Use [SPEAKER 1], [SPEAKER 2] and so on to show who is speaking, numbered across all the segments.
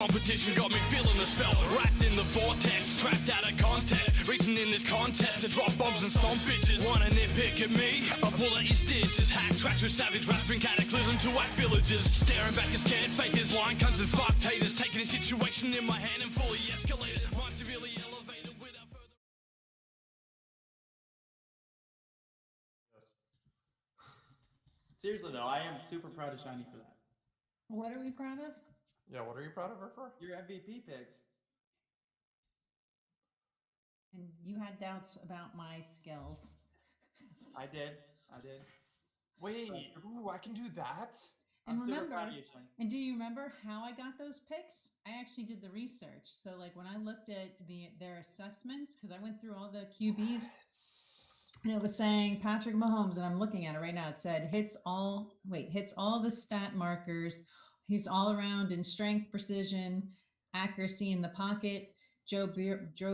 [SPEAKER 1] Competition got me feeling the spell, wrapped in the vortex, trapped out of context, reaching in this contest to drop bombs and stomp bitches. Wanna nitpick at me? I pull at your stitches, hack tracks with savage rapping cataclysm to whack villages, staring back at scared fakers, blind cunts and fuck haters, taking a situation in my hand and fully escalated, mind severely elevated without further.
[SPEAKER 2] Seriously though, I am super proud of Shiny for that.
[SPEAKER 3] What are we proud of?
[SPEAKER 4] Yeah, what are you proud of her for?
[SPEAKER 2] Your MVP picks.
[SPEAKER 3] And you had doubts about my skills.
[SPEAKER 2] I did.
[SPEAKER 4] Wait, ooh, I can do that?
[SPEAKER 3] And
[SPEAKER 2] I'm super
[SPEAKER 3] remember,
[SPEAKER 2] proud of you, Shiny.
[SPEAKER 3] and do you remember how I got those picks? I actually did the research. So like when I looked at their assessments, because I went through all the QBs, and it was saying Patrick Mahomes, and I'm looking at it right now. It said hits all the stat markers. He's all around in strength, precision, accuracy in the pocket. Joe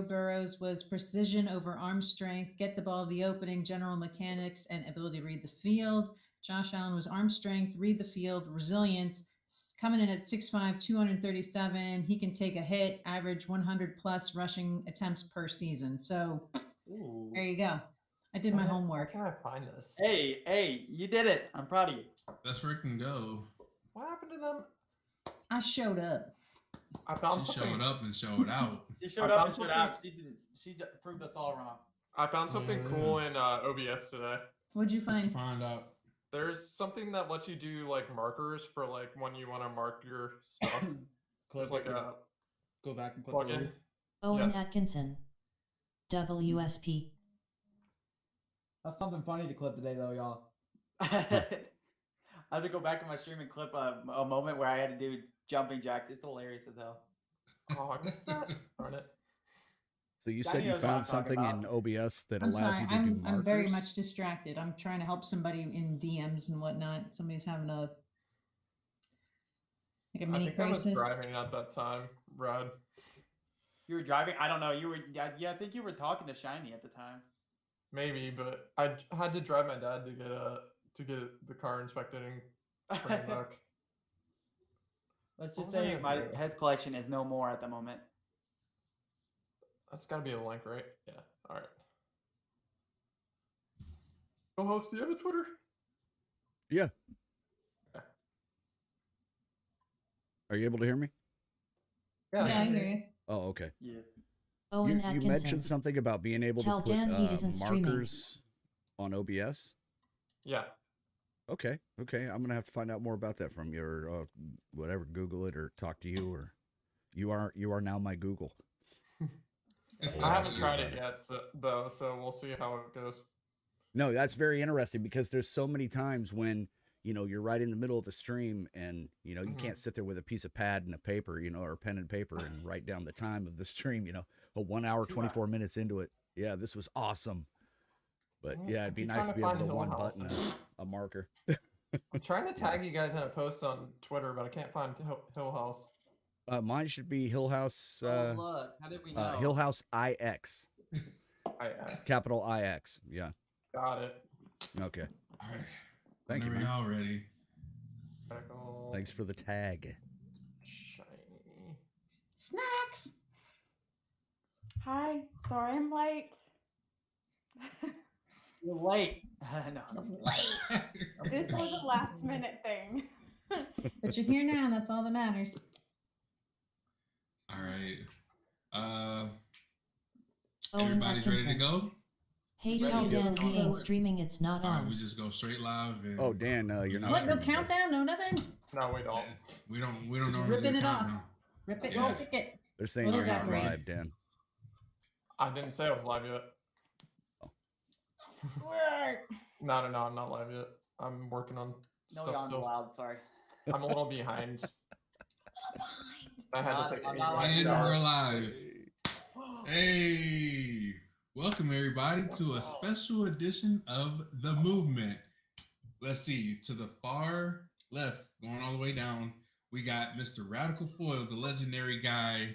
[SPEAKER 3] Burrows was precision over arm strength, get the ball to the opening, general mechanics, and ability to read the field. Josh Allen was arm strength, read the field, resilience, coming in at 6'5", 237. He can take a hit, average 100 plus rushing attempts per season. So
[SPEAKER 2] Ooh.
[SPEAKER 3] there you go. I did my homework.
[SPEAKER 4] How can I find this?
[SPEAKER 2] Hey, you did it. I'm proud of you.
[SPEAKER 5] That's where it can go.
[SPEAKER 4] What happened to them?
[SPEAKER 3] I showed up.
[SPEAKER 4] I found
[SPEAKER 5] She
[SPEAKER 4] something.
[SPEAKER 5] showed up and showed out.
[SPEAKER 2] She showed
[SPEAKER 4] I
[SPEAKER 2] up
[SPEAKER 4] found
[SPEAKER 2] and showed
[SPEAKER 4] something-
[SPEAKER 2] out. She didn't. She proved us all wrong.
[SPEAKER 4] I found something cool in OBS today.
[SPEAKER 3] What'd you find?
[SPEAKER 5] Find out.
[SPEAKER 4] There's something that lets you do like markers for like when you want to mark your stuff. There's like a
[SPEAKER 2] Go back and click
[SPEAKER 4] plugin.
[SPEAKER 6] Owen
[SPEAKER 4] Yeah.
[SPEAKER 6] Atkinson. WSP.
[SPEAKER 7] That's something funny to clip today, though, y'all.
[SPEAKER 2] I have to go back in my stream and clip a moment where I had to do jumping jacks. It's hilarious as hell.
[SPEAKER 4] Oh, I missed that. Darn it.
[SPEAKER 8] So you
[SPEAKER 2] Danny
[SPEAKER 8] said you
[SPEAKER 2] knows what I'm
[SPEAKER 8] found
[SPEAKER 2] talking
[SPEAKER 8] something in
[SPEAKER 2] about.
[SPEAKER 8] OBS that
[SPEAKER 3] I'm
[SPEAKER 8] allows
[SPEAKER 3] sorry.
[SPEAKER 8] you to do markers?
[SPEAKER 3] I'm very much distracted. I'm trying to help somebody in DMs and whatnot. Somebody's having a
[SPEAKER 4] I
[SPEAKER 3] mini
[SPEAKER 4] think I was
[SPEAKER 3] crisis.
[SPEAKER 4] driving at that time, Brad.
[SPEAKER 2] You were driving. I don't know. You were. Yeah, I think you were talking to Shiny at the time.
[SPEAKER 4] Maybe, but I had to drive my dad to get the car inspected and bring it back.
[SPEAKER 2] Let's
[SPEAKER 4] What
[SPEAKER 2] just
[SPEAKER 4] was I
[SPEAKER 2] say
[SPEAKER 4] gonna
[SPEAKER 2] my
[SPEAKER 4] do?
[SPEAKER 2] pets collection is no more at the moment.
[SPEAKER 4] That's got to be a link, right? Yeah. All right. Co-host, do you have a Twitter?
[SPEAKER 8] Yeah.
[SPEAKER 4] Okay.
[SPEAKER 8] Are you able to hear me?
[SPEAKER 3] Yeah, I hear you.
[SPEAKER 8] Oh, okay.
[SPEAKER 2] Yeah.
[SPEAKER 6] Owen
[SPEAKER 8] You
[SPEAKER 6] Atkinson.
[SPEAKER 8] mentioned something about being able
[SPEAKER 6] Tell
[SPEAKER 8] to put
[SPEAKER 6] Dan he isn't streaming.
[SPEAKER 8] markers on OBS.
[SPEAKER 4] Yeah.
[SPEAKER 8] Okay. I'm gonna have to find out more about that from you, or whatever. Google it or talk to you, or you are now my Google.
[SPEAKER 4] I haven't tried it yet, though, so we'll see how it goes.
[SPEAKER 8] No, that's very interesting because there's so many times when you're right in the middle of a stream and you can't sit there with a piece of pad and a paper, or pen and paper and write down the time of the stream. A 1 hour 24 minutes into it. Yeah, this was awesome. But yeah, it'd be
[SPEAKER 4] I'm
[SPEAKER 8] nice
[SPEAKER 4] trying
[SPEAKER 8] to
[SPEAKER 4] to
[SPEAKER 8] be able
[SPEAKER 4] find
[SPEAKER 8] to
[SPEAKER 4] Hill
[SPEAKER 8] one
[SPEAKER 4] House.
[SPEAKER 8] button a marker.
[SPEAKER 4] I'm trying to tag you guys in a post on Twitter, but I can't find Hill House.
[SPEAKER 8] Mine should be Hill House.
[SPEAKER 2] Oh, look. How did we know?
[SPEAKER 8] Hill House IX,
[SPEAKER 4] I
[SPEAKER 8] capital IX. Yeah.
[SPEAKER 4] got it.
[SPEAKER 8] Okay.
[SPEAKER 5] All right.
[SPEAKER 8] Thank you,
[SPEAKER 5] Whenever
[SPEAKER 8] man.
[SPEAKER 5] y'all ready.
[SPEAKER 8] Thanks for the tag.
[SPEAKER 4] Shiny.
[SPEAKER 3] Snacks.
[SPEAKER 9] Hi, sorry I'm late.
[SPEAKER 2] You're late. No.
[SPEAKER 9] This was a last minute thing.
[SPEAKER 3] But you're here now. That's all that matters.
[SPEAKER 5] All right.
[SPEAKER 6] Owen
[SPEAKER 5] Everybody's ready to
[SPEAKER 6] Atkinson.
[SPEAKER 5] go?
[SPEAKER 6] Hey,
[SPEAKER 2] Ready
[SPEAKER 6] tell
[SPEAKER 2] to go.
[SPEAKER 6] Dan he ain't streaming. It's not
[SPEAKER 5] All right,
[SPEAKER 6] on.
[SPEAKER 5] we just go straight live. And
[SPEAKER 8] Oh, Dan, you're not.
[SPEAKER 3] What? No
[SPEAKER 8] streaming,
[SPEAKER 3] countdown? No nothing?
[SPEAKER 4] No, we don't.
[SPEAKER 5] We don't
[SPEAKER 3] Just
[SPEAKER 5] know.
[SPEAKER 3] ripping it off. Rip it
[SPEAKER 5] Yeah.
[SPEAKER 3] and stick it.
[SPEAKER 8] They're saying
[SPEAKER 3] What
[SPEAKER 8] you're
[SPEAKER 3] is that,
[SPEAKER 8] not
[SPEAKER 3] Marie?
[SPEAKER 8] live, Dan.
[SPEAKER 4] I didn't say I was live yet. No, I'm not live yet. I'm working on
[SPEAKER 2] No
[SPEAKER 4] stuff
[SPEAKER 2] yawns
[SPEAKER 4] still.
[SPEAKER 2] allowed. Sorry.
[SPEAKER 4] I'm a little behind. I had
[SPEAKER 2] Not-
[SPEAKER 4] to take
[SPEAKER 2] I'm
[SPEAKER 4] a
[SPEAKER 2] not like
[SPEAKER 5] And
[SPEAKER 2] that.
[SPEAKER 5] we're live. Hey, welcome everybody to a special edition of The Movement. Let's see, to the far left, going all the way down, we got Mr. Radical Foil, the legendary guy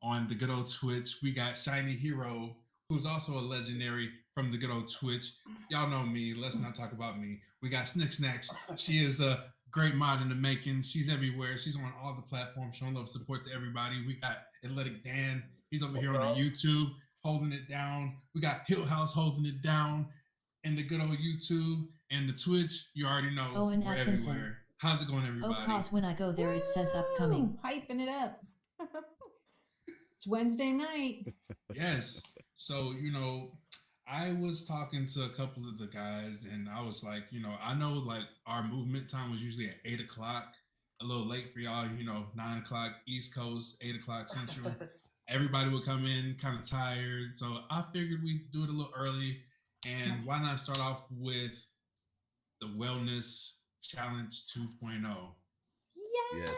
[SPEAKER 5] on the good old Twitch. We got Shiny Hero, who's also a legendary from the good old Twitch. Y'all know me. Let's not talk about me. We got Snick Snacks. She is a great mod in the making. She's everywhere. She's on all the platforms, showing love support to everybody. We got Athletic Dan. He's over here on the YouTube holding it down. We got Hill House holding it down. And the good old YouTube and the Twitch, you already know
[SPEAKER 6] Owen
[SPEAKER 5] we're
[SPEAKER 6] Atkinson.
[SPEAKER 5] everywhere. How's it going, everybody?
[SPEAKER 6] Oh, cause when I go there, it says upcoming.
[SPEAKER 3] Woo! Hyping it up. It's Wednesday night.
[SPEAKER 5] Yes. So, I was talking to a couple of the guys and I was like, I know like our movement time was usually at 8 o'clock, a little late for y'all, 9 o'clock East Coast, 8 o'clock Central. Everybody would come in kind of tired. So I figured we'd do it a little early. And why not start off with the Wellness Challenge 2.0?
[SPEAKER 3] Yay!
[SPEAKER 8] Yes.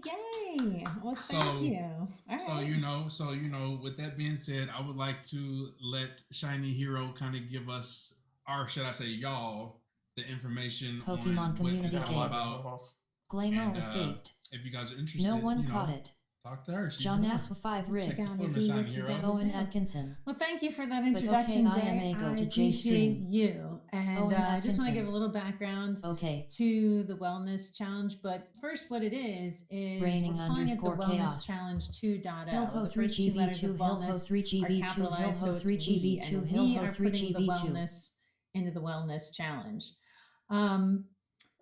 [SPEAKER 3] Yay! Well, thank
[SPEAKER 5] So-
[SPEAKER 3] you. All
[SPEAKER 5] So
[SPEAKER 3] right.
[SPEAKER 5] with that being said, I would like to let Shiny Hero kind of give us, or should I say y'all, the information
[SPEAKER 6] Pokemon
[SPEAKER 5] on
[SPEAKER 6] Community
[SPEAKER 5] what it's
[SPEAKER 6] Game.
[SPEAKER 5] all about.
[SPEAKER 6] Glamour
[SPEAKER 5] And,
[SPEAKER 6] escaped.
[SPEAKER 5] If you guys are interested,
[SPEAKER 6] No one caught it.
[SPEAKER 5] talk to her. She's
[SPEAKER 6] John
[SPEAKER 5] around.
[SPEAKER 6] Aswa 5
[SPEAKER 3] What you
[SPEAKER 6] Rig.
[SPEAKER 3] gotta
[SPEAKER 5] Full
[SPEAKER 3] do,
[SPEAKER 5] Shiny
[SPEAKER 3] what you
[SPEAKER 5] Hero.
[SPEAKER 3] gotta
[SPEAKER 6] Owen
[SPEAKER 3] do.
[SPEAKER 6] Atkinson.
[SPEAKER 3] Well, thank you for that
[SPEAKER 6] okay,
[SPEAKER 3] introduction,
[SPEAKER 6] I
[SPEAKER 3] Jay.
[SPEAKER 6] may go
[SPEAKER 3] I
[SPEAKER 6] to Jay's
[SPEAKER 3] appreciate
[SPEAKER 6] stream.
[SPEAKER 3] you. And
[SPEAKER 6] Owen
[SPEAKER 3] I just want to
[SPEAKER 6] Atkinson.
[SPEAKER 3] give a little background
[SPEAKER 6] Okay.
[SPEAKER 3] to the Wellness Challenge. But first, what it is
[SPEAKER 6] Raining
[SPEAKER 3] we're calling it the
[SPEAKER 6] underscore
[SPEAKER 3] Wellness
[SPEAKER 6] chaos.
[SPEAKER 3] Challenge 2.0.
[SPEAKER 6] Hilho
[SPEAKER 3] The
[SPEAKER 6] 3
[SPEAKER 3] first two letters
[SPEAKER 6] GV2,
[SPEAKER 3] of
[SPEAKER 6] Hilho
[SPEAKER 3] wellness
[SPEAKER 6] 3
[SPEAKER 3] are
[SPEAKER 6] GV2,
[SPEAKER 3] capitalized, so
[SPEAKER 6] Hilho
[SPEAKER 3] it's
[SPEAKER 6] 3
[SPEAKER 3] we,
[SPEAKER 6] GV2,
[SPEAKER 3] and we
[SPEAKER 6] Hilho
[SPEAKER 3] are
[SPEAKER 6] 3
[SPEAKER 3] putting the
[SPEAKER 6] GV2.
[SPEAKER 3] wellness into the Wellness Challenge.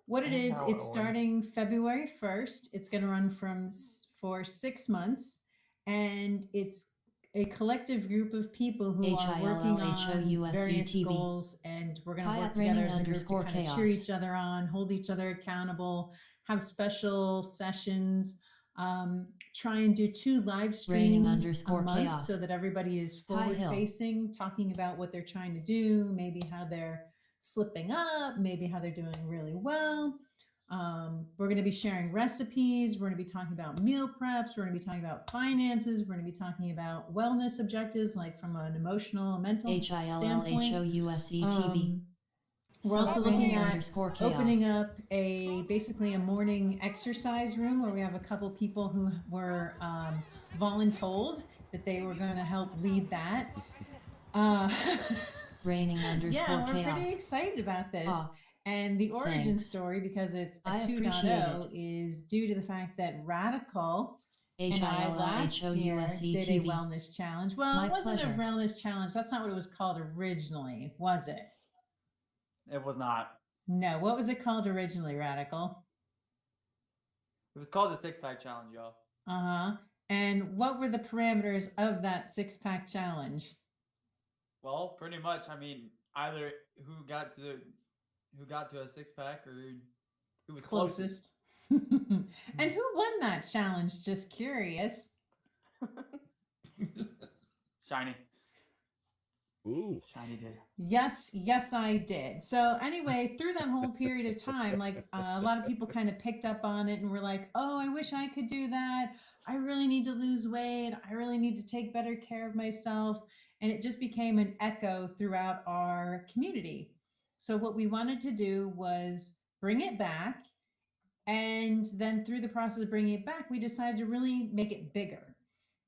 [SPEAKER 3] What it
[SPEAKER 4] Oh,
[SPEAKER 3] is,
[SPEAKER 4] wow,
[SPEAKER 3] it's
[SPEAKER 4] Owen.
[SPEAKER 3] starting February 1st. It's going to run for 6 months, and it's a collective group of people who are working on various
[SPEAKER 6] HILLHOUSETV.
[SPEAKER 3] goals, and we're going to
[SPEAKER 6] Hi
[SPEAKER 3] work
[SPEAKER 6] at
[SPEAKER 3] together
[SPEAKER 6] Raining
[SPEAKER 3] as a group to
[SPEAKER 6] underscore
[SPEAKER 3] kind of cheer
[SPEAKER 6] chaos.
[SPEAKER 3] each other on, hold each other accountable, have special sessions, try and do 2 live
[SPEAKER 6] Raining
[SPEAKER 3] streams a
[SPEAKER 6] underscore
[SPEAKER 3] month
[SPEAKER 6] chaos.
[SPEAKER 3] so that everybody is
[SPEAKER 6] Hi,
[SPEAKER 3] forward
[SPEAKER 6] Hill.
[SPEAKER 3] facing, talking about what they're trying to do, maybe how they're slipping up, maybe how they're doing really well. We're going to be sharing recipes. We're going to be talking about meal preps. We're going to be talking about finances. We're going to be talking about wellness objectives, like from an emotional, mental standpoint.
[SPEAKER 6] HILLHOUSETV.
[SPEAKER 3] We're also
[SPEAKER 6] Raining
[SPEAKER 3] looking at
[SPEAKER 6] underscore chaos.
[SPEAKER 3] opening up basically a morning exercise room where we have a couple people who were voluntold that they were going to help lead that.
[SPEAKER 6] Raining underscore
[SPEAKER 3] Yeah, we're
[SPEAKER 6] chaos.
[SPEAKER 3] pretty excited about this.
[SPEAKER 6] Ah,
[SPEAKER 3] And the origin
[SPEAKER 6] thanks.
[SPEAKER 3] story, because it's a
[SPEAKER 6] I
[SPEAKER 3] 2.0,
[SPEAKER 6] appreciate
[SPEAKER 3] is due to the fact that Radical and I last year did a
[SPEAKER 6] HILLHOUSETV.
[SPEAKER 3] wellness challenge. Well,
[SPEAKER 6] My
[SPEAKER 3] it wasn't
[SPEAKER 6] pleasure.
[SPEAKER 3] a wellness challenge. That's not what it was called originally, was it?
[SPEAKER 2] It was not.
[SPEAKER 3] No. What was it called originally, Radical?
[SPEAKER 2] It was called the 6-pack challenge, y'all.
[SPEAKER 3] Uh-huh. And what were the parameters of that 6-pack challenge?
[SPEAKER 2] Well, pretty much. I mean, either who got to a 6-pack or who was closest.
[SPEAKER 3] Closest. And who won that challenge? Just curious.
[SPEAKER 2] Shiny.
[SPEAKER 8] Ooh.
[SPEAKER 2] Shiny did.
[SPEAKER 3] Yes, I did. So anyway, through that whole period of time, like a lot of people kind of picked up on it and were like, "Oh, I wish I could do that. I really need to lose weight. I really need to take better care of myself." And it just became an echo throughout our community. So what we wanted to do was bring it back. And then through the process of bringing it back, we decided to really make it bigger.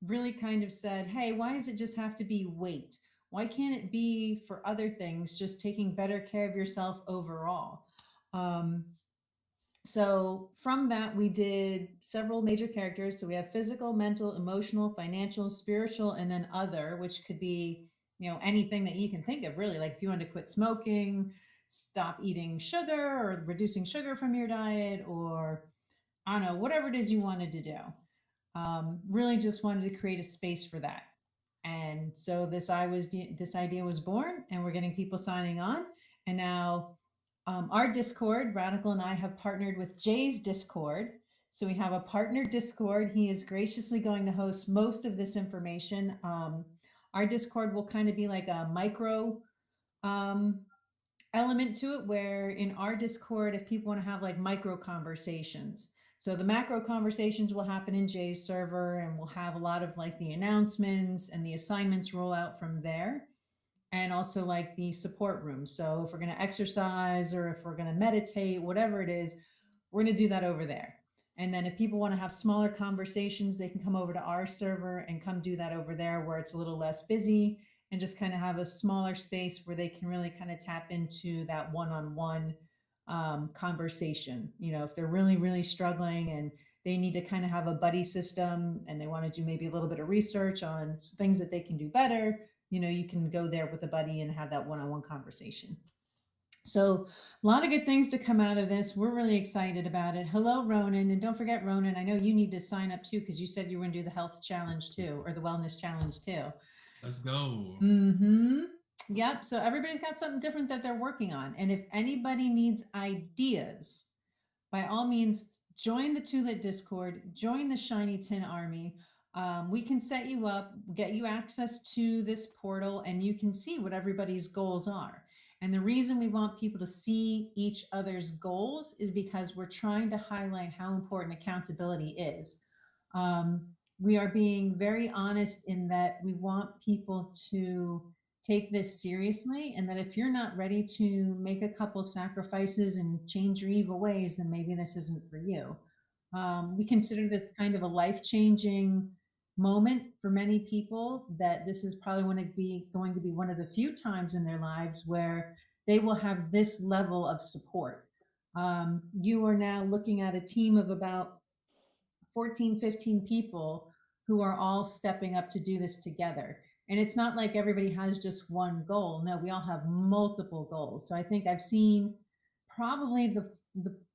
[SPEAKER 3] Really kind of said, "Hey, why does it just have to be weight? Why can't it be for other things, just taking better care of yourself overall?" So from that, we did several major characters. So we have physical, mental, emotional, financial, spiritual, and then other, which could be, anything that you can think of, really. Like if you wanted to quit smoking, stop eating sugar, or reducing sugar from your diet, or I don't know, whatever it is you wanted to do. Really just wanted to create a space for that. And so this idea was born, and we're getting people signing on. And now our Discord, Radical and I have partnered with Jay's Discord. So we have a partner Discord. He is graciously going to host most of this information. Our Discord will kind of be like a micro element to it, where in our Discord, if people want to have like micro conversations, so the macro conversations will happen in Jay's server, and we'll have a lot of like the announcements and the assignments roll out from there. And also like the support room. So if we're going to exercise or if we're going to meditate, whatever it is, we're going to do that over there. And then if people want to have smaller conversations, they can come over to our server and come do that over there, where it's a little less busy, and just kind of have a smaller space where they can really kind of tap into that one-on-one conversation. You know, if they're really, really struggling and they need to kind of have a buddy system and they want to do maybe a little bit of research on things that they can do better, you know, you can go there with a buddy and have that one-on-one conversation. So a lot of good things to come out of this. We're really excited about it. Hello, Ronan. And don't forget, Ronan, I know you need to sign up too, because you said you were going to do the health challenge too, or the wellness challenge too.
[SPEAKER 5] Let's go.
[SPEAKER 3] Mm-hmm. Yep. So everybody's got something different that they're working on. And if anybody needs ideas, by all means, join the Tulit Discord, join the Shiny Tin Army. We can set you up, get you access to this portal, and you can see what everybody's goals are. And the reason we want people to see each other's goals is because we're trying to highlight how important accountability is. We are being very honest in that we want people to take this seriously, and that if you're not ready to make a couple sacrifices and change your evil ways, then maybe this isn't for you. We consider this kind of a life-changing moment for many people, that this is probably going to be one of the few times in their lives where they will have this level of support. You are now looking at a team of about 14, 15 people who are all stepping up to do this together. And it's not like everybody has just one goal. No, we all have multiple goals. So I think I've seen probably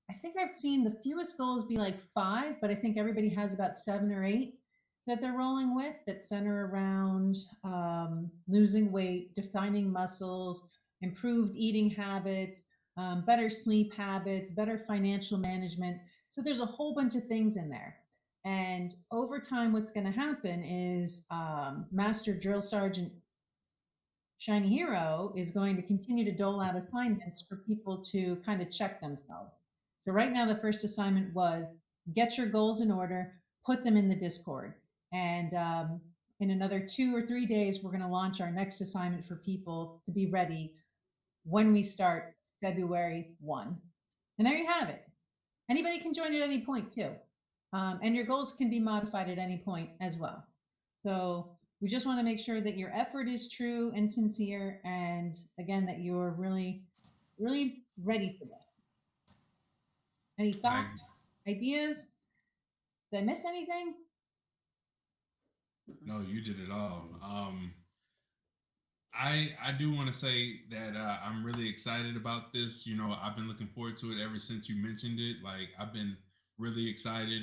[SPEAKER 3] I think I've seen the fewest goals be like 5, but I think everybody has about 7 or 8 that they're rolling with that center around losing weight, defining muscles, improved eating habits, better sleep habits, better financial management. So there's a whole bunch of things in there. And over time, what's going to happen is Master Drill Sergeant Shiny Hero is going to continue to dole out assignments for people to kind of check themselves. So right now, the first assignment was get your goals in order, put them in the Discord. And in another 2 or 3 days, we're going to launch our next assignment for people to be ready when we start February 1. And there you have it. Anybody can join at any point too. And your goals can be modified at any point as well. So we just want to make sure that your effort is true and sincere. And again, that you're really, really ready for this. Any thoughts, ideas? Did I miss anything?
[SPEAKER 5] No, you did it all. I do want to say that I'm really excited about this. You know, I've been looking forward to it ever since you mentioned it. Like, I've been really excited.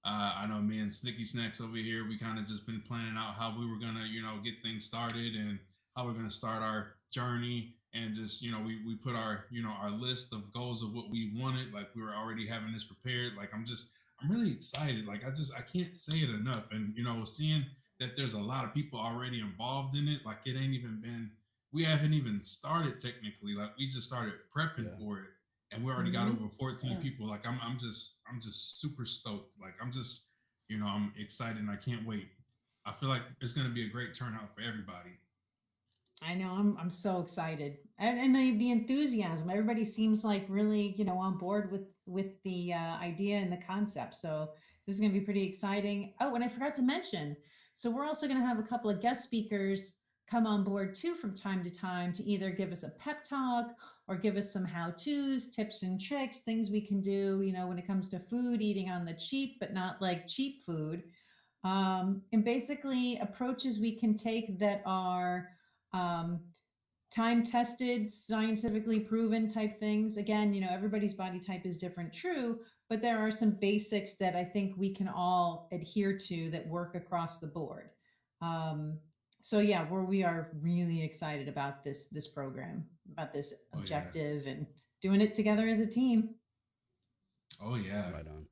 [SPEAKER 5] I know me and Snicky Snacks over here, we kind of just been planning out how we were going to, you know, get things started and how we're going to start our journey. And just, you know, we put our, you know, our list of goals of what we wanted. Like, we were already having this prepared. Like, I'm really excited. Like, I can't say it enough. And, you know, seeing that there's a lot of people already involved in it. Like, it ain't even been, we haven't even started technically. Like, we just started prepping for it, and we already got over 14 people. Like, I'm just super stoked. Like, I'm just, you know, I'm excited and I can't wait. I feel like it's going to be a great turnout for everybody.
[SPEAKER 3] I know, I'm so excited. And the enthusiasm, everybody seems like really, you know, on board with the idea and the concept. So this is going to be pretty exciting. Oh, and I forgot to mention, so we're also going to have a couple of guest speakers come on board too from time to time to either give us a pep talk or give us some how-tos, tips and tricks, things we can do, you know, when it comes to food, eating on the cheap, but not like cheap food. And basically approaches we can take that are time-tested, scientifically proven type things. Again, you know, everybody's body type is different, true, but there are some basics that I think we can all adhere to that work across the board. So yeah, we are really excited about this program, about this objective, and doing it together as a team.
[SPEAKER 5] Oh yeah.
[SPEAKER 8] Right on.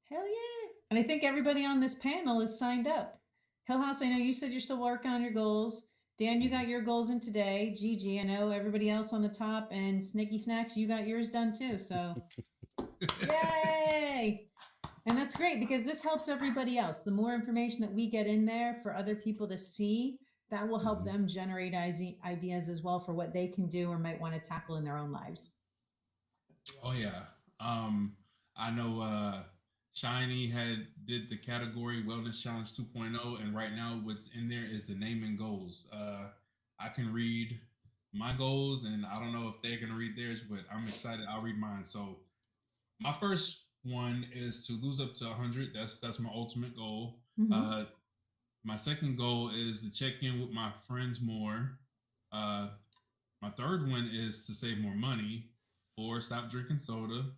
[SPEAKER 3] Hell yeah. And I think everybody on this panel is signed up. Hill House, I know you said you're still working on your goals. Dan, you got your goals in today. Gigi, I know everybody else on the top, and Snicky Snacks, you got yours done too. So yay. And that's great because this helps everybody else. The more information that we get in there for other people to see, that will help them generate ideas as well for what they can do or might want to tackle in their own lives.
[SPEAKER 5] Oh yeah. I know Shiny did the category Wellness Challenge 2.0, and right now what's in there is the name and goals. I can read my goals, and I don't know if they're gonna read theirs, but I'm excited. I'll read mine. So my first one is to lose up to 100. That's my ultimate goal.
[SPEAKER 3] Mhm.
[SPEAKER 5] My second goal is to check in with my friends more. Uh, my third one is to save more money. 4, stop drinking soda.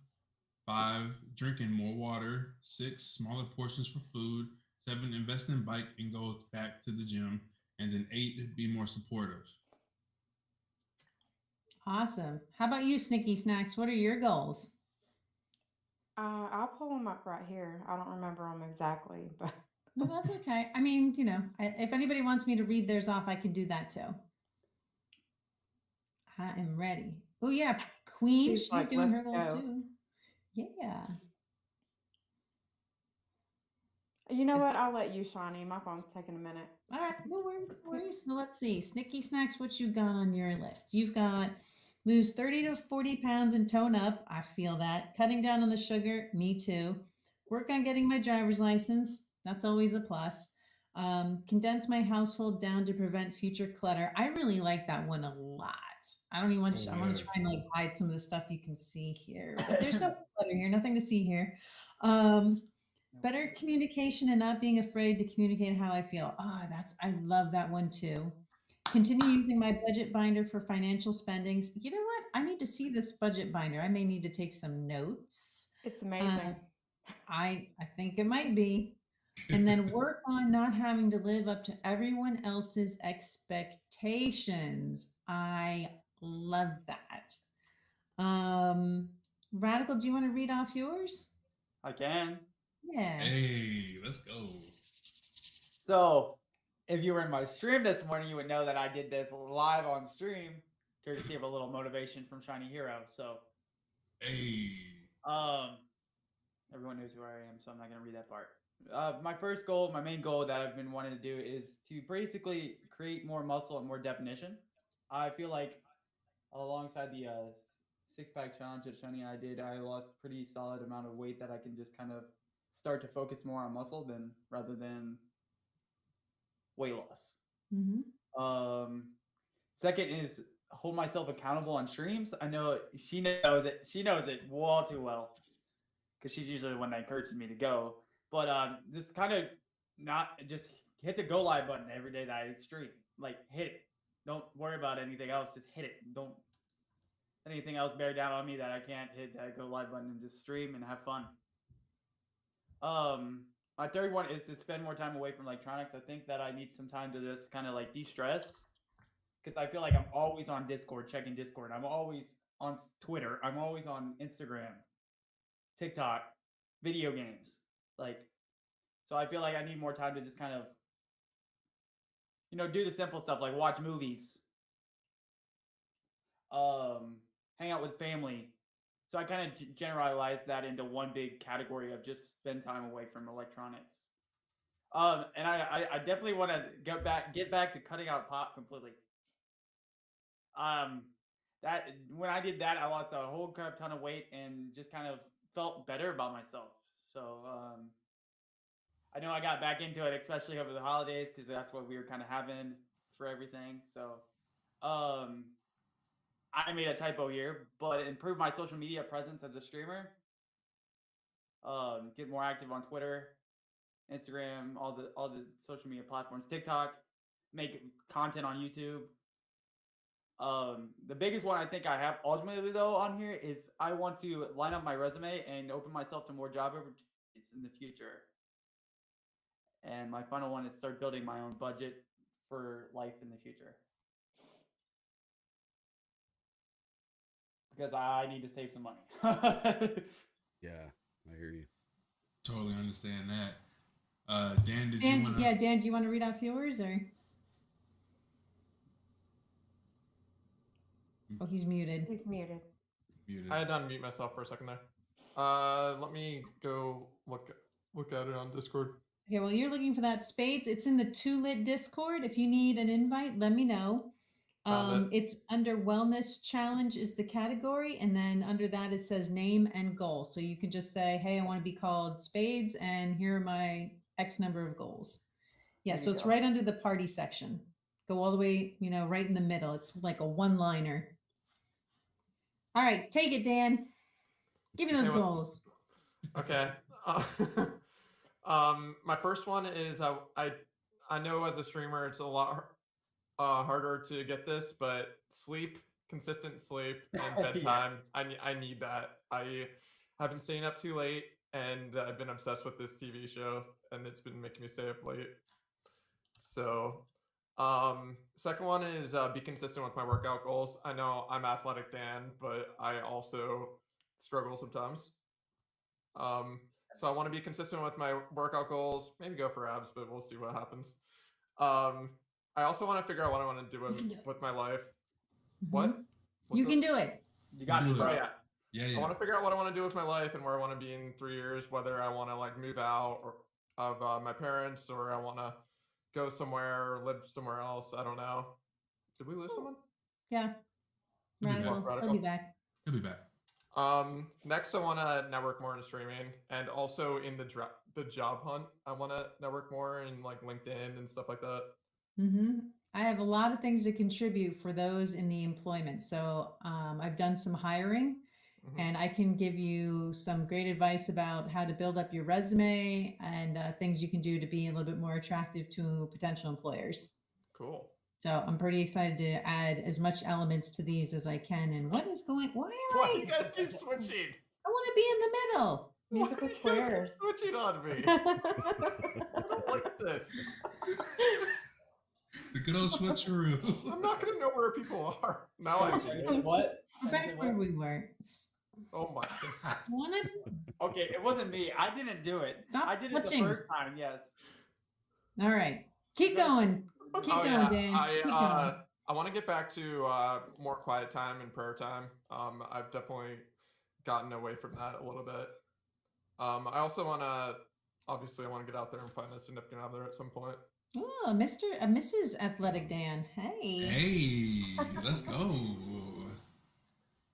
[SPEAKER 5] 5, drinking more water. 6, smaller portions for food. 7, invest in bike and go back to the gym. And then 8, be more supportive.
[SPEAKER 3] Awesome. How about you, Snicky Snacks? What are your goals?
[SPEAKER 9] I'll pull them up right here. I don't remember them exactly, but
[SPEAKER 3] No, that's okay. I mean, if anybody wants me to read theirs off, I can do that too. I am ready. Oh yeah, Queen,
[SPEAKER 9] She's
[SPEAKER 3] she's
[SPEAKER 9] like,
[SPEAKER 3] doing her
[SPEAKER 9] "Let's
[SPEAKER 3] goals
[SPEAKER 9] go."
[SPEAKER 3] too. Yeah.
[SPEAKER 9] you know what? I'll let you, Shawnee. My phone's taking a minute.
[SPEAKER 3] All right, no worries. So let's see. Snicky Snacks, what you got on your list? You've got lose 30 to 40 pounds and tone up. I feel that. Cutting down on the sugar. Me too. Work on getting my driver's license. That's always a plus. Condense my household down to prevent future clutter. I really like that one a lot. I don't even want to,
[SPEAKER 5] Oh,
[SPEAKER 3] I want to
[SPEAKER 5] yeah.
[SPEAKER 3] try and like hide some of the stuff you can see here, but there's no clutter here, nothing to see here. Better communication and not being afraid to communicate how I feel. I love that one too. Continue using my budget binder for financial spendings. You know what? I need to see this budget binder. I may need to take some notes.
[SPEAKER 9] It's amazing.
[SPEAKER 3] I think it might be. And then work on not having to live up to everyone else's expectations. I love that. Radical, do you want to read off yours?
[SPEAKER 2] I can.
[SPEAKER 3] Yeah.
[SPEAKER 5] Hey, let's go.
[SPEAKER 2] So, if you were in my stream this morning, you would know that I did this live on stream, courtesy of a little motivation from Shiny Hero. So,
[SPEAKER 5] Hey.
[SPEAKER 2] everyone knows who I am, so I'm not gonna read that part. My first goal, my main goal that I've been wanting to do is to basically create more muscle and more definition. I feel like alongside the 6-pack challenge that Shani and I did, I lost a pretty solid amount of weight that I can just kind of start to focus more on muscle rather than weight loss.
[SPEAKER 3] Mm-hmm.
[SPEAKER 2] Second is hold myself accountable on streams. I know she knows it. She knows it all too well because she's usually the one that encourages me to go. But just kind of not just hit the go live button every day that I stream. Like hit it. Don't worry about anything else. Just hit it. Don't anything else bear down on me that I can't hit that go live button and just stream and have fun. My third one is to spend more time away from electronics. I think that I need some time to just kind of like de-stress because I feel like I'm always on Discord, checking Discord. I'm always on Twitter. I'm always on Instagram, TikTok, video games. So I feel like I need more time to just kind of, do the simple stuff like watch movies, hang out with family. So I kind of generalized that into one big category of just spend time away from electronics. And I definitely want to get back to cutting out pop completely. That when I did that, I lost a whole crap ton of weight and just kind of felt better about myself. So I know I got back into it, especially over the holidays, because that's what we were kind of having for everything. So I made a typo here, but improve my social media presence as a streamer. Get more active on Twitter, Instagram, all the social media platforms, TikTok, make content on YouTube. The biggest one I think I have ultimately though on here is I want to line up my resume and open myself to more job opportunities in the future. And my final one is start building my own budget for life in the future. Because I need to save some money.
[SPEAKER 8] Yeah, I hear you.
[SPEAKER 5] Totally understand that. Dan, did you want to?
[SPEAKER 3] Yeah, Dan, do you want to read off yours or? Oh, he's muted.
[SPEAKER 9] He's muted.
[SPEAKER 5] Muted.
[SPEAKER 4] I had to unmute myself for a second there. Let me go look at it on Discord.
[SPEAKER 3] Okay, well, you're looking for that Spades. It's in the 2Lit Discord. If you need an invite, let me know. It's under Wellness Challenge is the category, and then under that it says name and goal. So you can just say, hey, I want to be called Spades, and here are my X number of goals. Yeah, so it's right under the party section. Go all the way, right in the middle. It's like a one-liner. All right, take it, Dan. Give me those
[SPEAKER 4] Hey, what-
[SPEAKER 3] goals.
[SPEAKER 4] Okay. My first one is I know as a streamer it's a lot harder to get this, but consistent sleep, and
[SPEAKER 2] Yeah.
[SPEAKER 4] bedtime. I need that. I have been staying up too late, and I've been obsessed with this TV show, and it's been making me stay up late. So, second one is be consistent with my workout goals. I know I'm athletic Dan, but I also struggle sometimes. So I want to be consistent with my workout goals. Maybe go for abs, but we'll see what happens. I also want to figure out what I want to do
[SPEAKER 3] You can do it.
[SPEAKER 4] with my life.
[SPEAKER 3] Mhm.
[SPEAKER 4] What?
[SPEAKER 3] You can do it.
[SPEAKER 2] You got
[SPEAKER 5] do
[SPEAKER 2] this,
[SPEAKER 5] it.
[SPEAKER 2] bro.
[SPEAKER 4] Oh yeah.
[SPEAKER 5] Yeah,
[SPEAKER 4] I want to figure out what I want to do with my life and where I want to be in 3 years. Whether I want to like move out of my parents, or I want to go somewhere or live somewhere else. I don't know. Did we lose someone?
[SPEAKER 3] Yeah.
[SPEAKER 5] He'll be back.
[SPEAKER 3] Radical. He'll
[SPEAKER 4] Radical.
[SPEAKER 3] be back.
[SPEAKER 5] He'll be back.
[SPEAKER 4] Next, I want to network more in streaming, and also in the job hunt. I want to network more in like LinkedIn and stuff like that.
[SPEAKER 3] I have a lot of things to contribute for those in the employment. So I've done some hiring,
[SPEAKER 4] Mhm.
[SPEAKER 3] and I can give you some great advice about how to build up your resume and things you can do to be a little bit more attractive to potential employers.
[SPEAKER 4] Cool.
[SPEAKER 3] So I'm pretty excited to add as much elements to these as I can. And what is going? Why am
[SPEAKER 4] Why
[SPEAKER 3] I?
[SPEAKER 4] do you guys keep switching?
[SPEAKER 3] I want to be in the middle.
[SPEAKER 9] Musical
[SPEAKER 4] Why do you guys
[SPEAKER 9] squares.
[SPEAKER 4] keep switching on me? I don't like this.
[SPEAKER 5] The good old switcheroo.
[SPEAKER 4] I'm not gonna know where people are. Now I
[SPEAKER 2] Say
[SPEAKER 4] do.
[SPEAKER 2] what?
[SPEAKER 3] We're
[SPEAKER 2] Say
[SPEAKER 3] back where
[SPEAKER 2] what?
[SPEAKER 3] we were.
[SPEAKER 4] Oh my.
[SPEAKER 3] Want to?
[SPEAKER 2] Okay, it wasn't me. I didn't do it.
[SPEAKER 3] Stop
[SPEAKER 2] I did it
[SPEAKER 3] touching.
[SPEAKER 2] the first time. Yes.
[SPEAKER 3] All right. Keep going. Keep
[SPEAKER 4] Oh
[SPEAKER 3] going,
[SPEAKER 4] yeah.
[SPEAKER 3] Dan. Keep going.
[SPEAKER 4] I want to get back to more quiet time and prayer time. I've definitely gotten away from that a little bit. I also want to, obviously, I want to get out there and find a significant other at some point.
[SPEAKER 3] Oh, Mrs. Athletic Dan. Hey.
[SPEAKER 5] Hey, let's go.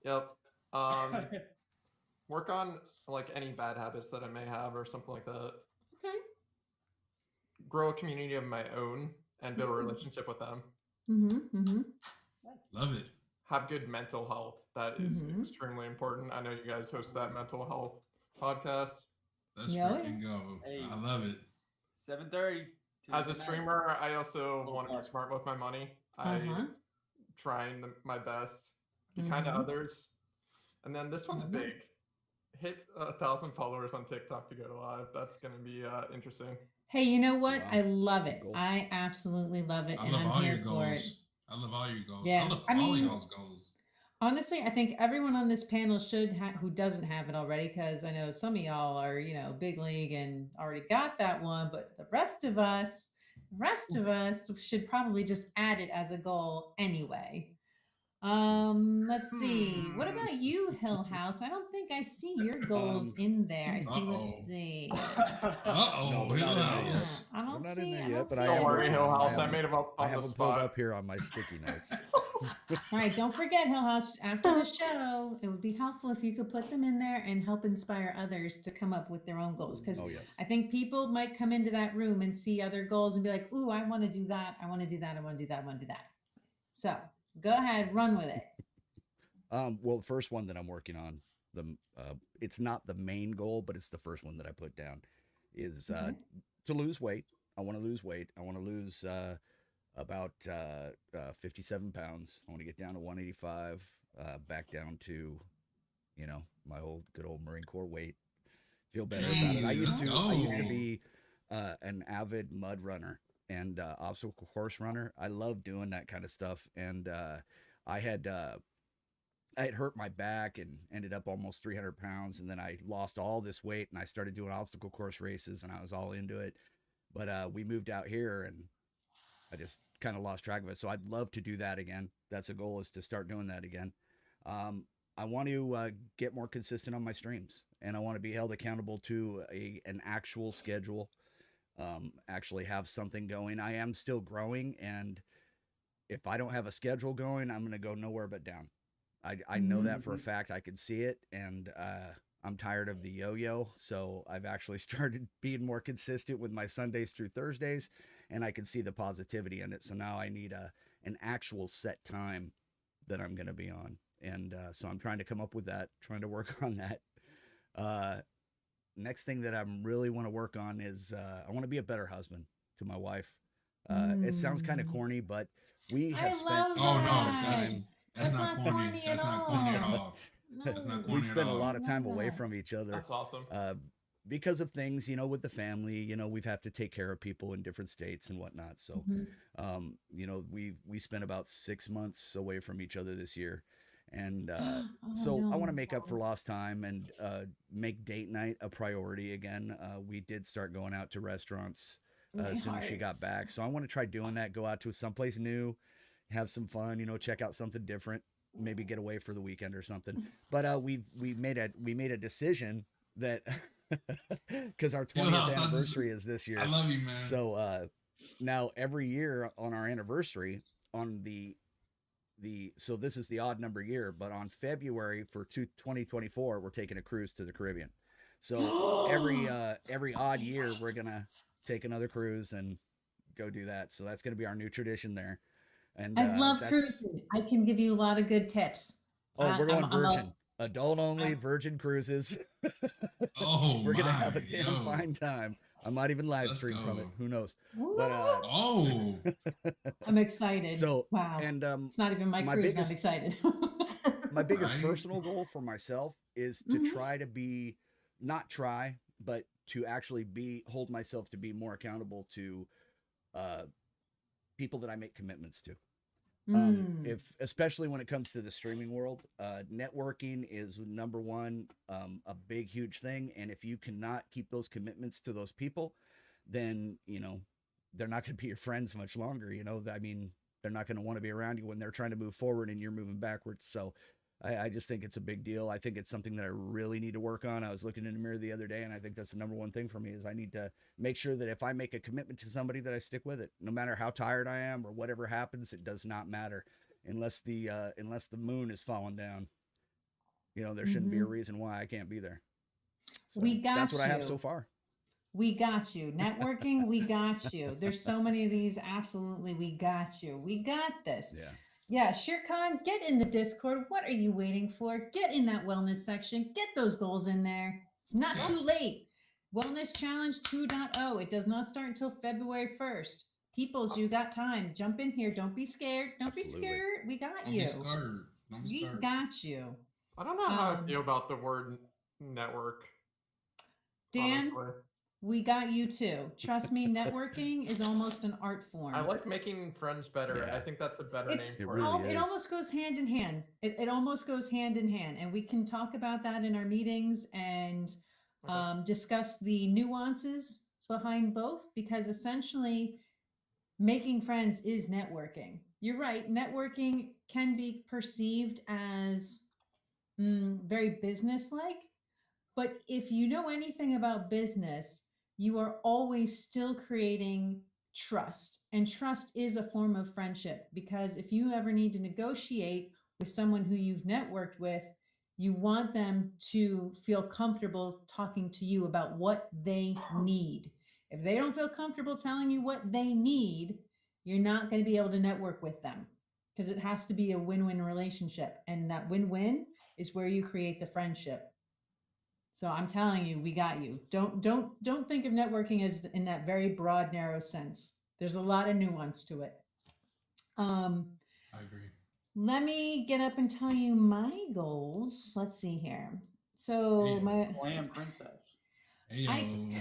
[SPEAKER 4] Yep. Work on like any bad habits that I may have or something like that.
[SPEAKER 3] Okay.
[SPEAKER 4] Grow a community of my own and build a
[SPEAKER 3] Mhm.
[SPEAKER 4] relationship with them.
[SPEAKER 5] Love it.
[SPEAKER 4] Have good mental health. That is
[SPEAKER 3] Mhm.
[SPEAKER 4] extremely important. I know you guys host that mental health podcast.
[SPEAKER 5] Let's
[SPEAKER 3] Yeah,
[SPEAKER 5] freaking go.
[SPEAKER 2] Hey.
[SPEAKER 5] I love it.
[SPEAKER 2] 7:30.
[SPEAKER 4] As a streamer, I also
[SPEAKER 2] Oh,
[SPEAKER 4] want to be
[SPEAKER 2] fuck.
[SPEAKER 4] smart with my money.
[SPEAKER 3] Uh-huh.
[SPEAKER 4] I trying my best, be kind to
[SPEAKER 3] Mhm.
[SPEAKER 4] others. And then this one's
[SPEAKER 3] Mhm.
[SPEAKER 4] big. Hit 1,000 followers on TikTok to go live. That's gonna be interesting.
[SPEAKER 3] Hey, you know what?
[SPEAKER 8] Wow.
[SPEAKER 3] I love it.
[SPEAKER 8] Goal.
[SPEAKER 3] I absolutely love it,
[SPEAKER 5] I
[SPEAKER 3] and
[SPEAKER 5] love
[SPEAKER 3] I'm
[SPEAKER 5] all your
[SPEAKER 3] here for it.
[SPEAKER 5] goals. I love all your goals.
[SPEAKER 3] Yeah,
[SPEAKER 5] I love
[SPEAKER 3] I
[SPEAKER 5] all
[SPEAKER 3] mean-
[SPEAKER 5] y'all's goals.
[SPEAKER 3] Honestly, I think everyone on this panel should who doesn't have it already, because I know some of y'all are, big league and already got that one, but the rest of us should probably just add it as a goal anyway. Let's see. What about you, Hill House? I don't think I see your goals in there. I see. Let's
[SPEAKER 5] Uh-oh.
[SPEAKER 3] see.
[SPEAKER 5] Uh-oh,
[SPEAKER 8] No, we're
[SPEAKER 5] Hill
[SPEAKER 8] not in there yet.
[SPEAKER 5] House.
[SPEAKER 3] I don't
[SPEAKER 8] We're not
[SPEAKER 3] see.
[SPEAKER 8] in there
[SPEAKER 3] I
[SPEAKER 8] yet,
[SPEAKER 3] don't
[SPEAKER 8] but
[SPEAKER 3] see
[SPEAKER 8] I
[SPEAKER 3] it.
[SPEAKER 4] Don't
[SPEAKER 8] am
[SPEAKER 4] worry,
[SPEAKER 8] working
[SPEAKER 4] Hill
[SPEAKER 8] on it.
[SPEAKER 4] House. I
[SPEAKER 8] have
[SPEAKER 4] made him up
[SPEAKER 8] I
[SPEAKER 4] on
[SPEAKER 8] have
[SPEAKER 4] the
[SPEAKER 8] them pulled
[SPEAKER 4] spot.
[SPEAKER 8] up here on my sticky notes.
[SPEAKER 3] All right, don't forget, Hill House, after the show, it would be helpful if you could put them in there and help inspire others to come up with their own goals. Because
[SPEAKER 8] Oh yes.
[SPEAKER 3] I think people might come into that room and see other goals and be like, ooh, I want to do that. I want to do that. I want to do that. I want to do that. So go ahead, run with it.
[SPEAKER 8] Well, the first one that I'm working on, it's not the main goal, but it's the first one that I put down, is
[SPEAKER 3] Okay.
[SPEAKER 8] to lose weight. I want to lose weight. I want to lose about 57 pounds. I want to get down to 185, back down to, my good old Marine Corps weight. Feel better about it. I
[SPEAKER 5] Hey,
[SPEAKER 8] used
[SPEAKER 5] let's
[SPEAKER 8] to
[SPEAKER 5] go.
[SPEAKER 8] be an avid mud runner and obstacle course runner. I love doing that kind of stuff, and I had hurt my back and ended up almost 300 pounds. And then I lost all this weight and I started doing obstacle course races and I was all into it. But we moved out here and I just kind of lost track of it. So I'd love to do that again. That's a goal, is to start doing that again. I want to get more consistent on my streams, and I want to be held accountable to an actual schedule. Actually have something going. I am still growing, and if I don't have a schedule going, I'm going to go nowhere but down. I know that for a fact. I can see it, and I'm tired of the yo-yo, so I've actually started being more consistent with my Sundays through Thursdays, and I can see the positivity in it. So now I need an actual set time that I'm going to be on, and so I'm trying to come up with that, trying to work on that. Next thing that I really want to work on is I want to be a better husband to my wife. It sounds kind of corny, but we have spent
[SPEAKER 3] love
[SPEAKER 5] Oh no,
[SPEAKER 3] that.
[SPEAKER 5] that's
[SPEAKER 3] That's
[SPEAKER 5] not
[SPEAKER 3] not
[SPEAKER 5] corny.
[SPEAKER 3] corny
[SPEAKER 5] That's
[SPEAKER 3] at
[SPEAKER 5] not corny at
[SPEAKER 3] all.
[SPEAKER 5] all. That's not corny
[SPEAKER 8] we've
[SPEAKER 5] at
[SPEAKER 8] spent a
[SPEAKER 5] all.
[SPEAKER 8] lot of time
[SPEAKER 3] Love
[SPEAKER 8] away
[SPEAKER 3] that.
[SPEAKER 8] from each other.
[SPEAKER 4] That's awesome.
[SPEAKER 8] Because of things, with the family, we've had to take care of people in different states and whatnot. So,
[SPEAKER 3] Mhm.
[SPEAKER 8] we spent about 6 months away from each other this year. And
[SPEAKER 3] Oh,
[SPEAKER 8] so I want to
[SPEAKER 3] no.
[SPEAKER 8] make up for lost time and make date night a priority again. We did start going out to restaurants
[SPEAKER 3] My
[SPEAKER 8] as soon as she
[SPEAKER 3] heart.
[SPEAKER 8] got back. So I want to try doing that, go out to someplace new, have some fun, check out something different, maybe get away for the weekend or something. But we made a decision that because our 20th
[SPEAKER 5] House,
[SPEAKER 8] anniversary is this year.
[SPEAKER 5] I love you, man.
[SPEAKER 8] So now every year on our anniversary, on so this is the odd number year, but on February for 2024, we're taking a cruise to the Caribbean. So every odd year, we're gonna take another cruise and go do that. So that's gonna be our new tradition there. And
[SPEAKER 3] I love
[SPEAKER 8] that's
[SPEAKER 3] cruising. I can give you a lot of good tips.
[SPEAKER 8] we're going
[SPEAKER 3] I'm a-
[SPEAKER 8] virgin, adult only,
[SPEAKER 3] I'm-
[SPEAKER 8] virgin cruises.
[SPEAKER 5] Oh
[SPEAKER 8] We're gonna have
[SPEAKER 5] my,
[SPEAKER 8] a damn
[SPEAKER 5] yo.
[SPEAKER 8] fine time. I might even live
[SPEAKER 5] Let's
[SPEAKER 8] stream from it.
[SPEAKER 5] go.
[SPEAKER 8] Who knows?
[SPEAKER 3] Woo!
[SPEAKER 8] But
[SPEAKER 5] Oh,
[SPEAKER 3] I'm excited.
[SPEAKER 8] so
[SPEAKER 3] Wow.
[SPEAKER 8] and
[SPEAKER 3] It's not even my
[SPEAKER 8] my
[SPEAKER 3] cruise. And I'm
[SPEAKER 8] biggest-
[SPEAKER 3] excited.
[SPEAKER 8] my biggest
[SPEAKER 5] Right.
[SPEAKER 8] personal goal for myself is to
[SPEAKER 3] Mhm.
[SPEAKER 8] try to be but to actually hold myself to be more accountable to people that I make commitments to.
[SPEAKER 3] Mm.
[SPEAKER 8] If especially when it comes to the streaming world, networking is number one, a big huge thing. And if you cannot keep those commitments to those people, then they're not going to be your friends much longer. I mean, they're not going to want to be around you when they're trying to move forward and you're moving backwards. So I just think it's a big deal. I think it's something that I really need to work on. I was looking in the mirror the other day, and I think that's the number one thing for me is I need to make sure that if I make a commitment to somebody that I stick with it, no matter how tired I am or whatever happens, it does not matter unless the moon is falling down. There shouldn't be a reason why I can't be there. So
[SPEAKER 3] We got
[SPEAKER 8] that's what I have so
[SPEAKER 3] you.
[SPEAKER 8] far.
[SPEAKER 3] We got you. Networking, we got you. There's so many of these. Absolutely, we got you. We got this.
[SPEAKER 8] Yeah.
[SPEAKER 3] Yeah, Shirkan, get in the Discord. What are you waiting for? Get in that wellness section. Get those goals in there. It's not too late. Wellness Challenge 2.0. It does not start until February 1st. Peoples, you got time. Jump in here. Don't be scared. Don't
[SPEAKER 8] Absolutely.
[SPEAKER 3] be scared. We got
[SPEAKER 5] don't
[SPEAKER 3] you.
[SPEAKER 5] be scared. Don't be
[SPEAKER 3] We
[SPEAKER 5] scared.
[SPEAKER 3] got you.
[SPEAKER 4] I don't know how I
[SPEAKER 3] Um,
[SPEAKER 4] feel about the word network.
[SPEAKER 3] Dan,
[SPEAKER 4] honestly.
[SPEAKER 3] we got you too. Trust me, networking is almost an art form.
[SPEAKER 4] I like making friends better.
[SPEAKER 8] Yeah.
[SPEAKER 4] I think that's a better
[SPEAKER 3] It's
[SPEAKER 4] name
[SPEAKER 8] It
[SPEAKER 4] for
[SPEAKER 8] really
[SPEAKER 3] it
[SPEAKER 8] is.
[SPEAKER 3] almost goes hand in hand. It almost goes hand in hand, and we can talk about that in our meetings and
[SPEAKER 4] Okay.
[SPEAKER 3] discuss the nuances behind both, because essentially making friends is networking. You're right. Networking can be perceived as very business-like, but if you know anything about business, you are always still creating trust. And trust is a form of friendship, because if you ever need to negotiate with someone who you've networked with, you want them to feel comfortable talking to you about what they need. If they don't feel comfortable telling you what they need, you're not going to be able to network with them, because it has to be a win-win relationship. And that win-win is where you create the friendship. So I'm telling you, we got you. Don't think of networking as in that very broad, narrow sense. There's a lot of nuance to it.
[SPEAKER 5] I agree.
[SPEAKER 3] Let me get up and tell you my goals. Let's see here. So
[SPEAKER 5] Yeah.
[SPEAKER 3] my
[SPEAKER 2] Glam princess.
[SPEAKER 5] Hey, yo.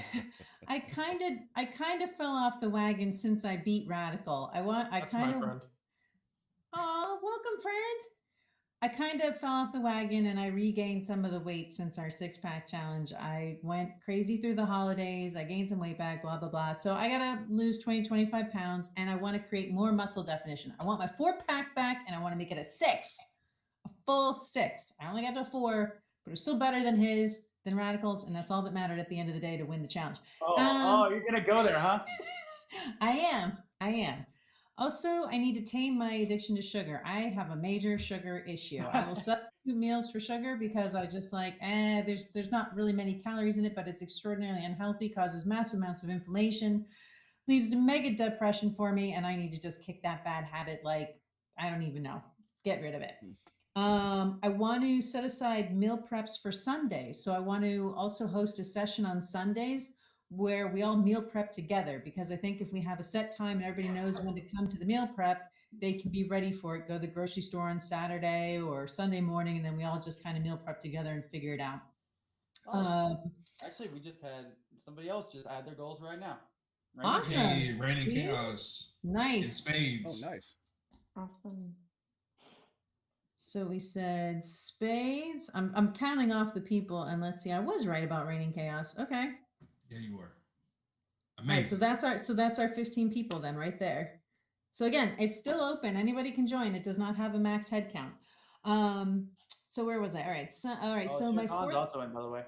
[SPEAKER 3] I kind of fell off the wagon since I beat Radical.
[SPEAKER 4] That's my friend.
[SPEAKER 3] Oh, welcome, friend. I kind of fell off the wagon and I regained some of the weight since our 6-pack challenge. I went crazy through the holidays. I gained some weight back, blah, blah, blah. So I got to lose 20, 25 pounds, and I want to create more muscle definition. I want my 4-pack back, and I want to make it a 6, a full 6. I only got to 4, but it's still better than Radicals. And that's all that mattered at the end of the day to win the challenge.
[SPEAKER 2] Oh, you're going to go there, huh?
[SPEAKER 3] I am. Also, I need to tame my addiction to sugar. I have a major sugar issue. I will substitute meals for sugar because I just like, there's not really many calories in it, but it's extraordinarily unhealthy, causes massive amounts of inflammation, leads to mega depression for me, and I need to just kick that bad habit. Like, I don't even know, get rid of it. I want to set aside meal preps for Sundays. So I want to also host a session on Sundays where we all meal prep together, because I think if we have a set time and everybody knows when to come to the meal prep, they can be ready for it, go to the grocery store on Saturday or Sunday morning, and then we all just kind of meal prep together and figure it out.
[SPEAKER 2] Actually, we just had somebody else just add their goals right now.
[SPEAKER 3] Awesome.
[SPEAKER 5] Hey, Raining
[SPEAKER 3] See?
[SPEAKER 5] Chaos. In
[SPEAKER 3] Nice.
[SPEAKER 5] spades.
[SPEAKER 8] Oh, nice.
[SPEAKER 9] Awesome.
[SPEAKER 3] So we said spades. I'm counting off the people, and let's see. I was right about Raining Chaos. Okay.
[SPEAKER 5] Yeah, you were.
[SPEAKER 3] All
[SPEAKER 5] Amazing.
[SPEAKER 3] right, so that's our 15 people then right there. So again, it's still open. Anybody can join. It does not have a max head count. So where was I? All right. So my
[SPEAKER 2] Khan's
[SPEAKER 3] fourth.
[SPEAKER 2] also in, by the way.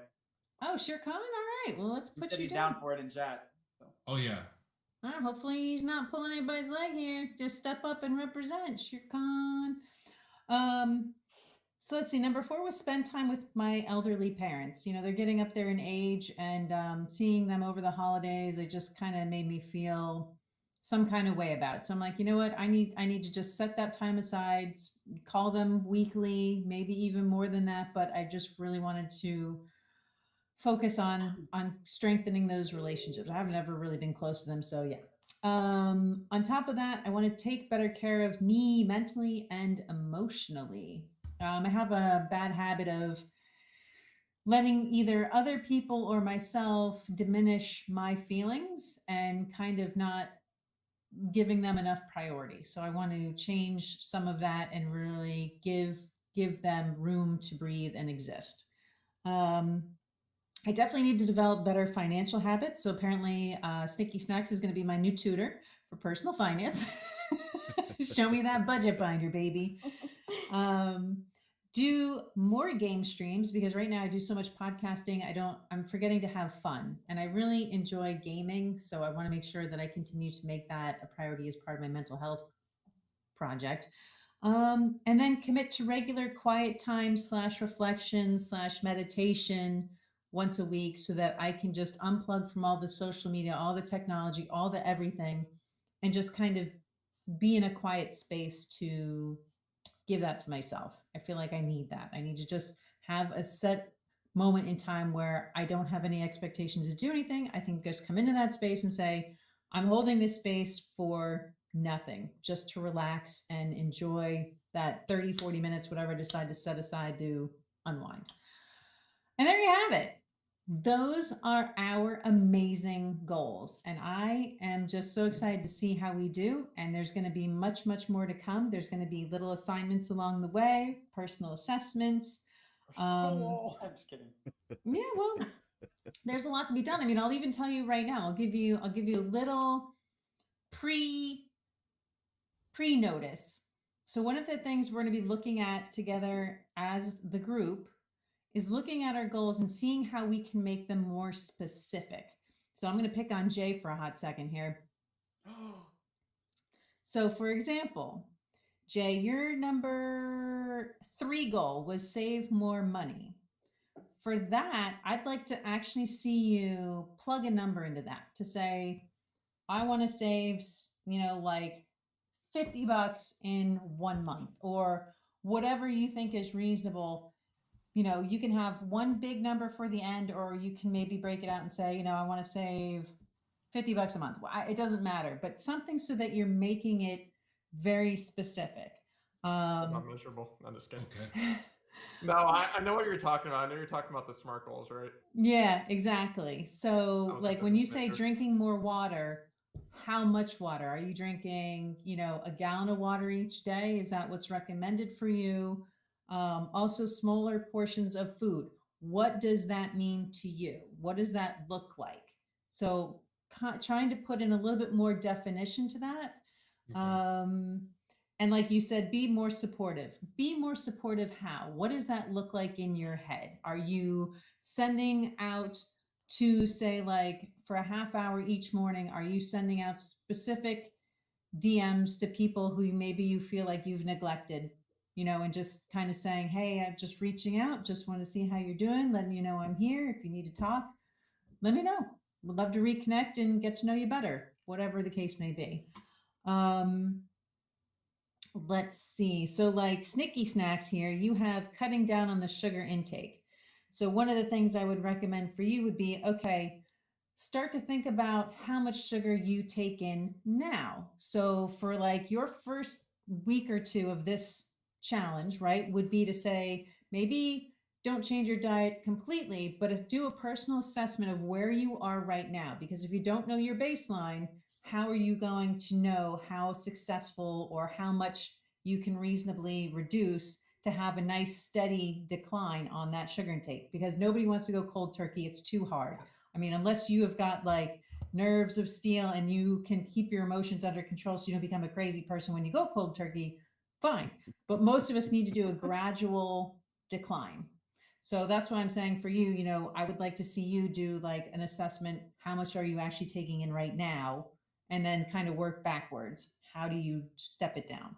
[SPEAKER 3] Oh, Shere Khan. All right. Well, let's
[SPEAKER 2] He
[SPEAKER 3] put
[SPEAKER 2] said
[SPEAKER 3] you
[SPEAKER 2] he's
[SPEAKER 3] down.
[SPEAKER 2] down for it in chat. So.
[SPEAKER 5] Oh yeah.
[SPEAKER 3] All right, hopefully he's not pulling anybody's leg here. Just step up and represent, Shere Khan. So let's see. Number 4 was spend time with my elderly parents. You know, they're getting up there in age, and seeing them over the holidays, it just kind of made me feel some kind of way about it. So I'm like, you know what? I need to just set that time aside, call them weekly, maybe even more than that. But I just really wanted to focus on strengthening those relationships. I haven't ever really been close to them. So yeah. On top of that, I want to take better care of me mentally and emotionally. I have a bad habit of letting either other people or myself diminish my feelings and kind of not giving them enough priority. So I want to change some of that and really give them room to breathe and exist. I definitely need to develop better financial habits. So apparently Snicky Snacks is going to be my new tutor for personal finance. Show me that budget binder, baby. Do more game streams, because right now I do so much podcasting. I'm forgetting to have fun, and I really enjoy gaming. So I want to make sure that I continue to make that a priority as part of my mental health project. And then commit to regular quiet time / reflection / meditation once a week, so that I can just unplug from all the social media, all the technology, all the everything, and just kind of be in a quiet space to give that to myself. I feel like I need that. I need to just have a set moment in time where I don't have any expectations to do anything. I can just come into that space and say, I'm holding this space for nothing, just to relax and enjoy that 30, 40 minutes, whatever I decide to set aside to unwind. And there you have it. Those are our amazing goals. And I am just so excited to see how we do. And there's going to be much, much more to come. There's going to be little assignments along the way, personal assessments.
[SPEAKER 2] I'm just kidding.
[SPEAKER 3] Yeah, well, there's a lot to be done. I mean, I'll even tell you right now, I'll give you a little pre-notice. So one of the things we're going to be looking at together as the group is looking at our goals and seeing how we can make them more specific. So I'm going to pick on Jay for a hot second here. So for example, Jay, your number 3 goal was save more money. For that, I'd like to actually see you plug a number into that to say, I want to save, like $50 in 1 month, or whatever you think is reasonable. You can have one big number for the end, or you can maybe break it out and say, I want to save $50 a month. It doesn't matter, but something so that you're making it very specific.
[SPEAKER 4] I'm not miserable. I'm just kidding.
[SPEAKER 5] Okay.
[SPEAKER 4] No, I know what you're talking about. I know you're talking about the SMART goals, right?
[SPEAKER 3] Yeah, exactly. So
[SPEAKER 4] was
[SPEAKER 3] like
[SPEAKER 4] like,
[SPEAKER 3] when
[SPEAKER 4] this
[SPEAKER 3] you
[SPEAKER 4] is
[SPEAKER 3] say
[SPEAKER 4] picture.
[SPEAKER 3] drinking more water, how much water? Are you drinking, a gallon of water each day? Is that what's recommended for you? Also smaller portions of food. What does that mean to you? What does that look like? So trying to put in a little bit more definition to that.
[SPEAKER 5] Okay.
[SPEAKER 3] And like you said, be more supportive. Be more supportive how? What does that look like in your head? Are you sending out to say, like, for a half hour each morning, are you sending out specific DMs to people who maybe you feel like you've neglected and just kind of saying, hey, I'm just reaching out, just want to see how you're doing, letting you know I'm here. If you need to talk, let me know. Would love to reconnect and get to know you better, whatever the case may be. Let's see. So, like Snicky Snacks here, you have cutting down on the sugar intake. So, one of the things I would recommend for you would be, okay, start to think about how much sugar you take in now. So, for like your first week or two of this challenge, right, would be to say, maybe don't change your diet completely, but do a personal assessment of where you are right now. Because if you don't know your baseline, how are you going to know how successful or how much you can reasonably reduce to have a nice steady decline on that sugar intake? Because nobody wants to go cold turkey. It's too hard. I mean, unless you have got like nerves of steel and you can keep your emotions under control so you don't become a crazy person when you go cold turkey, fine. But most of us need to do a gradual decline. So that's why I'm saying for you, I would like to see you do like an assessment. How much are you actually taking in right now? And then kind of work backwards. How do you step it down?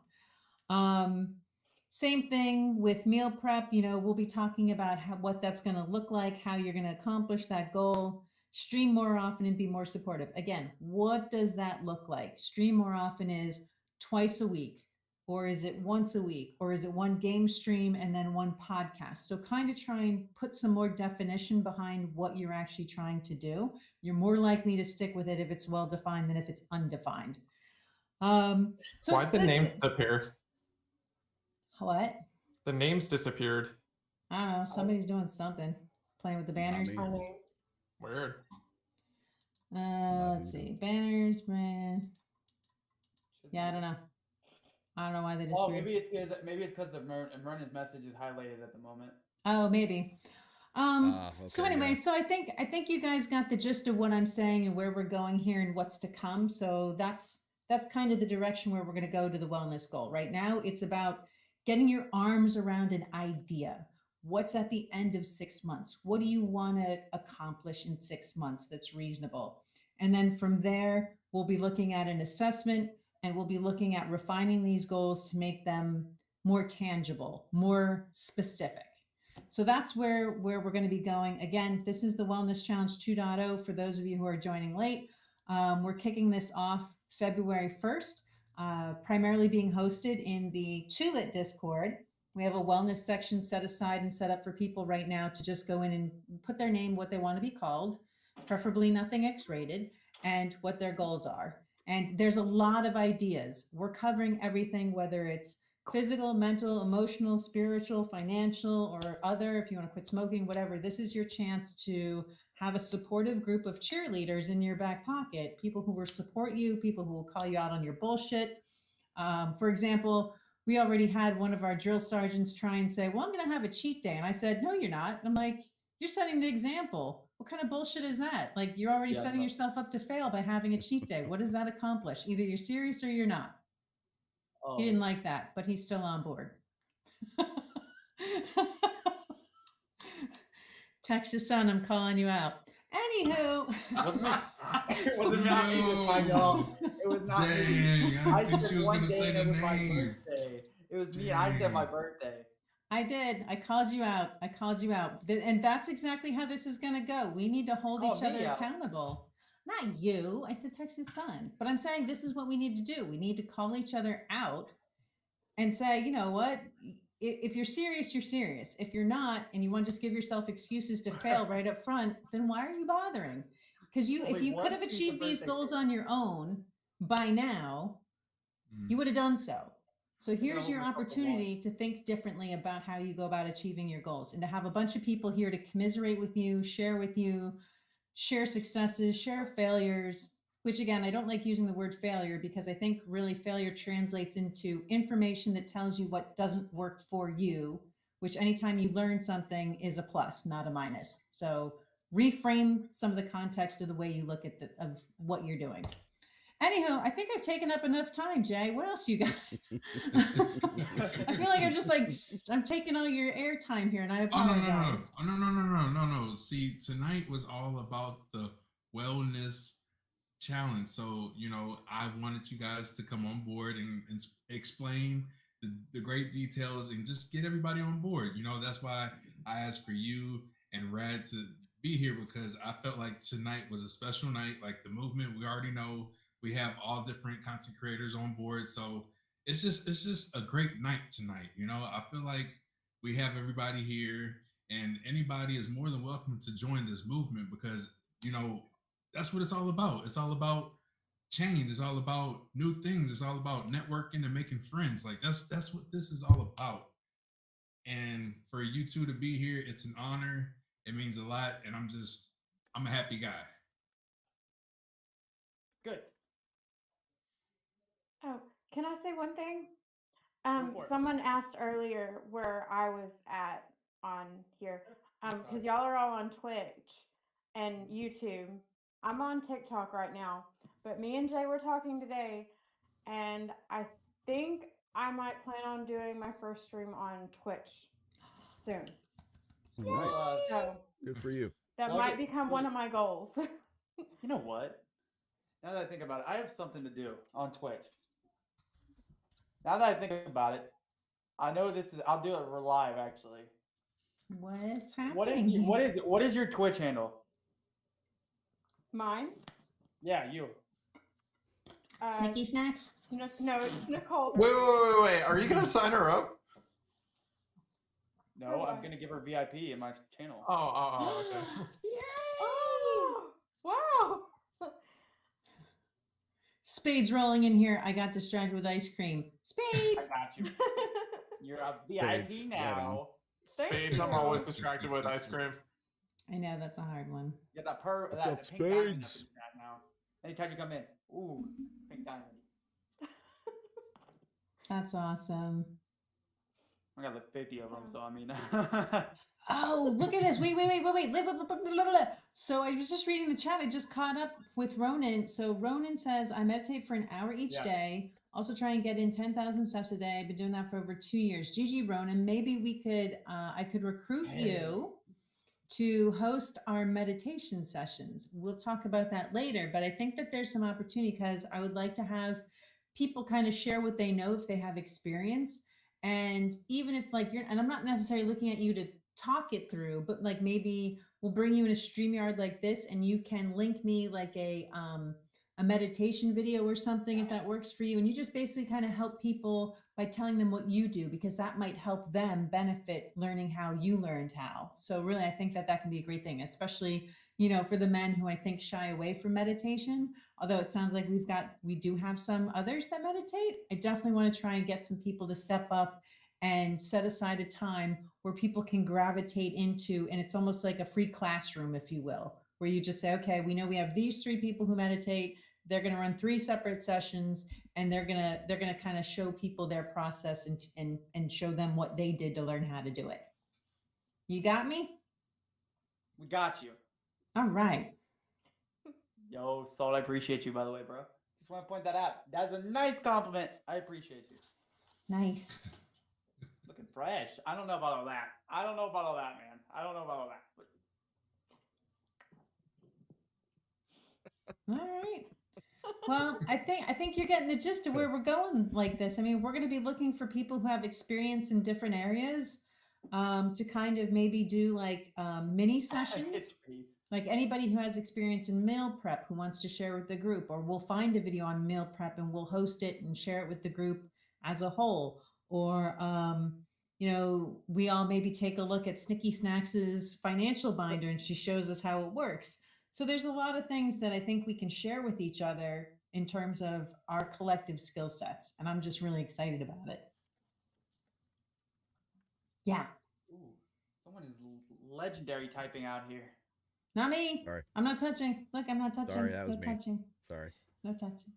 [SPEAKER 3] Same thing with meal prep. We'll be talking about what that's going to look like, how you're going to accomplish that goal. Stream more often and be more supportive. Again, what does that look like? Stream more often is twice a week, or is it once a week, or is it one game stream and then one podcast? So kind of try and put some more definition behind what you're actually trying to do. You're more likely to stick with it if it's well defined than if it's undefined. So
[SPEAKER 4] why'd the names disappear?
[SPEAKER 3] What?
[SPEAKER 4] The names disappeared.
[SPEAKER 3] I don't know. Somebody's doing something, playing with the banners.
[SPEAKER 4] Weird.
[SPEAKER 3] Let's see, banners, brand. Yeah, I don't know. I don't know why they
[SPEAKER 2] Oh,
[SPEAKER 3] disappeared.
[SPEAKER 2] maybe it's because the Myrna's message is highlighted at the moment.
[SPEAKER 3] Oh, maybe. So
[SPEAKER 8] Okay,
[SPEAKER 3] anyway,
[SPEAKER 8] yeah.
[SPEAKER 3] so I think you guys got the gist of what I'm saying and where we're going here and what's to come. So that's kind of the direction where we're going to go to the wellness goal. Right now, it's about getting your arms around an idea. What's at the end of 6 months? What do you want to accomplish in 6 months that's reasonable? And then from there, we'll be looking at an assessment and we'll be looking at refining these goals to make them more tangible, more specific. So that's where we're going to be going. Again, this is the Wellness Challenge 2.0 for those of you who are joining late. We're kicking this off February 1st, primarily being hosted in the Chulit Discord. We have a wellness section set aside and set up for people right now to just go in and put their name, what they want to be called, preferably nothing X-rated, and what their goals are. And there's a lot of ideas. We're covering everything, whether it's physical, mental, emotional, spiritual, financial, or other. If you want to quit smoking, whatever, this is your chance to have a supportive group of cheerleaders in your back pocket, people who will support you, people who will call you out on your bullshit. For example, we already had one of our drill sergeants try and say, well, I'm going to have a cheat day. And I said, no, you're not. And I'm like, you're setting the example. What kind of bullshit is that? Like, you're already setting yourself up to fail by having a cheat day. What does that accomplish? Either you're serious or you're not.
[SPEAKER 2] Oh.
[SPEAKER 3] He didn't like that, but he's still on board. Texas Sun, I'm calling you out. Anywho.
[SPEAKER 2] It wasn't me. y'all. It was not me.
[SPEAKER 5] Dang, I think she was going to say the name.
[SPEAKER 2] It was me. I said my birthday.
[SPEAKER 3] I did. I called you out. And that's exactly how this is going to go. We need to hold each other accountable. Not you. I said Texas Sun. But I'm saying this is what we need to do. We need to call each other out and say, you know what? If you're serious, you're serious. If you're not, and you want to just give yourself excuses to fail right up front, then why are you bothering? Because if you could have achieved these goals on your own by now, you would have done so. So here's your opportunity to think differently about how you go about achieving your goals and to have a bunch of people here to commiserate with you, share successes, share failures, which again, I don't like using the word failure because I think really failure translates into information that tells you what doesn't work for you, which anytime you learn something is a plus, not a minus. So reframe some of the context of the way you look at of what you're doing. Anyhow, I think I've taken up enough time, Jay. What else you got? I feel like I'm taking all your airtime here, and I apologize.
[SPEAKER 5] No. See, tonight was all about the wellness challenge. So, I wanted you guys to come on board and explain the great details and just get everybody on board. You know, that's why I asked for you and Rad to be here because I felt like tonight was a special night. Like the movement, we already know we have all different content creators on board, so it's just a great night tonight. You know, I feel like we have everybody here, and anybody is more than welcome to join this movement because you know that's what it's all about. It's all about change. It's all about new things. It's all about networking and making friends. Like that's what this is all about. And for you two to be here, it's an honor. It means a lot, and I'm a happy guy.
[SPEAKER 2] Good.
[SPEAKER 9] Oh, can I say one thing?
[SPEAKER 2] for it.
[SPEAKER 9] Someone asked earlier where I was at on here.
[SPEAKER 2] Sorry.
[SPEAKER 9] Because y'all are all on Twitch and YouTube. I'm on TikTok right now, but me and Jay were talking today, and I think I might plan on doing my first stream on Twitch soon.
[SPEAKER 8] Nice.
[SPEAKER 9] So
[SPEAKER 8] Good for you.
[SPEAKER 9] that
[SPEAKER 2] Well,
[SPEAKER 9] might
[SPEAKER 2] okay,
[SPEAKER 9] become
[SPEAKER 2] well,
[SPEAKER 9] one of my goals.
[SPEAKER 2] You know what? Now that I think about it, I have something to do on Twitch. Now that I think about it, I know this is. I'll do it live actually.
[SPEAKER 3] What's happening?
[SPEAKER 2] What is your Twitch handle?
[SPEAKER 9] Mine?
[SPEAKER 2] Yeah, you.
[SPEAKER 3] Snicky snacks?
[SPEAKER 9] No, it's Nicole.
[SPEAKER 4] Wait. Are you gonna sign her up?
[SPEAKER 2] No, I'm
[SPEAKER 9] Okay.
[SPEAKER 2] gonna give her VIP in my channel.
[SPEAKER 4] Oh, okay.
[SPEAKER 9] Oh, wow.
[SPEAKER 3] Spades rolling in here. I got distracted with ice cream.
[SPEAKER 2] I
[SPEAKER 3] Spades.
[SPEAKER 2] got you. You're a VIP
[SPEAKER 8] Spades, right
[SPEAKER 2] now.
[SPEAKER 9] Thank
[SPEAKER 4] Spades, I'm
[SPEAKER 9] you.
[SPEAKER 4] always distracted with ice cream.
[SPEAKER 3] I know that's a hard one.
[SPEAKER 2] You got
[SPEAKER 8] What's
[SPEAKER 2] that
[SPEAKER 8] up,
[SPEAKER 2] pink diamond up in
[SPEAKER 8] Spades?
[SPEAKER 2] the chat now. Anytime you come in, ooh, pink diamond.
[SPEAKER 3] That's awesome.
[SPEAKER 2] I got like 50 of them, so I mean.
[SPEAKER 3] Oh, look at this. Wait. So I was just reading the chat. I just caught up with Ronan. So Ronan says, I meditate for an hour each
[SPEAKER 2] Yeah.
[SPEAKER 3] day. Also try and get in 10,000 steps a day. I've been doing that for over 2 years. GG Ronan, maybe we could, I could recruit you to host our meditation sessions. We'll talk about that later, but I think that there's some opportunity because I would like to have people kind of share what they know if they have experience. And even if like and I'm not necessarily looking at you to talk it through, but like maybe we'll bring you in a StreamYard like this and you can link me like a meditation video or something if that works for you. And you just basically kind of help people by telling them what you do, because that might help them benefit learning how you learned how. So really, I think that can be a great thing, especially, you know, for the men who I think shy away from meditation. Although it sounds like we do have some others that meditate. I definitely want to try and get some people to step up and set aside a time where people can gravitate into, and it's almost like a free classroom, if you will, where you just say, okay, we know we have these 3 people who meditate. They're going to run 3 separate sessions, and they're going to kind of show people their process and show them what they did to learn how to do it. You got me?
[SPEAKER 2] We got you.
[SPEAKER 3] All right.
[SPEAKER 2] Yo, Saul, I appreciate you, by the way, bro. Just want to point that out. That's a nice compliment. I appreciate you.
[SPEAKER 3] Nice.
[SPEAKER 2] Looking fresh. I don't know about all that. I don't know about all that, man. I don't know about all that. But
[SPEAKER 3] All right. Well, I think you're getting the gist of where we're going like this. I mean, we're going to be looking for people who have experience in different areas to kind of maybe do like mini sessions.
[SPEAKER 2] It's peace.
[SPEAKER 3] Like anybody who has experience in meal prep who wants to share with the group, or we'll find a video on meal prep and we'll host it and share it with the group as a whole. Or, you know, we all maybe take a look at Snicky Snacks's financial binder and she shows us how it works. So there's a lot of things that I think we can share with each other in terms of our collective skill sets. And I'm just really excited about it. Yeah.
[SPEAKER 2] Ooh, someone is legendary typing out here.
[SPEAKER 3] Not me.
[SPEAKER 8] Sorry.
[SPEAKER 3] I'm not touching. Look, I'm not touching.
[SPEAKER 8] Sorry, that was
[SPEAKER 3] no
[SPEAKER 8] me.
[SPEAKER 3] touching.
[SPEAKER 8] Sorry.
[SPEAKER 3] No touching.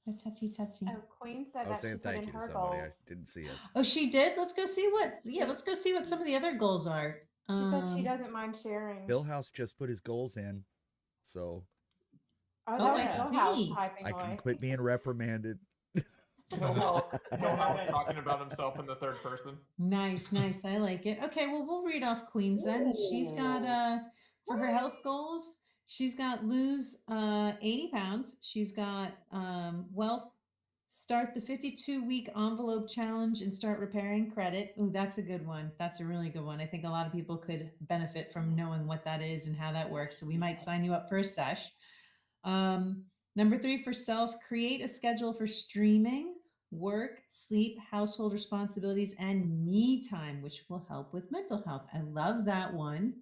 [SPEAKER 3] No touchy.
[SPEAKER 9] Oh, Queen said
[SPEAKER 8] I was
[SPEAKER 9] that she
[SPEAKER 8] saying
[SPEAKER 9] put
[SPEAKER 8] thank
[SPEAKER 9] in
[SPEAKER 8] you to
[SPEAKER 9] her
[SPEAKER 8] somebody. I
[SPEAKER 9] goals.
[SPEAKER 8] didn't see it.
[SPEAKER 3] Oh, she did? Let's go see what some of the other goals are.
[SPEAKER 9] She said she doesn't mind sharing.
[SPEAKER 8] Bill House just put his goals in, so
[SPEAKER 9] Oh,
[SPEAKER 3] Oh,
[SPEAKER 9] that's
[SPEAKER 2] I
[SPEAKER 9] Bill House
[SPEAKER 3] see.
[SPEAKER 9] typing
[SPEAKER 8] I can
[SPEAKER 9] away.
[SPEAKER 8] quit being reprimanded.
[SPEAKER 4] Bill House talking about himself in the third person.
[SPEAKER 3] Nice. I like it. Okay, well, we'll read off Queens then. She's got for her health goals, she's got lose 80 pounds. She's got wealth Start the 52-week envelope challenge and start repairing credit. Ooh, that's a good one. That's a really good one. I think a lot of people could benefit from knowing what that is and how that works. So we might sign you up for a sesh. Number 3 for self, create a schedule for streaming, work, sleep, household responsibilities, and me time, which will help with mental health. I love that one.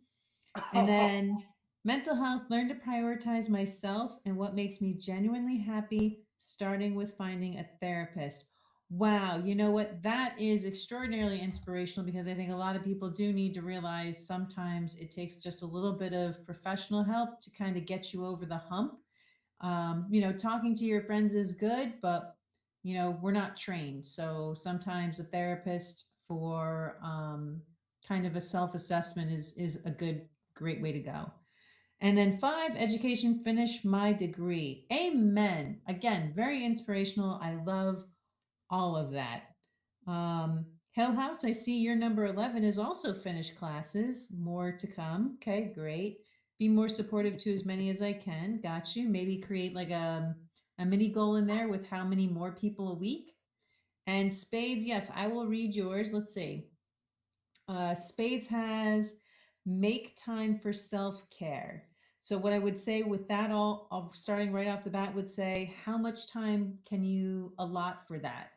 [SPEAKER 3] And then mental health, learn to prioritize myself and what makes me genuinely happy, starting with finding a therapist. Wow, you know what? That is extraordinarily inspirational because I think a lot of people do need to realize sometimes it takes just a little bit of professional help to kind of get you over the hump. Talking to your friends is good, but we're not trained. So sometimes a therapist for kind of a self-assessment is a great way to go. And then 5, education, finish my degree. Amen. Again, very inspirational. I love all of that. Hell House, I see your number 11 is also finished classes. More to come. Okay, great. Be more supportive to as many as I can. Got you. Maybe create like a mini goal in there with how many more people a week. And Spades, yes, I will read yours. Let's see. Spades has make time for self-care. So what I would say with that all of starting right off the bat would say, how much time can you allot for that?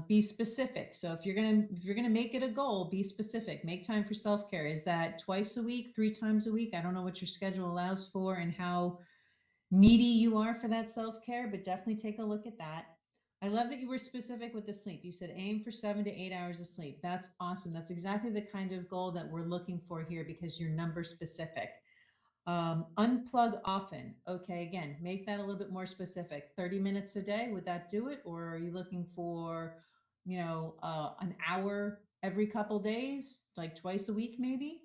[SPEAKER 3] Be specific. So if you're gonna make it a goal, be specific. Make time for self-care. Is that twice a week, 3 times a week? I don't know what your schedule allows for and how needy you are for that self-care, but definitely take a look at that. I love that you were specific with the sleep. You said aim for 7 to 8 hours of sleep. That's awesome. That's exactly the kind of goal that we're looking for here because you're number specific. Unplug often. Okay, again, make that a little bit more specific. 30 minutes a day, would that do it? Or are you looking for, an hour every couple days, like twice a week maybe?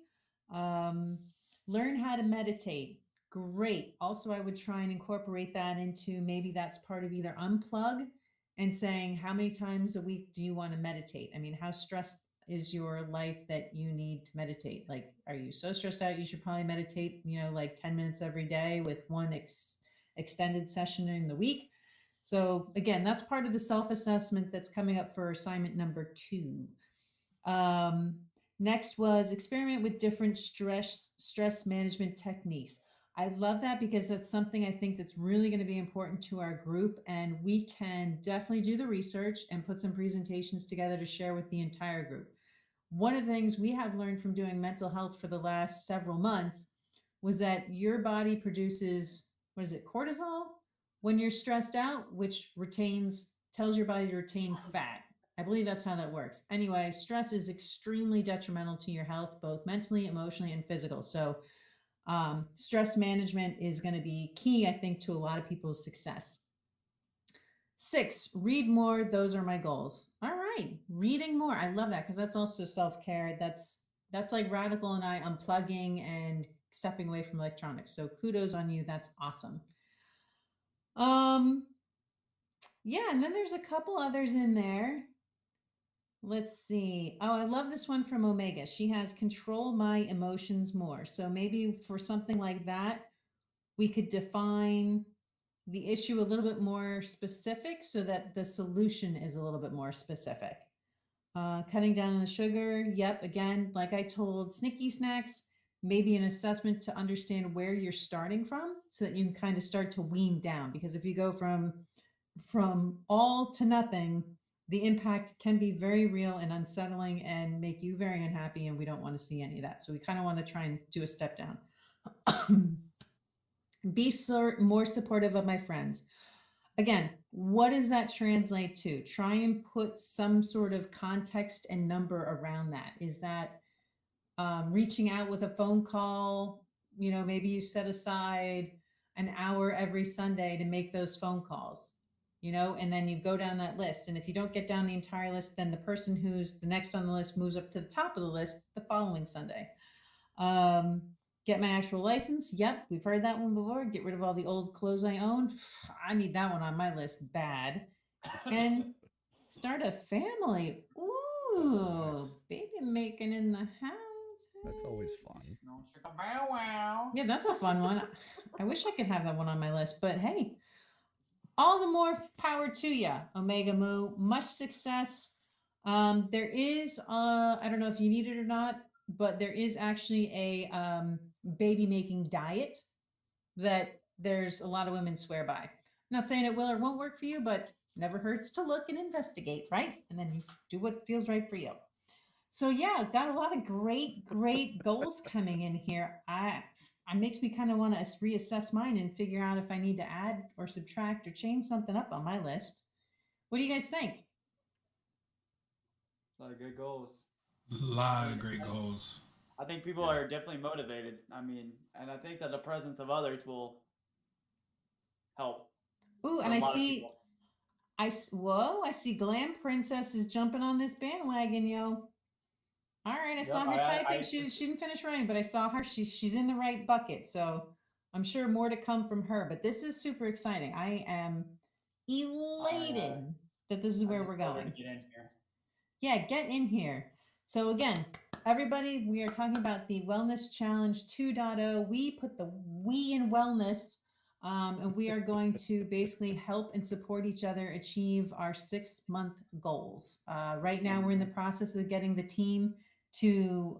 [SPEAKER 3] Learn how to meditate. Great. Also, I would try and incorporate that into maybe that's part of either unplug and saying, how many times a week do you want to meditate? I mean, how stressed is your life that you need to meditate? Like, are you so stressed out you should probably meditate, like 10 minutes every day with one extended session in the week? So again, that's part of the self-assessment that's coming up for assignment number 2. Next was experiment with different stress management techniques. I love that because that's something I think that's really going to be important to our group, and we can definitely do the research and put some presentations together to share with the entire group. One of the things we have learned from doing mental health for the last several months was that your body produces, cortisol when you're stressed out, which tells your body to retain fat. I believe that's how that works. Anyway, stress is extremely detrimental to your health, both mentally, emotionally, and physical. So stress management is going to be key, I think, to a lot of people's success. 6, read more. Those are my goals. All right. Reading more. I love that because that's also self-care. That's like Radical and I unplugging and stepping away from electronics. So kudos on you. That's awesome. Yeah, and then there's a couple others in there. Let's see. Oh, I love this one from Omega. She has control my emotions more. So maybe for something like that, we could define the issue a little bit more specific so that the solution is a little bit more specific. Cutting down on the sugar. Yep. Again, like I told Snicky Snacks, maybe an assessment to understand where you're starting from so that you can kind of start to wean down. Because if you go from all to nothing, the impact can be very real and unsettling and make you very unhappy. And we don't want to see any of that. So we kind of want to try and do a step down. Be more supportive of my friends. Again, what does that translate to? Try and put some sort of context and number around that. Is that reaching out with a phone call? Maybe you set aside an hour every Sunday to make those phone calls, and then you go down that list. And if you don't get down the entire list, then the person who's the next on the list moves up to the top of the list the following Sunday. Get my actual license. Yep, we've heard that one before. Get rid of all the old clothes I own. I need that one on my list bad. And start a family. Ooh,
[SPEAKER 8] Nice.
[SPEAKER 3] baby making in the house.
[SPEAKER 8] That's always fun.
[SPEAKER 3] Yeah, that's a fun one. I wish I could have that one on my list, but hey. all the more power to you, Omega Mu. Much success. There is, I don't know if you need it or not, but there is actually a baby making diet that there's a lot of women swear by. I'm not saying it will or won't work for you, but never hurts to look and investigate, right? And then you do what feels right for you. So yeah, got a lot of great goals coming in here. It makes me kind of want to reassess mine and figure out if I need to add or subtract or change something up on my list. What do you guys think?
[SPEAKER 2] A lot of good goals.
[SPEAKER 5] A lot of great goals.
[SPEAKER 2] I think people are definitely motivated. I mean, and I think that the presence of others will help.
[SPEAKER 3] Ooh,
[SPEAKER 2] for
[SPEAKER 3] and
[SPEAKER 2] a
[SPEAKER 3] I
[SPEAKER 2] lot of
[SPEAKER 3] see,
[SPEAKER 2] people.
[SPEAKER 3] I see Glam Princess is jumping on this bandwagon, yo. All right, I saw
[SPEAKER 2] Yep,
[SPEAKER 3] her typing.
[SPEAKER 2] I
[SPEAKER 3] She didn't finish writing, but I saw her. She's in the right bucket. So I'm sure more to come from her. But this is super exciting. I am elated that this is where
[SPEAKER 2] just
[SPEAKER 3] we're
[SPEAKER 2] told her to
[SPEAKER 3] going.
[SPEAKER 2] get in here.
[SPEAKER 3] Yeah, get in here. So again, everybody, we are talking about the Wellness Challenge 2.0. We put the we in wellness, and we are going to basically help and support each other achieve our 6-month goals. Right now, we're in the process of getting the team to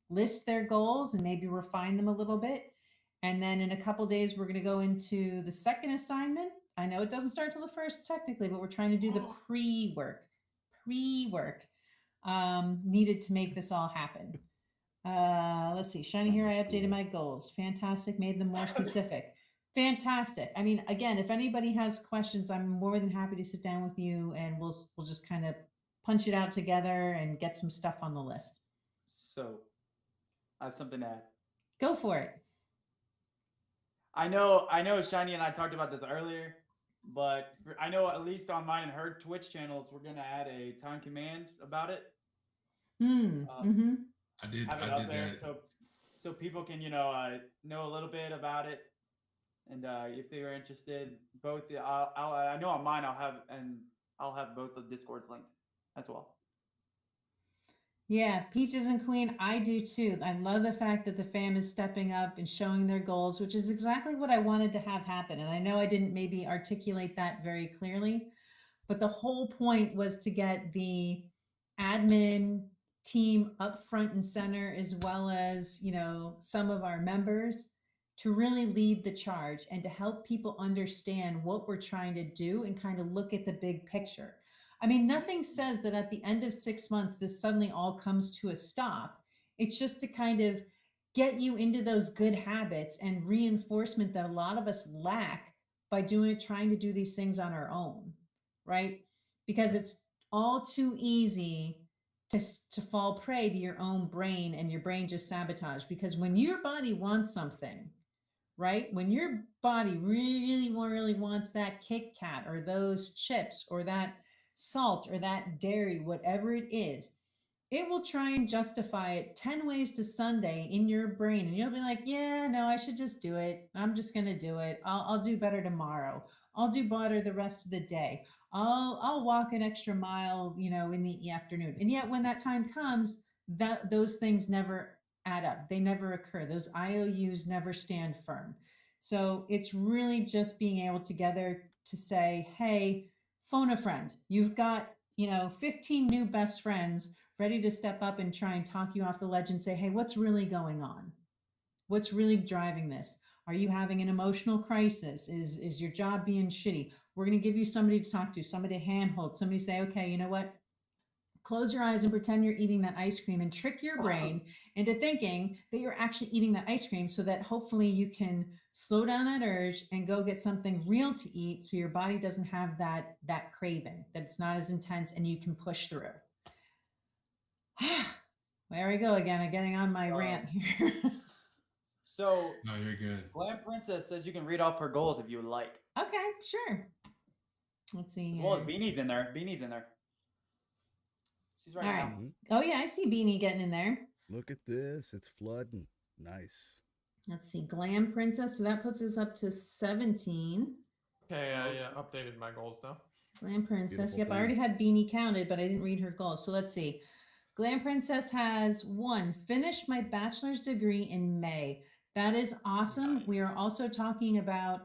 [SPEAKER 3] list their goals and maybe refine them a little bit. And then in a couple days, we're going to go into the second assignment. I know it doesn't start till the first technically, but we're trying to do the pre-work needed to make this all happen. Let's see. Shiny here, I updated my goals. Fantastic. Made them more specific. Fantastic. I mean, again, if anybody has questions, I'm more than happy to sit down with you and we'll just kind of punch it out together and get some stuff on the list.
[SPEAKER 2] So, I have something to add.
[SPEAKER 3] Go for it.
[SPEAKER 2] I know Shiny and I talked about this earlier, but I know at least on mine and her Twitch channels, we're gonna add a time command about it.
[SPEAKER 5] I did
[SPEAKER 2] Have it up
[SPEAKER 5] did
[SPEAKER 2] there
[SPEAKER 5] that.
[SPEAKER 2] so people can know a little bit about it, and if they are interested, both I know on mine I'll have both the Discords linked as well.
[SPEAKER 3] Yeah, Peaches and Queen, I do too. I love the fact that the fam is stepping up and showing their goals, which is exactly what I wanted to have happen. And I know I didn't maybe articulate that very clearly, but the whole point was to get the admin team up front and center, as well as, some of our members to really lead the charge and to help people understand what we're trying to do and kind of look at the big picture. I mean, nothing says that at the end of 6 months, this suddenly all comes to a stop. It's just to kind of get you into those good habits and reinforcement that a lot of us lack by trying to do these things on our own, right? Because it's all too easy to fall prey to your own brain and your brain just sabotage. Because when your body wants something, right? When your body really wants that Kit Kat or those chips or that salt or that dairy, whatever it is, it will try and justify it 10 ways to Sunday in your brain. And you'll be like, yeah, no, I should just do it. I'm just going to do it. I'll do better tomorrow. I'll do better the rest of the day. I'll walk an extra mile, in the afternoon. And yet when that time comes, those things never add up. They never occur. Those IOUs never stand firm. So it's really just being able together to say, hey, phone a friend. You've got, 15 new best friends ready to step up and try and talk you off the ledge and say, hey, what's really going on? What's really driving this? Are you having an emotional crisis? Is your job being shitty? We're going to give you somebody to talk to, somebody to handhold, somebody say, okay, you know what? Close your eyes and pretend you're eating that ice cream and trick your brain into thinking that you're actually eating that ice cream so that hopefully you can slow down that urge and go get something real to eat so your body doesn't have that craving, that it's not as intense and you can push through. There we go again. I'm getting on my rant here.
[SPEAKER 2] So
[SPEAKER 5] No, you're good.
[SPEAKER 2] Glam Princess says you can read off her goals if you would like.
[SPEAKER 3] Okay, sure. Let's see.
[SPEAKER 2] As well as Beanie's in there. She's right
[SPEAKER 3] All
[SPEAKER 2] now.
[SPEAKER 3] right. Oh yeah, I see Beanie getting in there.
[SPEAKER 8] Look at this. It's flooding. Nice.
[SPEAKER 3] Let's see. Glam Princess. So that puts us up to 17.
[SPEAKER 4] Okay, I updated my goals now.
[SPEAKER 3] Glam Princess.
[SPEAKER 8] Beautiful
[SPEAKER 3] Yep, I
[SPEAKER 8] thing.
[SPEAKER 3] already had Beanie counted, but I didn't read her goals. So let's see. Glam Princess has 1, finish my bachelor's degree in May. That is awesome. We are
[SPEAKER 4] Nice.
[SPEAKER 3] also talking about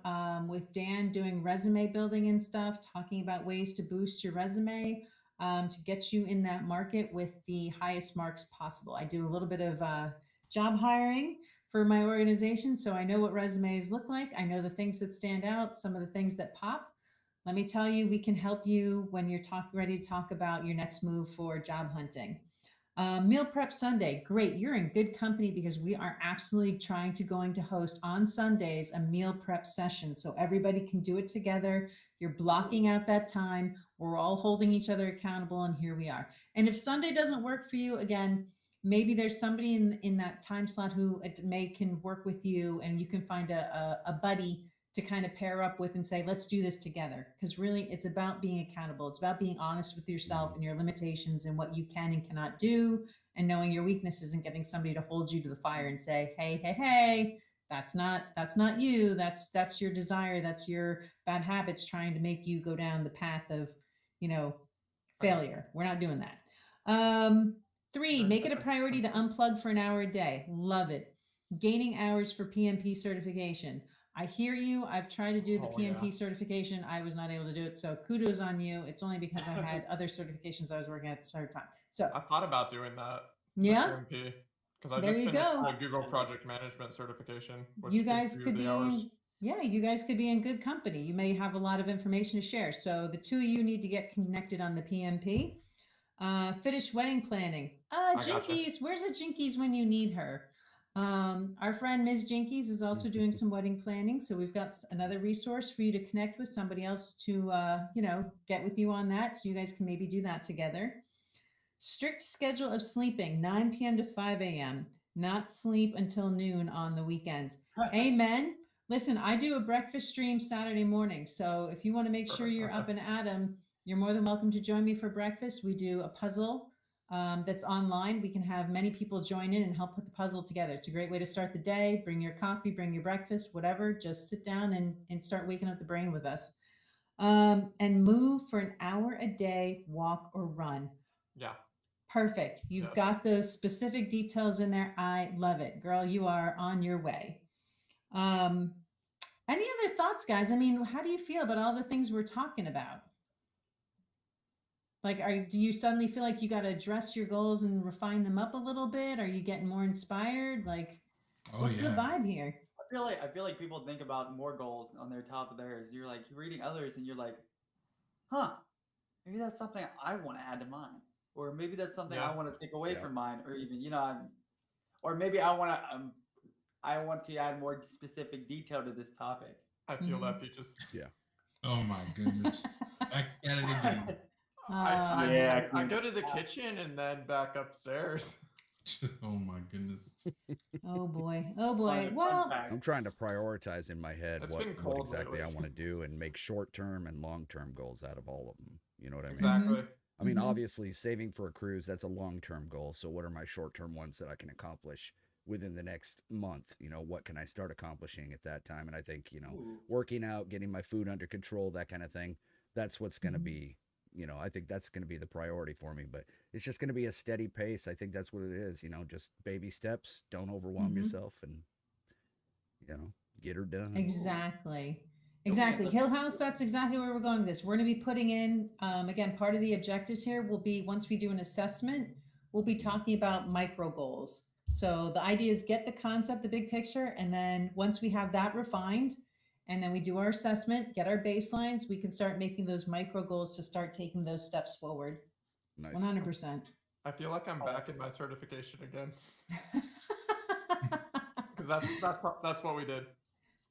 [SPEAKER 3] with Dan doing resume building and stuff, talking about ways to boost your resume to get you in that market with the highest marks possible. I do a little bit of job hiring for my organization, so I know what resumes look like. I know the things that stand out, some of the things that pop. Let me tell you, we can help you when you're ready to talk about your next move for job hunting. Meal Prep Sunday, great. You're in good company because we are absolutely going to host on Sundays a meal prep session so everybody can do it together. You're blocking out that time. We're all holding each other accountable, and here we are. And if Sunday doesn't work for you, again, maybe there's somebody in that time slot who can work with you, and you can find a buddy to kind of pair up with and say, let's do this together. Because really, it's about being accountable. It's about being honest with yourself and your limitations and what you can and cannot do, and knowing your weaknesses and getting somebody to hold you to the fire and say, hey, that's not you. That's your desire. That's your bad habits trying to make you go down the path of, failure. We're not doing that. 3, make it a priority to unplug for an hour a day. Love it. Gaining hours for PMP certification. I hear you. I've tried to do the PMP certification. I was not able to do it. So kudos on you. It's only because I had other certifications I was working at the same time. So
[SPEAKER 4] I thought about doing that.
[SPEAKER 3] yeah,
[SPEAKER 4] PMP, because I
[SPEAKER 3] there
[SPEAKER 4] just
[SPEAKER 3] you
[SPEAKER 4] finished
[SPEAKER 3] go.
[SPEAKER 4] the Google Project Management certification. Which
[SPEAKER 3] You
[SPEAKER 4] gives
[SPEAKER 3] guys
[SPEAKER 4] you
[SPEAKER 3] could
[SPEAKER 4] the
[SPEAKER 3] be
[SPEAKER 4] hours.
[SPEAKER 3] you guys could be in good company. You may have a lot of information to share. So the two of you need to get connected on the PMP. Finish wedding planning.
[SPEAKER 4] gotcha.
[SPEAKER 3] Jinkies, where's a Jinkies when you need her? Our friend Ms. Jinkies is also doing some wedding planning. So we've got another resource for you to connect with somebody else to, get with you on that. So you guys can maybe do that together. Strict schedule of sleeping, 9 p.m. to 5 a.m. Not sleep until noon on the weekends. Amen. Listen, I do a breakfast stream Saturday morning. So if you want to make sure you're up and at 'em, you're more than welcome to join me for breakfast. We do a puzzle that's online. We can have many people join in and help put the puzzle together. It's a great way to start the day. Bring your coffee, bring your breakfast, whatever. Just sit down and start waking up the brain with us. And move for an hour a day, walk or run.
[SPEAKER 4] Yeah.
[SPEAKER 3] Perfect. You've
[SPEAKER 4] Yes.
[SPEAKER 3] got those specific details in there. I love it. Girl, you are on your way. Any other thoughts, guys? I mean, how do you feel about all the things we're talking about? Like, do you suddenly feel like you got to address your goals and refine them up a little bit? Are you getting more inspired? Like, what's the vibe here?
[SPEAKER 2] I feel like people think about more goals on their top of theirs. You're like reading others, and you're like, huh, maybe that's something I want to add to mine, or maybe that's something I want to take away from mine, or even or maybe I want to add more specific detail to this topic.
[SPEAKER 4] I feel that, Peaches.
[SPEAKER 8] Yeah.
[SPEAKER 5] Oh my goodness. Back at it again.
[SPEAKER 4] I go to the kitchen and then back upstairs.
[SPEAKER 5] Oh my goodness.
[SPEAKER 3] Oh boy. Oh boy. Well,
[SPEAKER 8] I'm trying to prioritize in my head
[SPEAKER 4] It's
[SPEAKER 8] what
[SPEAKER 4] been cold
[SPEAKER 8] exactly I
[SPEAKER 4] lately.
[SPEAKER 8] want to do and make short-term and long-term goals out of all of them. You know what I mean?
[SPEAKER 4] Exactly.
[SPEAKER 8] I mean,
[SPEAKER 3] Mhm.
[SPEAKER 8] obviously, saving for a cruise, that's a long-term goal. So what are my short-term ones that I can accomplish within the next month? What can I start accomplishing at that time? And I think, working out, getting my food under control, that kind of thing, that's what's going to be, I think that's going to be the priority for me. But it's just going to be a steady pace. I think that's what it is, just baby steps. Don't overwhelm yourself and, get her done.
[SPEAKER 3] Exactly. Exactly. Hill House, that's exactly where we're going with this. We're going to be putting in, again, part of the objectives here will be once we do an assessment, we'll be talking about micro goals. So the idea is get the concept, the big picture, and then once we have that refined, and then we do our assessment, get our baselines, we can start making those micro goals to start taking those steps forward.
[SPEAKER 8] Nice.
[SPEAKER 3] 100%.
[SPEAKER 4] I feel like I'm back in my certification again. Because that's what we did.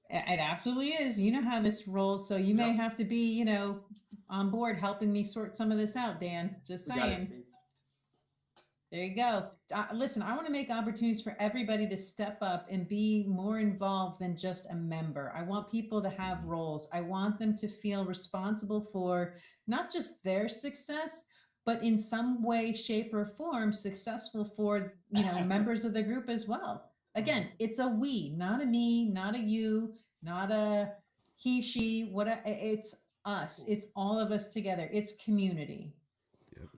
[SPEAKER 3] It absolutely is. You know how this rolls, so you may have to be, on board helping me sort some of this out, Dan. Just saying. There you go. Listen, I want to make opportunities for everybody to step up and be more involved than just a member. I want people to have roles. I want them to feel responsible for not just their success, but in some way, shape, or form successful for, members of the group as well. Again, it's a we, not a me, not a you, not a he, she, it's us. It's all of us together. It's community.
[SPEAKER 8] Yep.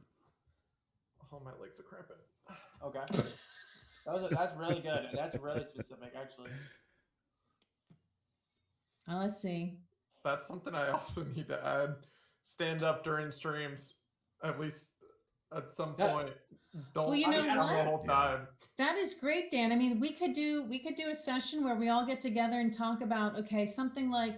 [SPEAKER 4] Oh, my legs are cramping.
[SPEAKER 2] Okay. That's really good. That's really specific, actually.
[SPEAKER 3] Let's see.
[SPEAKER 4] That's something I also need to add. Stand up during streams, at least at some
[SPEAKER 2] That-
[SPEAKER 4] point. Don't
[SPEAKER 3] you know
[SPEAKER 4] stand up the
[SPEAKER 3] what?
[SPEAKER 4] whole
[SPEAKER 8] Yeah.
[SPEAKER 4] time.
[SPEAKER 3] That is great, Dan. I mean, we could do a session where we all get together and talk about, okay, something like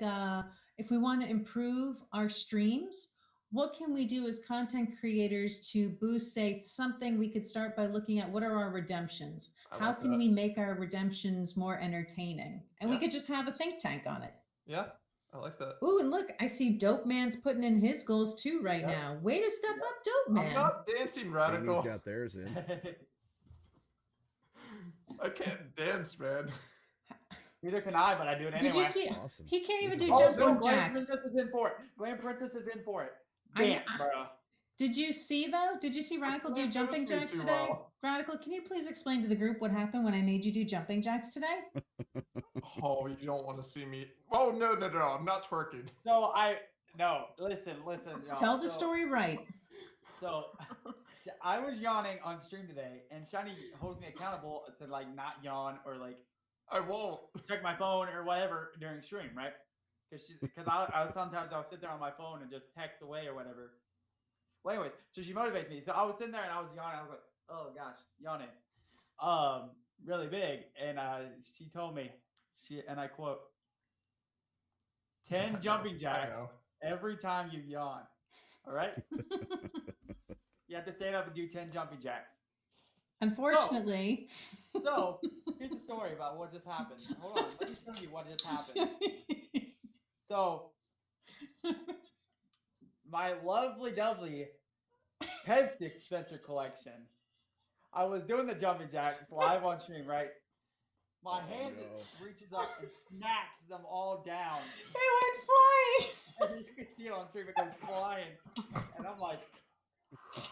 [SPEAKER 3] if we want to improve our streams, what can we do as content creators to boost, say, something we could start by looking at what are our redemptions?
[SPEAKER 4] I
[SPEAKER 3] How
[SPEAKER 4] like
[SPEAKER 3] can
[SPEAKER 4] that.
[SPEAKER 3] we make our redemptions more entertaining? And we
[SPEAKER 4] Yeah.
[SPEAKER 3] could just have a think tank on it.
[SPEAKER 4] Yeah, I like that.
[SPEAKER 3] Ooh, and look, I see Dope Man's putting in his goals too right
[SPEAKER 2] Yep.
[SPEAKER 3] now. Way to step
[SPEAKER 2] Yep.
[SPEAKER 3] up, Dope
[SPEAKER 4] I'm
[SPEAKER 3] Man.
[SPEAKER 4] not dancing
[SPEAKER 8] Jamie's
[SPEAKER 4] radical.
[SPEAKER 8] got theirs in.
[SPEAKER 4] I can't dance, man.
[SPEAKER 2] Neither can I, but I do it anyway.
[SPEAKER 3] Did you see?
[SPEAKER 8] Awesome.
[SPEAKER 3] He can't even
[SPEAKER 8] This
[SPEAKER 3] do
[SPEAKER 8] is
[SPEAKER 2] Oh,
[SPEAKER 8] awesome.
[SPEAKER 2] no,
[SPEAKER 3] jumping
[SPEAKER 2] Glenn
[SPEAKER 3] jacks.
[SPEAKER 2] Princess is in for it. Glenn Princess is in for it.
[SPEAKER 3] I know-
[SPEAKER 2] Dance, bro.
[SPEAKER 3] Did you see though? Did you see Radical do
[SPEAKER 4] Glenn
[SPEAKER 3] jumping
[SPEAKER 4] knows me
[SPEAKER 3] jacks
[SPEAKER 4] too
[SPEAKER 3] today?
[SPEAKER 4] well.
[SPEAKER 3] Radical, can you please explain to the group what happened when I made you do jumping jacks today?
[SPEAKER 4] Oh, you don't want to see me. Oh, no, I'm not twerking.
[SPEAKER 2] So listen, y'all.
[SPEAKER 3] Tell the
[SPEAKER 2] So-
[SPEAKER 3] story right.
[SPEAKER 2] So I was yawning on stream today, and Shiny holds me accountable and said like not yawn or like
[SPEAKER 4] I won't.
[SPEAKER 2] check my phone or whatever during stream, right? Because I sometimes I'll sit there on my phone and just text away or whatever. Well, anyways, so she motivates me. So I was sitting there and I was yawning. I was like, oh gosh, yawning, really big. And she told me, and I quote, 10 jumping
[SPEAKER 4] I
[SPEAKER 2] jacks
[SPEAKER 4] know.
[SPEAKER 2] every time you yawn. All right. You have to stand up and do 10 jumping jacks.
[SPEAKER 3] Unfortunately.
[SPEAKER 2] So here's the story about what just happened. Hold on, let me show you what just happened. So my lovely dovely Pez dispenser collection. I was doing the jumping jacks live on stream, right? My
[SPEAKER 8] Oh,
[SPEAKER 2] hand
[SPEAKER 8] no.
[SPEAKER 2] reaches up and smacks them all down.
[SPEAKER 3] They went flying.
[SPEAKER 2] And you can see it on stream, it goes flying. And I'm like,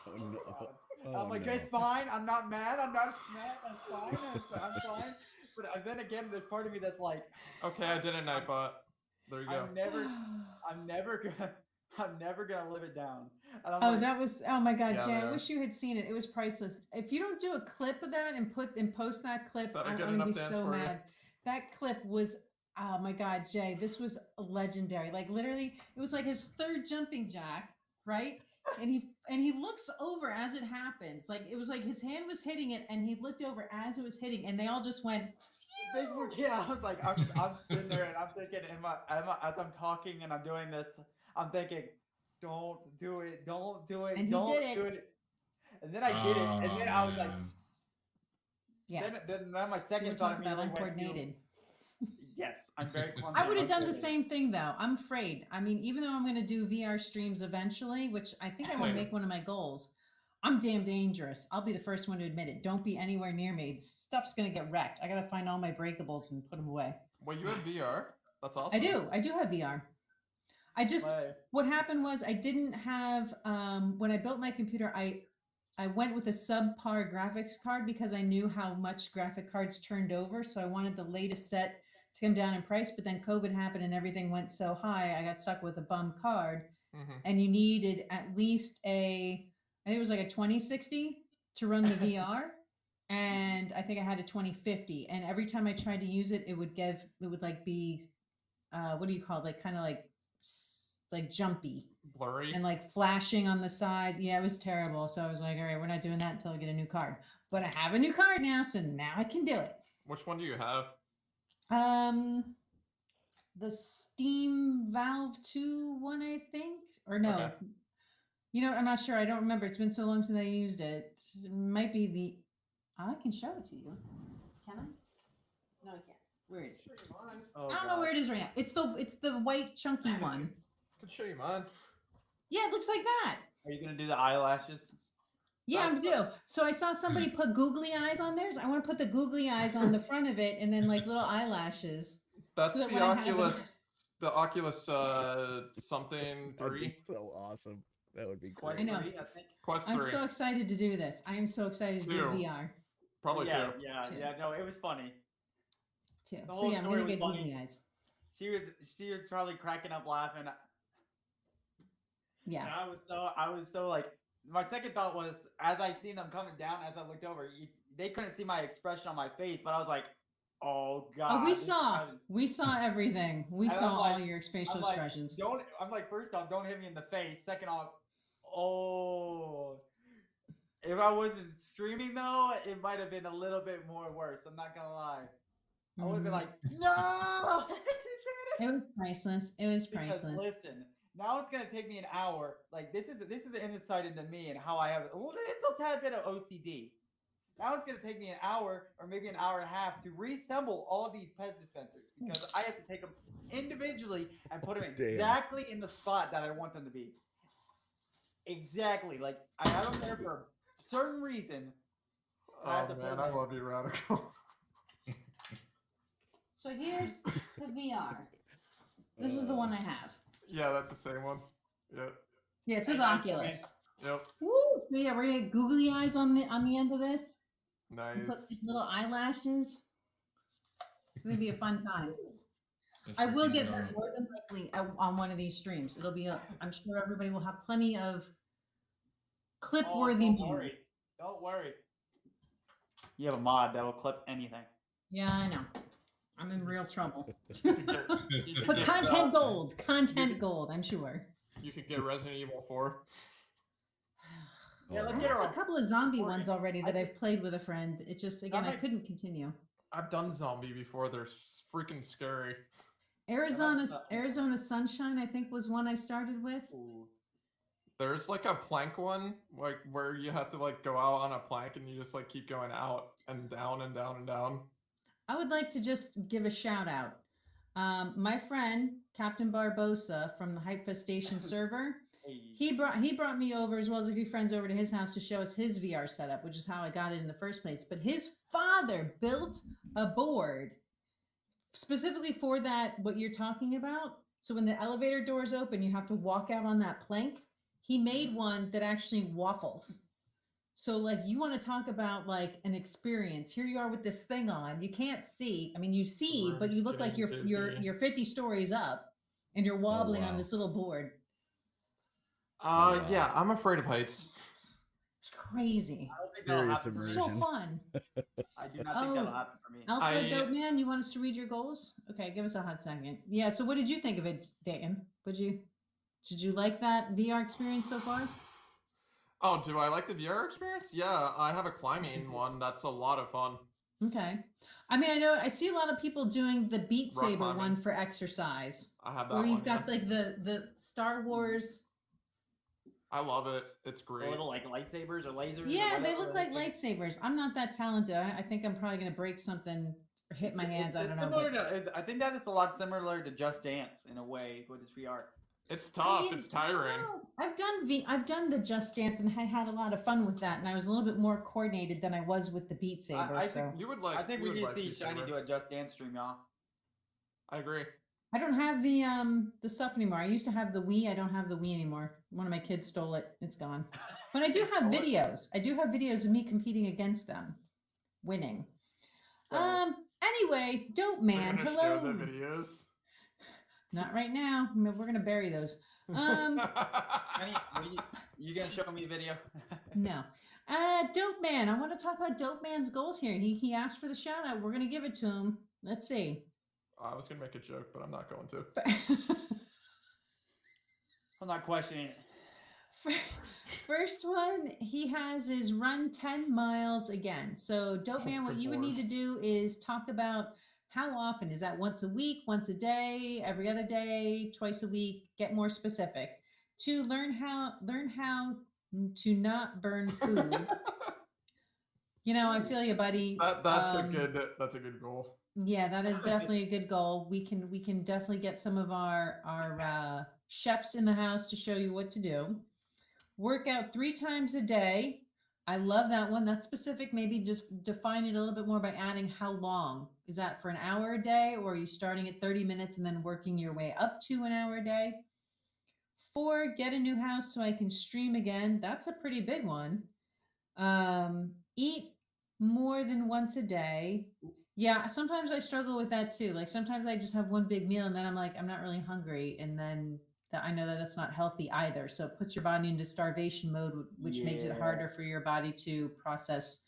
[SPEAKER 8] Oh no.
[SPEAKER 2] God.
[SPEAKER 8] Oh,
[SPEAKER 2] I'm like,
[SPEAKER 8] no.
[SPEAKER 2] it's fine. I'm not mad. I'm not mad. I'm fine. I'm fine. But then again, there's part of me that's like,
[SPEAKER 4] Okay, I did a Nightbot. There you go.
[SPEAKER 2] I'm never gonna live it down. And I'm
[SPEAKER 3] Oh,
[SPEAKER 2] like,
[SPEAKER 3] that was, oh my God,
[SPEAKER 4] Yeah,
[SPEAKER 3] Jay,
[SPEAKER 4] they
[SPEAKER 3] I
[SPEAKER 4] are.
[SPEAKER 3] wish you had seen it. It was priceless. If you don't do a clip of that and post that clip,
[SPEAKER 4] that a
[SPEAKER 3] I'm
[SPEAKER 4] good
[SPEAKER 3] gonna
[SPEAKER 4] enough
[SPEAKER 3] be
[SPEAKER 4] dance
[SPEAKER 3] so
[SPEAKER 4] for you?
[SPEAKER 3] mad. That clip was, oh my God, Jay, this was legendary. Like literally, it was like his third jumping jack, right? And he looks over as it happens. Like it was like his hand was hitting it, and he looked over as it was hitting, and they all just went.
[SPEAKER 2] yeah, I was like, I'm sitting there and I'm thinking, as I'm talking and I'm doing this, I'm thinking, don't do it, don't do it,
[SPEAKER 3] And he
[SPEAKER 2] don't
[SPEAKER 3] did it.
[SPEAKER 2] do it. And then I did it, and then I was like,
[SPEAKER 5] man.
[SPEAKER 3] Yeah.
[SPEAKER 2] then my
[SPEAKER 3] So
[SPEAKER 2] second
[SPEAKER 3] we're
[SPEAKER 2] thought
[SPEAKER 3] talking about
[SPEAKER 2] immediately went to,
[SPEAKER 3] uncoordinated.
[SPEAKER 2] yes, I'm very clumsy.
[SPEAKER 3] I would have
[SPEAKER 2] and
[SPEAKER 3] done the
[SPEAKER 2] uncoordinated.
[SPEAKER 3] same thing though. I'm afraid. I mean, even though I'm going to do VR streams eventually, which I think I want to
[SPEAKER 4] Same.
[SPEAKER 3] make one of my goals, I'm damn dangerous. I'll be the first one to admit it. Don't be anywhere near me. This stuff's going to get wrecked. I got to find all my breakables and put them away.
[SPEAKER 4] Well, you have VR. That's awesome.
[SPEAKER 3] I do. I do have VR. I just,
[SPEAKER 2] But-
[SPEAKER 3] what happened was I didn't have, when I built my computer, I went with a subpar graphics card because I knew how much graphic cards turned over. So I wanted the latest set to come down in price, but then COVID happened and everything went so high. I got stuck with a bum card,
[SPEAKER 4] Mhm.
[SPEAKER 3] and you needed at least I think it was like a 2060 to run the VR. And I think I had a 2050. And every time I tried to use it, it would like be, what do you call it? Like kind of like jumpy
[SPEAKER 4] Blurry.
[SPEAKER 3] and like flashing on the sides. Yeah, it was terrible. So I was like, all right, we're not doing that until I get a new card. But I have a new card now, so now I can do it.
[SPEAKER 4] Which one do you have?
[SPEAKER 3] The Steam Valve 2 one, I think, or no.
[SPEAKER 4] Okay.
[SPEAKER 3] You know, I'm not sure. I don't remember. It's been so long since I used it. It might be the. I can show it to you. Can I? No, I can't. Where is it?
[SPEAKER 2] oh,
[SPEAKER 3] I don't know where it
[SPEAKER 2] gosh.
[SPEAKER 3] is right now. It's the white chunky one.
[SPEAKER 4] I can show you mine.
[SPEAKER 3] Yeah, it looks like that.
[SPEAKER 2] Are you gonna do the eyelashes?
[SPEAKER 3] Yeah, I
[SPEAKER 2] That's
[SPEAKER 3] do. So I saw somebody put googly eyes on theirs. I want to put the googly eyes on the front of it, and then like little eyelashes.
[SPEAKER 4] That's
[SPEAKER 3] So that
[SPEAKER 4] the
[SPEAKER 3] when I have it-
[SPEAKER 4] Oculus. The Oculus something
[SPEAKER 8] That'd
[SPEAKER 4] 3.
[SPEAKER 8] be so awesome. That would be
[SPEAKER 2] Quest
[SPEAKER 8] great.
[SPEAKER 3] I know.
[SPEAKER 2] 3, I think.
[SPEAKER 4] Quest
[SPEAKER 3] I'm
[SPEAKER 4] 3.
[SPEAKER 3] so excited to do this. I am so excited to do
[SPEAKER 4] Two.
[SPEAKER 3] VR
[SPEAKER 4] Probably
[SPEAKER 2] yeah,
[SPEAKER 4] 2.
[SPEAKER 2] yeah,
[SPEAKER 3] Two.
[SPEAKER 2] yeah. No, it was funny.
[SPEAKER 3] too.
[SPEAKER 2] The
[SPEAKER 3] So
[SPEAKER 2] whole
[SPEAKER 3] yeah, I'm
[SPEAKER 2] story
[SPEAKER 3] gonna
[SPEAKER 2] was
[SPEAKER 3] get
[SPEAKER 2] funny.
[SPEAKER 3] googly eyes.
[SPEAKER 2] She was probably cracking up laughing. And
[SPEAKER 3] Yeah.
[SPEAKER 2] I was so like, my second thought was, as I seen them coming down, as I looked over, they couldn't see my expression on my face, but I was like, oh god.
[SPEAKER 3] Oh, we
[SPEAKER 2] this is
[SPEAKER 3] saw.
[SPEAKER 2] kinda-
[SPEAKER 3] We saw everything. We
[SPEAKER 2] And I'm
[SPEAKER 3] saw all
[SPEAKER 2] like-
[SPEAKER 3] your facial
[SPEAKER 2] I'm like,
[SPEAKER 3] expressions.
[SPEAKER 2] I'm like, first off, don't hit me in the face. Second off, oh. If I wasn't streaming though, it might have been a little bit more worse. I'm not gonna lie. I would have been
[SPEAKER 3] Mhm.
[SPEAKER 2] like, no.
[SPEAKER 3] It was priceless. It was
[SPEAKER 2] Because
[SPEAKER 3] priceless.
[SPEAKER 2] listen, now it's gonna take me an hour. Like this is an insight into me and how I have a little tad bit of OCD. Now it's gonna take me an hour or maybe an hour and a half to reassemble all these Pez dispensers because I have to take them individually and put them
[SPEAKER 8] Damn.
[SPEAKER 2] exactly in the spot that I want them to be. Exactly. Like I have them there for a certain reason. I have
[SPEAKER 4] Oh
[SPEAKER 2] to put
[SPEAKER 4] man,
[SPEAKER 2] them
[SPEAKER 4] I
[SPEAKER 2] there.
[SPEAKER 4] love you, Radical.
[SPEAKER 3] So here's the VR. This is the one I have.
[SPEAKER 4] Yeah, that's the same one. Yep.
[SPEAKER 3] Yeah, it says
[SPEAKER 2] Hey, nice
[SPEAKER 3] Oculus.
[SPEAKER 4] Yep.
[SPEAKER 3] Woo! So yeah, we're gonna get googly eyes on the end of this. And put these
[SPEAKER 4] Nice.
[SPEAKER 3] little eyelashes. It's gonna be a fun time.
[SPEAKER 5] That's
[SPEAKER 3] I will
[SPEAKER 5] freaking
[SPEAKER 3] get
[SPEAKER 5] dark.
[SPEAKER 3] more than likely on one of these streams. It'll be. I'm sure everybody will have plenty of clip-worthy
[SPEAKER 2] don't
[SPEAKER 3] moments.
[SPEAKER 2] worry. Don't worry. You have a mod that will clip anything.
[SPEAKER 3] Yeah, I know. I'm in real trouble.
[SPEAKER 4] You could get,
[SPEAKER 3] But content gold, content gold. I'm sure.
[SPEAKER 4] You could get Resident Evil 4.
[SPEAKER 2] Yeah,
[SPEAKER 3] I
[SPEAKER 2] let's
[SPEAKER 3] have
[SPEAKER 2] get her
[SPEAKER 3] a
[SPEAKER 2] on.
[SPEAKER 3] couple of zombie
[SPEAKER 2] Or-
[SPEAKER 3] ones already
[SPEAKER 2] I
[SPEAKER 3] that I've
[SPEAKER 2] just-
[SPEAKER 3] played with a friend. It's just again I
[SPEAKER 2] might-
[SPEAKER 3] couldn't continue.
[SPEAKER 4] I've done zombie before. They're freaking scary.
[SPEAKER 3] Arizona
[SPEAKER 2] uh,
[SPEAKER 3] Arizona Sunshine I think was one I started with.
[SPEAKER 2] Ooh.
[SPEAKER 4] There's like a plank one, like where you have to like go out on a plank and you just like keep going out and down and down and down.
[SPEAKER 3] I would like to just give a shout out. My friend Captain Barbosa from the Hypefestation server.
[SPEAKER 2] Hey.
[SPEAKER 3] He brought me over as well as a few friends over to his house to show us his VR setup, which is how I got it in the first place. But his father built a board specifically for that what you're talking about. So when the elevator doors open, you have to walk out on that plank. He made one that actually waffles. So like you want to talk about like an experience. Here you are with this thing on. You can't see. I mean, you see, but you
[SPEAKER 4] room's
[SPEAKER 3] look like
[SPEAKER 4] getting
[SPEAKER 3] you're
[SPEAKER 4] busy.
[SPEAKER 3] 50 stories up and you're wobbling on
[SPEAKER 8] wow.
[SPEAKER 3] this little board.
[SPEAKER 8] wow.
[SPEAKER 4] Yeah, I'm afraid of heights.
[SPEAKER 3] It's crazy.
[SPEAKER 2] I don't think that'll
[SPEAKER 8] Serious
[SPEAKER 2] happen for me.
[SPEAKER 3] So
[SPEAKER 8] immersion.
[SPEAKER 3] fun.
[SPEAKER 2] I do not think that'll
[SPEAKER 3] Oh.
[SPEAKER 2] happen for me.
[SPEAKER 3] Alfred
[SPEAKER 4] I-
[SPEAKER 3] Dope Man, you want us to read your goals? Okay, give us a hot second. Yeah, so what did you think of it, Dan? Did you like that VR experience so far?
[SPEAKER 4] Oh, do I like the VR experience? Yeah, I have a climbing one. That's a lot of fun.
[SPEAKER 3] Okay. I mean, I know I see a lot of people doing the Beat
[SPEAKER 4] Rock
[SPEAKER 3] Saber one
[SPEAKER 4] climbing.
[SPEAKER 3] for exercise.
[SPEAKER 4] I have that
[SPEAKER 3] Or
[SPEAKER 4] one.
[SPEAKER 3] you've got
[SPEAKER 4] yeah.
[SPEAKER 3] like the Star Wars.
[SPEAKER 4] I love it. It's
[SPEAKER 2] The
[SPEAKER 4] great.
[SPEAKER 2] little like lightsabers or lasers. or
[SPEAKER 3] Yeah, they
[SPEAKER 2] whatever
[SPEAKER 3] look like
[SPEAKER 2] they-
[SPEAKER 3] lightsabers. I'm not that talented. I think I'm probably gonna break something or hit my hands. I don't know.
[SPEAKER 2] Similar
[SPEAKER 3] but-
[SPEAKER 2] to, I think that is a lot similar to Just Dance in a way with this VR.
[SPEAKER 4] It's
[SPEAKER 3] I
[SPEAKER 4] tough.
[SPEAKER 3] mean,
[SPEAKER 4] It's tiring.
[SPEAKER 3] no, I've done the Just Dance and I had a lot of fun with that, and I was a little bit more coordinated than I was with the Beat Saber.
[SPEAKER 2] I
[SPEAKER 3] so
[SPEAKER 2] think
[SPEAKER 4] You would like.
[SPEAKER 2] I think
[SPEAKER 4] you
[SPEAKER 2] we
[SPEAKER 4] would
[SPEAKER 2] need to
[SPEAKER 4] like
[SPEAKER 2] see
[SPEAKER 4] Beat
[SPEAKER 2] Shiny
[SPEAKER 4] Saber.
[SPEAKER 2] do a Just Dance stream, y'all.
[SPEAKER 4] I agree.
[SPEAKER 3] I don't have the stuff anymore. I used to have the Wii. I don't have the Wii anymore. One of my kids stole it. It's gone. But I do
[SPEAKER 2] They
[SPEAKER 3] have
[SPEAKER 2] stole it?
[SPEAKER 3] videos. I do have videos of me competing against them, winning.
[SPEAKER 2] So-
[SPEAKER 3] Anyway, Dope
[SPEAKER 4] We're
[SPEAKER 3] Man.
[SPEAKER 4] gonna
[SPEAKER 3] Hello.
[SPEAKER 4] show the videos.
[SPEAKER 3] Not right now. We're gonna bury those.
[SPEAKER 2] Shiny, you gonna show me a video?
[SPEAKER 3] No. Dope Man. I want to talk about Dope Man's goals here. He asked for the shout out. We're gonna give it to him. Let's see.
[SPEAKER 4] I was gonna make a joke, but I'm not going to.
[SPEAKER 2] I'm not questioning it.
[SPEAKER 3] First one he has is run 10 miles again. So, Dope Man, what
[SPEAKER 4] Good
[SPEAKER 3] you would need
[SPEAKER 4] lord.
[SPEAKER 3] to do is talk about how often. Is that once a week, once a day, every other day, twice a week? Get more specific. To learn how to not burn food. You know, I feel you, buddy.
[SPEAKER 4] That's a good goal.
[SPEAKER 3] Yeah, that is definitely a good goal. We can definitely get some of our chefs in the house to show you what to do. Work out 3 times a day. I love that one. That's specific. Maybe just define it a little bit more by adding how long. Is that for an hour a day, or are you starting at 30 minutes and then working your way up to an hour a day? 4, get a new house so I can stream again. That's a pretty big one. Eat more than once a day. Yeah, sometimes I struggle with that too. Like sometimes I just have one big meal and then I'm like, I'm not really hungry. And then I know that that's not healthy either. So it puts your body into starvation mode, which makes it
[SPEAKER 2] Yeah.
[SPEAKER 3] harder for your body to process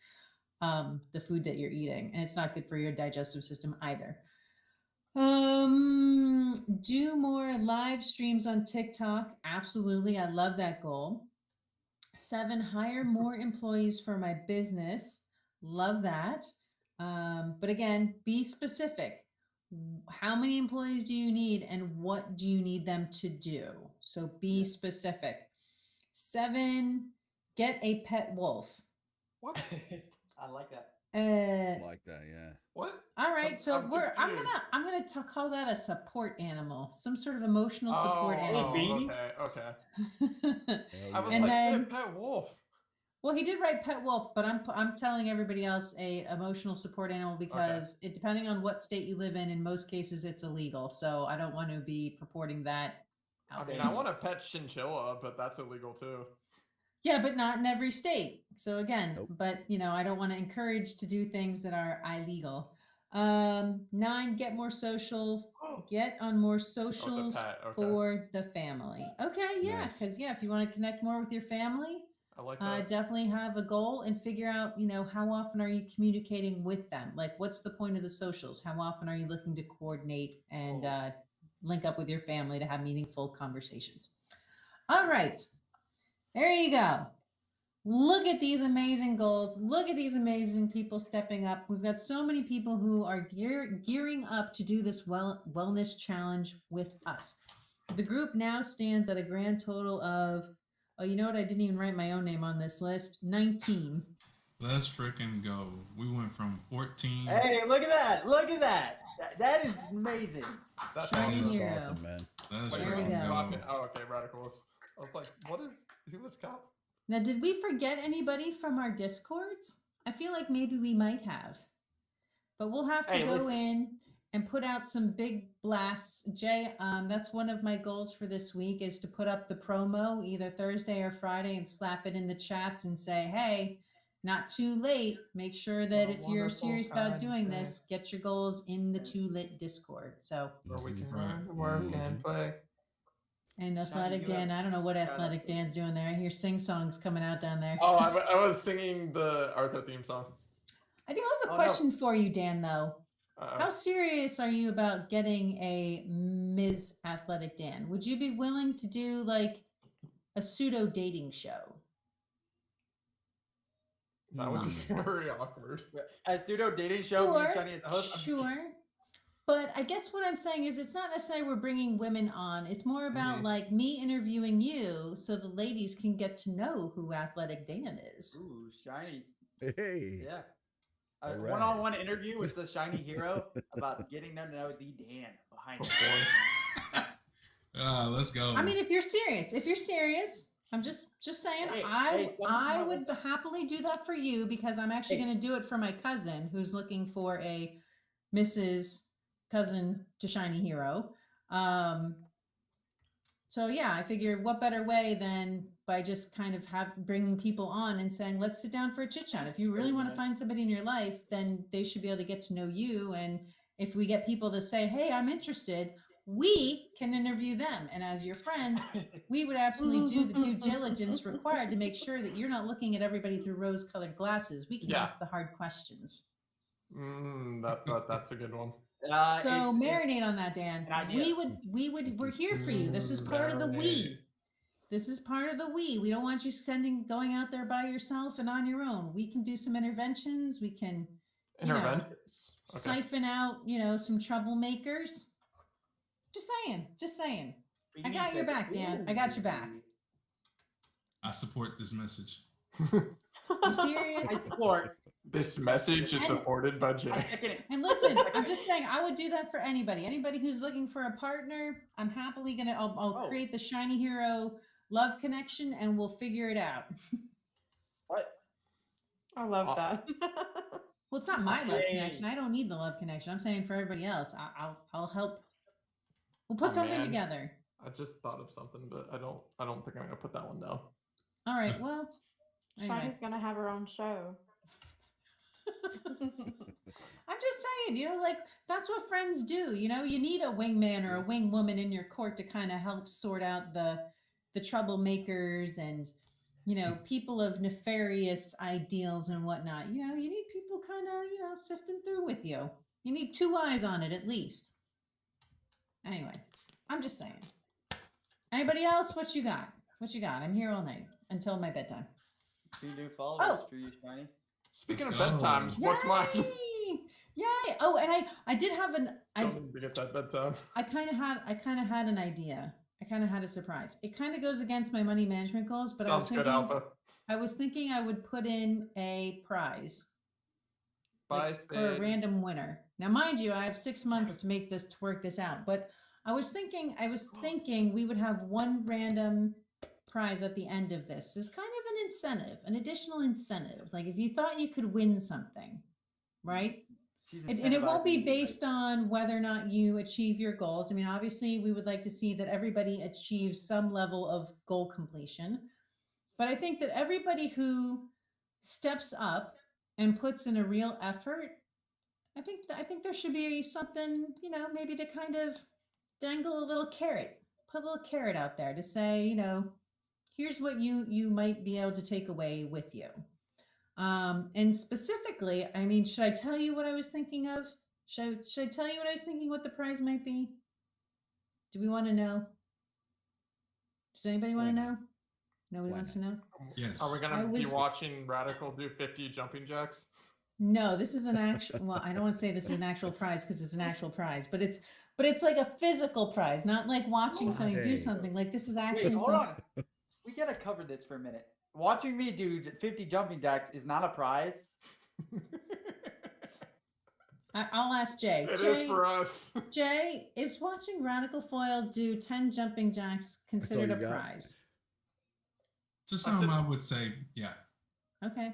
[SPEAKER 3] the food that you're eating, and it's not good for your digestive system either. Do more live streams on TikTok. Absolutely. I love that goal. 7, hire more employees for my business. Love that. But again, be specific. How many employees do you need and what do you need them to do? So be specific. 7, get a pet wolf.
[SPEAKER 4] What?
[SPEAKER 2] I like that.
[SPEAKER 8] Like that, yeah.
[SPEAKER 4] What?
[SPEAKER 3] All right, so
[SPEAKER 4] I'm confused.
[SPEAKER 3] I'm gonna call that a support animal, some sort of emotional support
[SPEAKER 4] Oh,
[SPEAKER 3] animal.
[SPEAKER 2] Beanie?
[SPEAKER 4] okay.
[SPEAKER 8] Hell
[SPEAKER 4] I was
[SPEAKER 8] yeah.
[SPEAKER 3] And
[SPEAKER 4] like,
[SPEAKER 3] then-
[SPEAKER 4] "Hey, pet wolf."
[SPEAKER 3] Well, he did write pet wolf, but I'm telling everybody else a emotional support animal because it depending on what state you live in most cases it's illegal. So I don't want to be purporting that.
[SPEAKER 4] I
[SPEAKER 3] out
[SPEAKER 4] mean,
[SPEAKER 3] there.
[SPEAKER 4] I want a pet chinchilla, but that's illegal too.
[SPEAKER 3] Yeah, but not in every state. So again,
[SPEAKER 8] Nope.
[SPEAKER 3] but I don't want to encourage to do things that are illegal. 9, get more social. Get on more socials
[SPEAKER 4] pet, okay.
[SPEAKER 3] for the family. Okay, yeah,
[SPEAKER 8] Nice.
[SPEAKER 3] because if you want to connect more with your family,
[SPEAKER 4] I like that.
[SPEAKER 3] definitely have a goal and figure out, how often are you communicating with them? Like, what's the point of the socials? How often are you looking to coordinate and link up with your family to have meaningful conversations? All right. There you go. Look at these amazing goals. Look at these amazing people stepping up. We've got so many people who are gearing up to do this wellness challenge with us. The group now stands at a grand total of, oh, you know what? I didn't even write my own name on this list. 19.
[SPEAKER 5] Let's freaking go. We went from 14.
[SPEAKER 2] Hey, look at that! Look at that! That is amazing.
[SPEAKER 4] That's
[SPEAKER 3] Shiny
[SPEAKER 4] awesome.
[SPEAKER 8] That's
[SPEAKER 3] hero.
[SPEAKER 8] awesome, man.
[SPEAKER 5] Let's
[SPEAKER 4] Wait,
[SPEAKER 3] There we
[SPEAKER 5] freaking
[SPEAKER 3] go.
[SPEAKER 5] go.
[SPEAKER 4] Oh, okay, radicals. I was like, who was cop?
[SPEAKER 3] Now, did we forget anybody from our Discords? I feel like maybe we might have. But we'll have to
[SPEAKER 2] Hey,
[SPEAKER 3] go
[SPEAKER 2] listen.
[SPEAKER 3] in and put out some big blasts. Jay, that's one of my goals for this week is to put up the promo either Thursday or Friday and slap it in the chats and say, hey, not too late. Make sure that
[SPEAKER 4] A
[SPEAKER 3] if you're
[SPEAKER 4] wonderful,
[SPEAKER 3] serious about
[SPEAKER 4] kind
[SPEAKER 3] doing
[SPEAKER 4] day.
[SPEAKER 3] this, get your goals in the Too Lit Discord. So,
[SPEAKER 4] Where we can
[SPEAKER 5] Right.
[SPEAKER 4] run, work, and play.
[SPEAKER 3] and
[SPEAKER 2] Shiny,
[SPEAKER 3] Athletic
[SPEAKER 2] you have
[SPEAKER 3] Dan, I don't know what
[SPEAKER 2] shout outs
[SPEAKER 3] Athletic
[SPEAKER 2] to-
[SPEAKER 3] Dan's doing there. I hear sing songs coming out down there.
[SPEAKER 4] Oh, I was singing the Arthur theme song.
[SPEAKER 3] I do have a
[SPEAKER 2] Oh, no.
[SPEAKER 3] question for you, Dan, though.
[SPEAKER 4] Uh-oh.
[SPEAKER 3] How serious are you about getting a Ms. Athletic Dan? Would you be willing to do like a pseudo dating show?
[SPEAKER 4] That would be
[SPEAKER 8] Hmm.
[SPEAKER 4] very awkward.
[SPEAKER 2] A pseudo dating show, me and Shiny as a host. I'm just kidding.
[SPEAKER 3] Sure. But I guess what I'm saying is it's not necessarily we're bringing women on. It's more about
[SPEAKER 4] Mhm.
[SPEAKER 3] like me interviewing you so the ladies can get to know who Athletic Dan is.
[SPEAKER 2] Ooh, Shiny.
[SPEAKER 8] Hey.
[SPEAKER 2] Yeah. A
[SPEAKER 8] All right.
[SPEAKER 2] one-on-one interview with the Shiny hero about getting them to know the Dan behind it.
[SPEAKER 5] Let's go.
[SPEAKER 3] I mean, if you're serious, I'm just saying,
[SPEAKER 2] Hey,
[SPEAKER 3] I
[SPEAKER 2] hey, something
[SPEAKER 3] I
[SPEAKER 2] about
[SPEAKER 3] would happily do that for you because I'm actually
[SPEAKER 2] Hey.
[SPEAKER 3] going to do it for my cousin who's looking for a Mrs. Cousin to Shiny Hero. So yeah, I figured what better way than by just kind of bringing people on and saying, let's sit down for a chit chat. If you really want to
[SPEAKER 2] Yeah.
[SPEAKER 3] find somebody in your life, then they should be able to get to know you. And if we get people to say, hey, I'm interested, we can interview them. And as your friends, we would absolutely do the due diligence required to make sure that you're not looking at everybody through rose-colored glasses. We can
[SPEAKER 4] Yeah.
[SPEAKER 3] ask the hard questions.
[SPEAKER 4] That's a good one.
[SPEAKER 3] So marinate on that, Dan.
[SPEAKER 2] an idea.
[SPEAKER 3] We're here for you. This is part of the we.
[SPEAKER 4] Marinate.
[SPEAKER 3] This is part of the we. We don't want you going out there by yourself and on your own. We can do some interventions. We can you know,
[SPEAKER 4] Interventions. Okay.
[SPEAKER 3] siphon out, some troublemakers. Just saying. I got your back, Dan. I got your back.
[SPEAKER 5] I support this message.
[SPEAKER 3] You serious?
[SPEAKER 2] I support.
[SPEAKER 4] This message is
[SPEAKER 3] And-
[SPEAKER 4] supported by
[SPEAKER 2] I
[SPEAKER 4] Jay.
[SPEAKER 2] second it.
[SPEAKER 3] And listen, I'm just saying, I would do that for anybody. Anybody who's looking for a partner, I'm happily I'll
[SPEAKER 2] Oh.
[SPEAKER 3] create the Shiny Hero love connection and we'll figure it out.
[SPEAKER 2] What?
[SPEAKER 9] I love
[SPEAKER 4] Uh,
[SPEAKER 9] that.
[SPEAKER 3] Well, it's not my love
[SPEAKER 2] Hey.
[SPEAKER 3] connection. I don't need the love connection. I'm saying for everybody else, I'll help. We'll put
[SPEAKER 4] Oh,
[SPEAKER 3] something
[SPEAKER 4] man.
[SPEAKER 3] together.
[SPEAKER 4] I just thought of something, but I don't think I'm gonna put that one down.
[SPEAKER 3] All right. Well, anyway,
[SPEAKER 9] Shiny's gonna have her own show.
[SPEAKER 3] I'm just saying, like that's what friends do. You need a wingman or a wingwoman in your court to kind of help sort out the troublemakers and you know, people of nefarious ideals and whatnot. You know, you need people kind of, you know, sifting through with you. You need two eyes on it at least. Anyway, I'm just saying. Anybody else? What you got? What you got? I'm here all night until my bedtime.
[SPEAKER 2] 2 new followers for you, Shiny.
[SPEAKER 4] Speaking of
[SPEAKER 5] Let's go.
[SPEAKER 4] bedtimes, what's mine?
[SPEAKER 3] Yay! Yay! Oh, and I did have
[SPEAKER 4] Still need to get that bedtime.
[SPEAKER 3] I kind of had an idea. I kind of had a surprise. It kind of goes against my money management goals, but
[SPEAKER 4] Sounds good, Alpha.
[SPEAKER 3] I was thinking I would put in a prize
[SPEAKER 4] Bye,
[SPEAKER 3] for a random winner. Now, mind you, I have 6 months to make this to work this out, but I was thinking we would have one random prize at the end of this. As kind of an incentive, an additional incentive. Like if you thought you could win something, right? And it won't be based on whether or not you achieve your goals. I mean, obviously, we would like to see that everybody achieves some level of goal completion. But I think that everybody who steps up and puts in a real effort, I think there should be something, you know, maybe to kind of dangle a little carrot, put a little carrot out there to say, you know, here's what you might be able to take away with you. And specifically, I mean, should I tell you what I was thinking of? Should I tell you what I was thinking what the prize might be? Do we want to know? Does anybody want to know? Nobody wants to know?
[SPEAKER 5] Yes.
[SPEAKER 4] Are we gonna be
[SPEAKER 3] was-
[SPEAKER 4] watching Radical do 50 jumping jacks?
[SPEAKER 3] No, this is an actual, well, I don't want to say this is an actual prize because it's an actual prize, but it's like a physical prize, not like watching somebody do
[SPEAKER 8] Hey.
[SPEAKER 3] something. Like this is
[SPEAKER 2] Wait,
[SPEAKER 3] actually
[SPEAKER 2] hold on. We gotta cover this for a minute. Watching me do 50 jumping jacks is not a prize.
[SPEAKER 3] I'll ask Jay.
[SPEAKER 4] It
[SPEAKER 3] Jay,
[SPEAKER 4] is for us.
[SPEAKER 3] Jay, is watching Radical Foil do 10 jumping jacks considered
[SPEAKER 8] you
[SPEAKER 3] a
[SPEAKER 8] got?
[SPEAKER 3] prize?
[SPEAKER 5] To some, I would say, yeah.
[SPEAKER 3] Okay.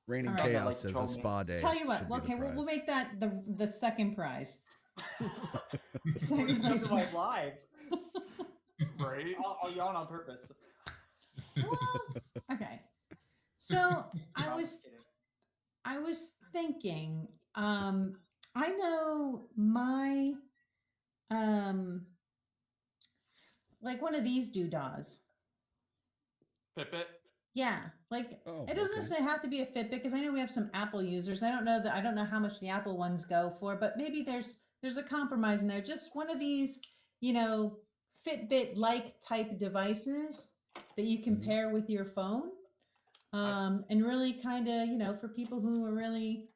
[SPEAKER 8] Raining
[SPEAKER 3] All right.
[SPEAKER 8] chaos
[SPEAKER 2] Like
[SPEAKER 8] says a
[SPEAKER 2] troll me.
[SPEAKER 8] spa day.
[SPEAKER 3] Tell you what,
[SPEAKER 8] should be the
[SPEAKER 3] okay, we'll
[SPEAKER 8] prize.
[SPEAKER 3] make that the second prize. Second
[SPEAKER 2] It's
[SPEAKER 3] place.
[SPEAKER 2] my live.
[SPEAKER 4] Right?
[SPEAKER 2] I'll yawn on purpose.
[SPEAKER 3] Well, okay. So I
[SPEAKER 2] I'm
[SPEAKER 3] was
[SPEAKER 2] kidding.
[SPEAKER 3] thinking, I know my like one of these doodahs.
[SPEAKER 4] Fitbit?
[SPEAKER 3] Yeah, like
[SPEAKER 8] Oh,
[SPEAKER 3] it doesn't
[SPEAKER 8] okay.
[SPEAKER 3] necessarily have to be a Fitbit because I know we have some Apple users. I don't know how much the Apple ones go for, but maybe there's a compromise in there. Just one of these, you know, Fitbit like type devices that you can
[SPEAKER 8] Mhm.
[SPEAKER 3] pair with your phone. And really kind of, you know, for people who are really,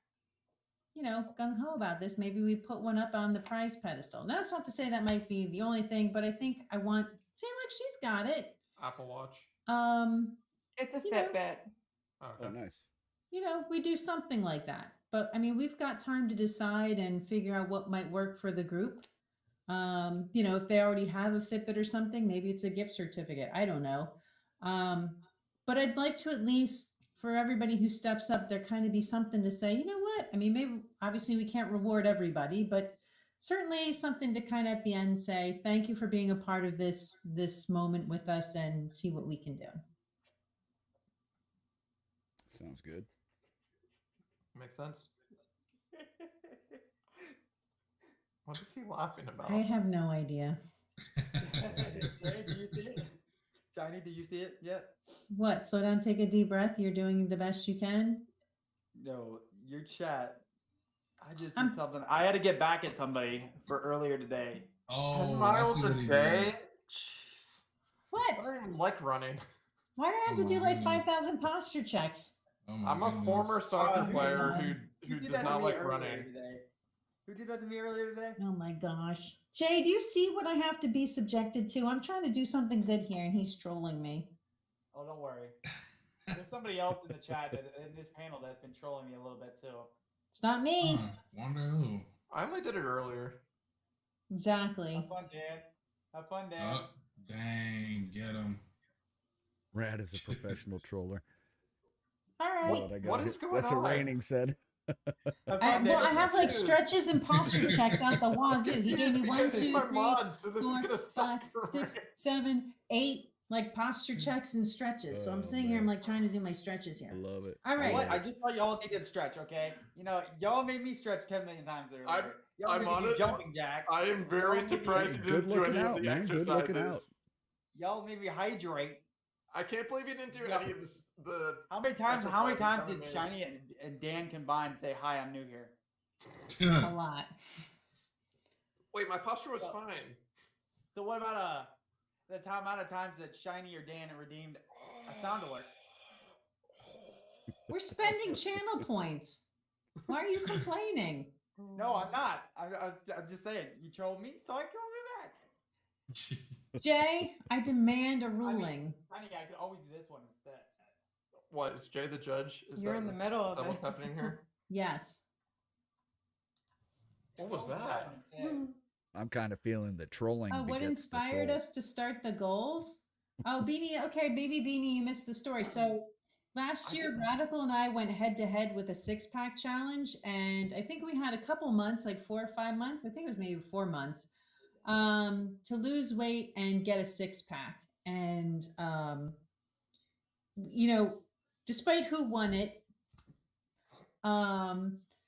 [SPEAKER 3] you know, gung-ho about this, maybe we put one up on the prize pedestal. Now, that's not to say that might be the only thing, but I think see, look, she's got it.
[SPEAKER 4] Apple Watch?
[SPEAKER 9] It's a
[SPEAKER 3] You know,
[SPEAKER 9] Fitbit.
[SPEAKER 4] Oh,
[SPEAKER 8] Oh,
[SPEAKER 4] okay.
[SPEAKER 8] nice.
[SPEAKER 3] you know, we do something like that. But I mean, we've got time to decide and figure out what might work for the group. You know, if they already have a Fitbit or something, maybe it's a gift certificate. I don't know. But I'd like to at least, for everybody who steps up, there kind of be something to say, you know what? I mean, maybe obviously we can't reward everybody, but certainly something to kind of at the end say, thank you for being a part of this moment with us and see what we can do.
[SPEAKER 8] Sounds good.
[SPEAKER 4] Makes sense. What is he laughing about?
[SPEAKER 3] I have no idea.
[SPEAKER 2] Jay, do you see it? Shiny, do you see it yet?
[SPEAKER 3] What? Slow down, take a deep breath. You're doing the best you can.
[SPEAKER 2] No, your chat. I just did
[SPEAKER 3] I'm-
[SPEAKER 2] something. I had to get back at somebody for earlier today.
[SPEAKER 5] Oh,
[SPEAKER 4] 10
[SPEAKER 5] I
[SPEAKER 4] miles
[SPEAKER 5] see
[SPEAKER 4] a
[SPEAKER 5] what he did.
[SPEAKER 4] day? Jeez.
[SPEAKER 3] What?
[SPEAKER 4] I don't even like running.
[SPEAKER 3] Why do I have
[SPEAKER 5] Oh
[SPEAKER 3] to do
[SPEAKER 5] my
[SPEAKER 3] like
[SPEAKER 5] goodness.
[SPEAKER 3] 5,000 posture checks?
[SPEAKER 5] Oh my
[SPEAKER 4] I'm a
[SPEAKER 5] goodness.
[SPEAKER 4] former soccer
[SPEAKER 2] who
[SPEAKER 4] player
[SPEAKER 3] did
[SPEAKER 4] who
[SPEAKER 2] did
[SPEAKER 4] does
[SPEAKER 2] that to
[SPEAKER 4] not
[SPEAKER 2] me
[SPEAKER 4] like
[SPEAKER 2] earlier
[SPEAKER 4] running.
[SPEAKER 2] today? Who did that to me earlier today?
[SPEAKER 3] Oh my gosh. Jay, do you see what I have to be subjected to? I'm trying to do something good here and he's trolling me.
[SPEAKER 2] Oh, don't worry. There's somebody else in the chat in this panel that's been trolling me a little bit too.
[SPEAKER 3] It's not me.
[SPEAKER 5] Huh, wonder who.
[SPEAKER 4] I only did it earlier.
[SPEAKER 3] Exactly.
[SPEAKER 2] Have fun, Dan. Have fun, Dan.
[SPEAKER 5] Oh, dang, get him.
[SPEAKER 8] Rad is a professional troller.
[SPEAKER 3] All right.
[SPEAKER 8] What I got
[SPEAKER 4] what
[SPEAKER 8] here.
[SPEAKER 4] is going
[SPEAKER 8] That's what
[SPEAKER 4] on?
[SPEAKER 8] Raining said.
[SPEAKER 2] Have
[SPEAKER 3] I,
[SPEAKER 2] fun,
[SPEAKER 3] well,
[SPEAKER 2] Dan.
[SPEAKER 3] I have like
[SPEAKER 4] Dude.
[SPEAKER 3] stretches and posture checks out the wazoo. He gave me
[SPEAKER 4] It's
[SPEAKER 3] one,
[SPEAKER 4] because
[SPEAKER 3] two,
[SPEAKER 4] he's my
[SPEAKER 3] three,
[SPEAKER 4] mod, so this
[SPEAKER 3] 4,
[SPEAKER 4] is gonna
[SPEAKER 3] 5,
[SPEAKER 4] suck for
[SPEAKER 3] 6,
[SPEAKER 4] me.
[SPEAKER 3] 7, 8 like posture checks and stretches. So I'm
[SPEAKER 8] Oh,
[SPEAKER 3] sitting here, I'm
[SPEAKER 8] man.
[SPEAKER 3] like trying to do my stretches here.
[SPEAKER 8] I love it.
[SPEAKER 3] All right.
[SPEAKER 2] What? I just thought y'all needed to stretch, okay? You know, y'all made me stretch 10 million times earlier.
[SPEAKER 4] I'm-
[SPEAKER 2] Y'all
[SPEAKER 4] I'm
[SPEAKER 2] made me
[SPEAKER 4] on
[SPEAKER 2] do
[SPEAKER 4] it.
[SPEAKER 2] jumping jacks.
[SPEAKER 4] I am very
[SPEAKER 2] Y'all made me-
[SPEAKER 4] surprised you
[SPEAKER 8] Good
[SPEAKER 4] didn't do
[SPEAKER 8] looking
[SPEAKER 4] any of
[SPEAKER 8] out,
[SPEAKER 4] the
[SPEAKER 8] man. Good looking out.
[SPEAKER 4] exercises.
[SPEAKER 2] Y'all made me hydrate.
[SPEAKER 4] I can't believe you didn't do
[SPEAKER 2] Yeah.
[SPEAKER 4] any of this. The
[SPEAKER 2] How many times?
[SPEAKER 4] Actual
[SPEAKER 2] How many
[SPEAKER 4] fighting
[SPEAKER 2] times did
[SPEAKER 4] MMA.
[SPEAKER 2] Shiny and Dan combined say, "Hi, I'm new here"?
[SPEAKER 3] A lot.
[SPEAKER 4] wait, my posture was
[SPEAKER 2] Well-
[SPEAKER 4] fine.
[SPEAKER 2] So what about the amount of times that Shiny or Dan redeemed a sound alert?
[SPEAKER 3] We're spending channel points. Why are you complaining?
[SPEAKER 2] No, I'm not. I'm just saying. You trolled me, so I trolled you back.
[SPEAKER 3] Jay, I demand a ruling.
[SPEAKER 2] Shiny, I could always do this one instead.
[SPEAKER 4] What is Jay the judge? Is
[SPEAKER 9] You're
[SPEAKER 4] that,
[SPEAKER 9] in the
[SPEAKER 4] is-
[SPEAKER 9] middle
[SPEAKER 4] is
[SPEAKER 9] of
[SPEAKER 4] that what's
[SPEAKER 9] it.
[SPEAKER 4] happening here?
[SPEAKER 3] Yes.
[SPEAKER 4] What was
[SPEAKER 2] Troll
[SPEAKER 4] that?
[SPEAKER 2] one instead.
[SPEAKER 8] I'm kind of feeling the trolling.
[SPEAKER 3] Oh, what
[SPEAKER 8] begets the
[SPEAKER 3] inspired
[SPEAKER 8] troll.
[SPEAKER 3] us to start the goals? Oh, Beanie. Okay, baby Beanie, you missed the story. So last
[SPEAKER 4] I
[SPEAKER 3] year,
[SPEAKER 4] didn't-
[SPEAKER 3] Radical and I went head to head with a 6-pack challenge, and I think we had a couple months, like 4 or 5 months. I think it was maybe 4 months, to lose weight and get a 6-pack. And you know, despite who won it,